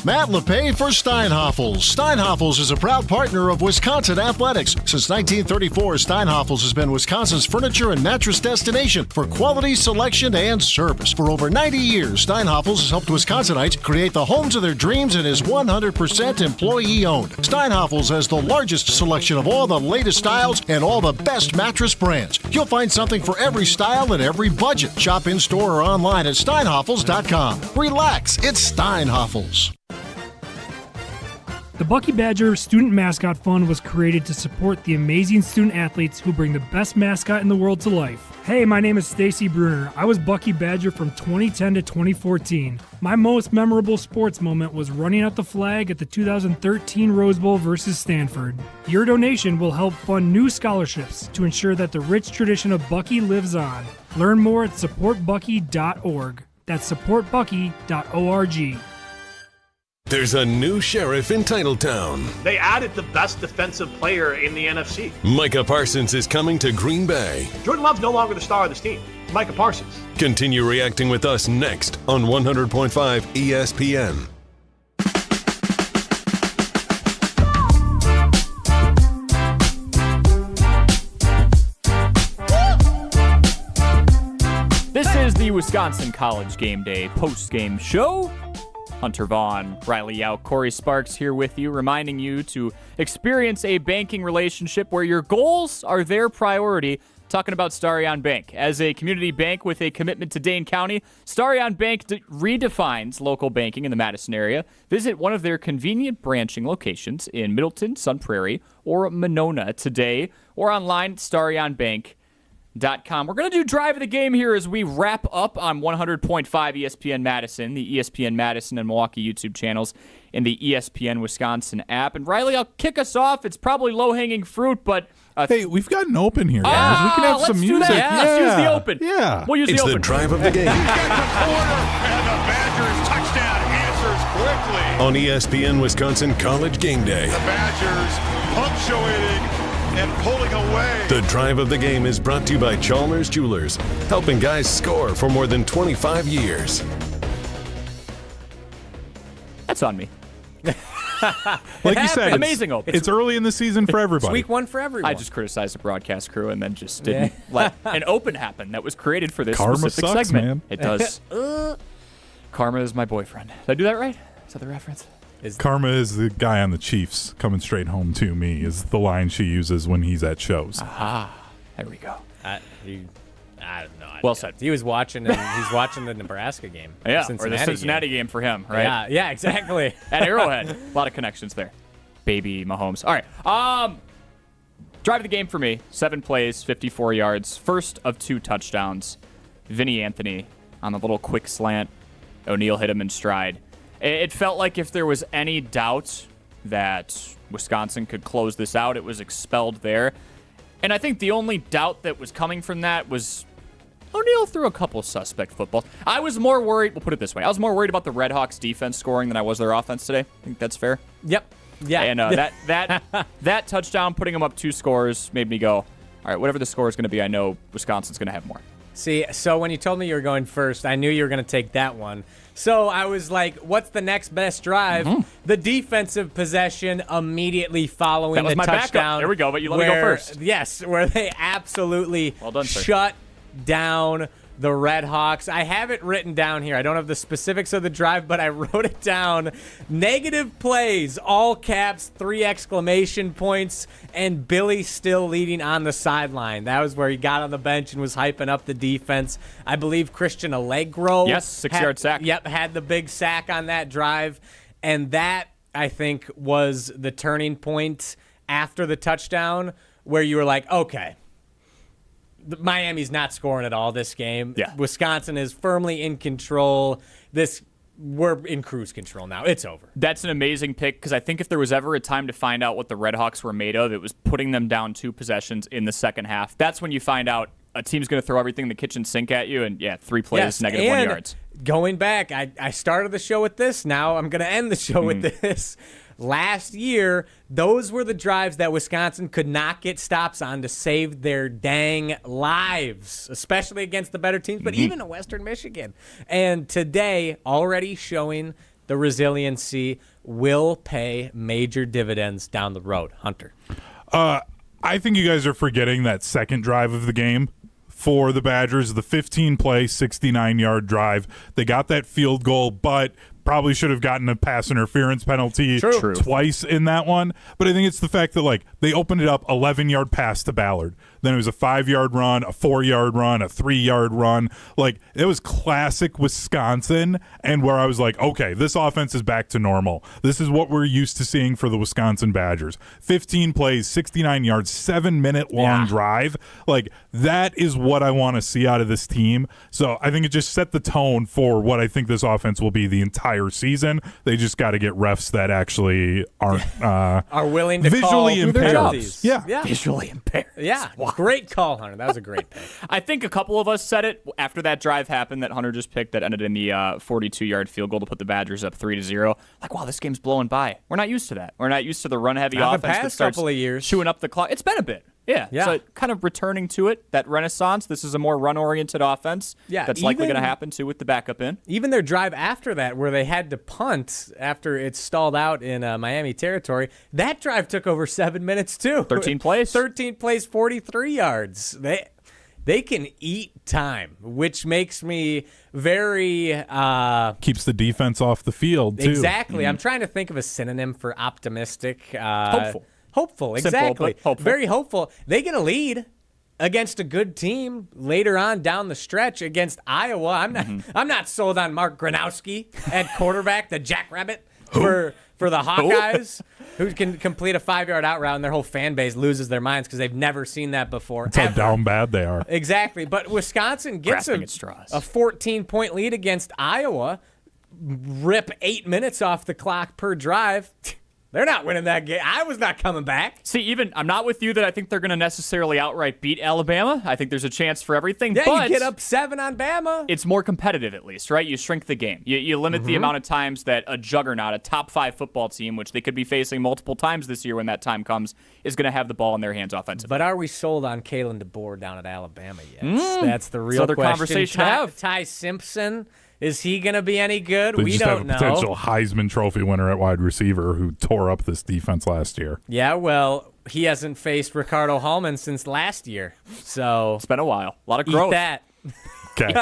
Matt LePay for Steinhoffels. Steinhoffels is a proud partner of Wisconsin Athletics. Since 1934, Steinhoffels has been Wisconsin's furniture and mattress destination for quality, selection, and service. For over 90 years, Steinhoffels has helped Wisconsinites create the homes of their dreams and is 100% employee-owned. Steinhoffels has the largest selection of all the latest styles and all the best mattress brands. You'll find something for every style and every budget. Shop in-store or online at steinhoffels.com. Relax, it's Steinhoffels. The Bucky Badger Student Mascot Fund was created to support the amazing student athletes who bring the best mascot in the world to life. Hey, my name is Stacy Bruner. I was Bucky Badger from 2010 to 2014. My most memorable sports moment was running out the flag at the 2013 Rose Bowl versus Stanford. Your donation will help fund new scholarships to ensure that the rich tradition of Bucky lives on. Learn more at supportbucky.org. That's supportbucky.org. There's a new sheriff in Titletown. They added the best defensive player in the NFC. Micah Parsons is coming to Green Bay. Jordan Love's no longer the star of this team. It's Micah Parsons. Continue reacting with us next on 100.5 ESPN. This is the Wisconsin College Game Day post-game show. Hunter Vaughn, Riley Jauch, Cory Sparks here with you, reminding you to experience a banking relationship where your goals are their priority. talking about Starion Bank. As a community bank with a commitment to Dane County, Starion Bank redefines local banking in the Madison area. Visit one of their convenient branching locations in Middleton, Sun Prairie, or Monona today, or online at starionbank.com. We're going to do Drive of the Game here as we wrap up on 100.5 ESPN Madison, the ESPN Madison and Milwaukee YouTube channels, and the ESPN Wisconsin app. And Riley, I'll kick us off. It's probably low-hanging fruit, but... hey, we've got an open here, guys. We can have some music. Yeah, let's use the open. Yeah. We'll use the open. It's the Drive of the Game. And the Badgers touchdown answers quickly. On ESPN Wisconsin College Game Day. The Badgers punctuating and pulling away. The Drive of the Game is brought to you by Chalmers Jewelers, helping guys score for more than 25 years. That's on me. Like you said, amazing open. It's early in the season for everybody. It's week one for everyone. I just criticized the broadcast crew and then just didn't let an open happen that was created for this Karma specific sucks, segment. man. It does. Karma is my boyfriend. Did I do that right? Is that the reference? Karma is the guy on the Chiefs coming straight home to me is the line she uses when he's at shows. Aha. There we go. I don't know. Well said. He was watching, he's watching the Nebraska game. Yeah, or the Cincinnati game for him, right? Yeah, exactly. At Arrowhead. A lot of connections there. Baby Mahomes. All right. Drive of the game for me. 7 plays, 54 yards. First of 2 touchdowns. Vinny Anthony on the little quick slant. O'Neal hit him in stride. It felt like if there was any doubt that Wisconsin could close this out, it was expelled there. And I think the only doubt that was coming from that was O'Neal threw a couple suspect footballs. I was more worried, we'll put it this way, I was more worried about the RedHawks defense scoring than I was their offense today. I think that's fair. Yep. Yeah. And that touchdown, putting them up 2 scores, made me go, all right, whatever the score is going to be, I know Wisconsin's going to have more. See, so when you told me you were going first, I knew you were going to take that one. So I was like, what's the next best drive? Mm-hmm. The defensive possession immediately following that was the my touchdown. Backup. There we go, but you let me go first. Yes, where they absolutely shut down the RedHawks. I have it written down here. I don't have the specifics of the drive, but I wrote it down. Negative plays, all caps, 3 exclamation points, and Billy still leading on the sideline. That was where he got on the bench and was hyping up the defense. I believe Christian Allegro. Yes, 6-yard sack. Yep, had the big sack on that drive. And that, I think, was the turning point after the touchdown where you were like, okay, Miami's not scoring at all this game. Yeah. Wisconsin is firmly in control. We're in cruise control now. It's over. That's an amazing pick because I think if there was ever a time to find out what the RedHawks were made of, it was putting them down 2 possessions in the second half. That's when you find out a team's going to throw everything in the kitchen sink at you, and 3 plays, negative 1 yards. Going back, I started the show with this. Now I'm going to end the show with this. Last year, those were the drives that Wisconsin could not get stops on to save their dang lives, especially against the better teams, but even in Western Michigan. And today, already showing the resiliency, will pay major dividends down the road. Hunter. I think you guys are forgetting that second drive of the game for the Badgers, the 15-play, 69-yard drive. They got that field goal, but probably should have gotten a pass interference penalty twice in that one. But I think it's the fact that, they opened it up, 11-yard pass to Ballard. Then it was a 5-yard run, a 4-yard run, a 3-yard run. It was classic Wisconsin, and where I was like, okay, this offense is back to normal. This is what we're used to seeing for the Wisconsin Badgers. 15 plays, 69 yards, 7-minute-long drive. That is what I want to see out of this team. So I think it just set the tone for what I think this offense will be the entire season. They just got to get refs that actually aren't are willing to visually call impaired. Jobs. Yeah, visually impaired. Yeah, great call, Hunter. That was a great pick. I think a couple of us said it after that drive happened that Hunter just picked that ended in the 42-yard field goal to put the Badgers up 3-0. Wow, this game's blowing by. We're not used to that. We're not used to the run-heavy offense the past that starts couple of years. chewing up the clock. It's been a bit. Yeah. So kind of returning to it, that renaissance. This is a more run-oriented offense. Yeah, that's likely going to happen, too, with the backup in. Even their drive after that, where they had to punt after it stalled out in Miami territory, that drive took over 7 minutes, too. 13 plays. 13 plays, 43 yards. They can eat time, which makes me very... keeps the defense off the field, too. Exactly. I'm trying to think of a synonym for optimistic. Hopeful. Hopeful, exactly. Simple, but hopeful. Very hopeful. They get a lead. against a good team later on down the stretch against Iowa. I'm not sold on Mark Gronowski at quarterback, the Jackrabbit for the Hawkeyes, who can complete a 5-yard out route and their whole fan base loses their minds because they've never seen that before. That's how down bad they are. Exactly. But Wisconsin gets a 14-point lead against Iowa, rip 8 minutes off the clock per drive. They're not winning that game. Iowa's not coming back. See, I'm not with you that I think they're going to necessarily outright beat Alabama. I think there's a chance for everything. Yeah, but you get up 7 on Bama. It's more competitive at least, right? You shrink the game. You limit the amount of times that a juggernaut, a top 5 football team, which they could be facing multiple times this year when that time comes, is going to have the ball in their hands offensively. But are we sold on Kalen DeBoer down at Alabama yet? That's the real another question. Conversation to have. Ty Simpson, is he going to be any good? They We just don't have a know. potential Heisman Trophy winner at wide receiver who tore up this defense last year. Yeah, well, he hasn't faced Ricardo Hallman since last year. So it's been a while. A lot of growth. Eat that. Okay.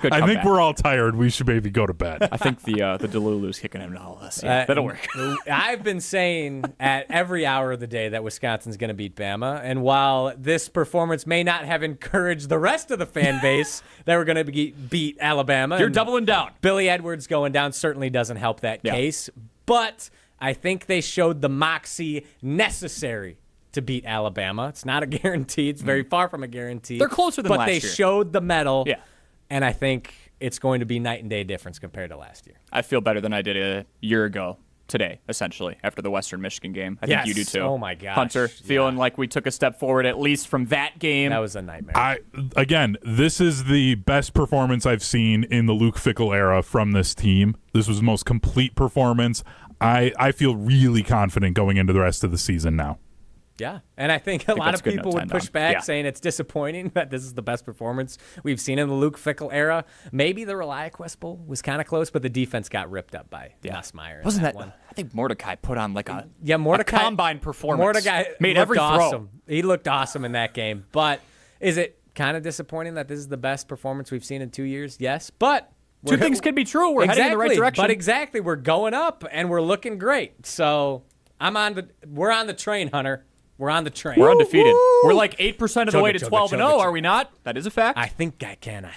Good I think comeback. we're all tired. We should maybe go to bed. I think the Delulu's kicking him to all this. Yeah, that'll work. I've been saying at every hour of the day that Wisconsin's going to beat Bama. And while this performance may not have encouraged the rest of the fan base that we're going to beat Alabama, You're and doubling down. Billy Edwards going down certainly doesn't help that case. But I think they showed the moxie necessary to beat Alabama. It's not a guarantee. It's very far from a guarantee. They're closer than but last year. But they showed the mettle. Yeah. And I think it's going to be night and day difference compared to last year. I feel better than I did a year ago today, essentially, after the Western Michigan game. I think you do too. Oh, my gosh. Hunter, feeling like we took a step forward at least from that game. That was a nightmare. Again, this is the best performance I've seen in the Luke Fickle era from this team. This was the most complete performance. I feel really confident going into the rest of the season now. Yeah, and I think a lot of people would push back Yeah. saying it's disappointing that this is the best performance we've seen in the Luke Fickle era. Maybe the ReliaQuest Bowl was kind of close, but the defense got ripped up by Nussmeier. Wasn't that one? I think Mordecai put on like a Mordecai, combine performance. Mordecai made looked every awesome. throw. He looked awesome in that game. But is it kind of disappointing that this is the best performance we've seen in 2 years? Yes, but Two things could be true. We're heading in the right direction. But exactly, we're going up and we're looking great. So we're on the train, Hunter. We're on the train. We're undefeated. We're like 8% of the way to Chugga, 12-0, chugga, are we not? That is a fact. I think I can.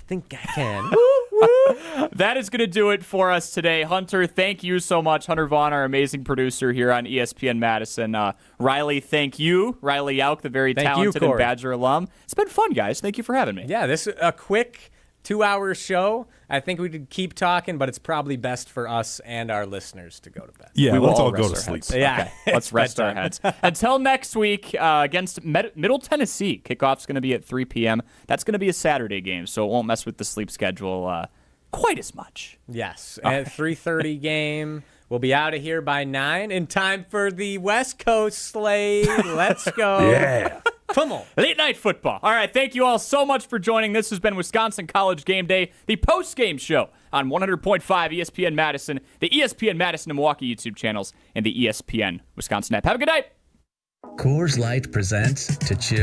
That is going to do it for us today. Hunter, thank you so much. Hunter Vaughn, our amazing producer here on ESPN Madison. Riley, thank you. Riley Jauch, the very talented and Badger alum. It's been fun, guys. Thank you for having me. Yeah, this is a quick 2-hour show. I think we could keep talking, but it's probably best for us and our listeners to go to bed. Yeah, let's all go to sleep. Yeah, okay. Let's rest our heads. Until next week against Middle Tennessee. Kickoff's going to be at 3 p.m. That's going to be a Saturday game, so it won't mess with the sleep schedule quite as much. Yes, at 3:30 game. We'll be out of here by 9 in time for the West Coast slate. Let's go. Yeah. Come on. Late night football. All right, thank you all so much for joining. This has been Wisconsin College Game Day, the post-game show on 100.5 ESPN Madison, the ESPN Madison and Milwaukee YouTube channels, and the ESPN Wisconsin app. Have a good night. Coors Light presents To Chill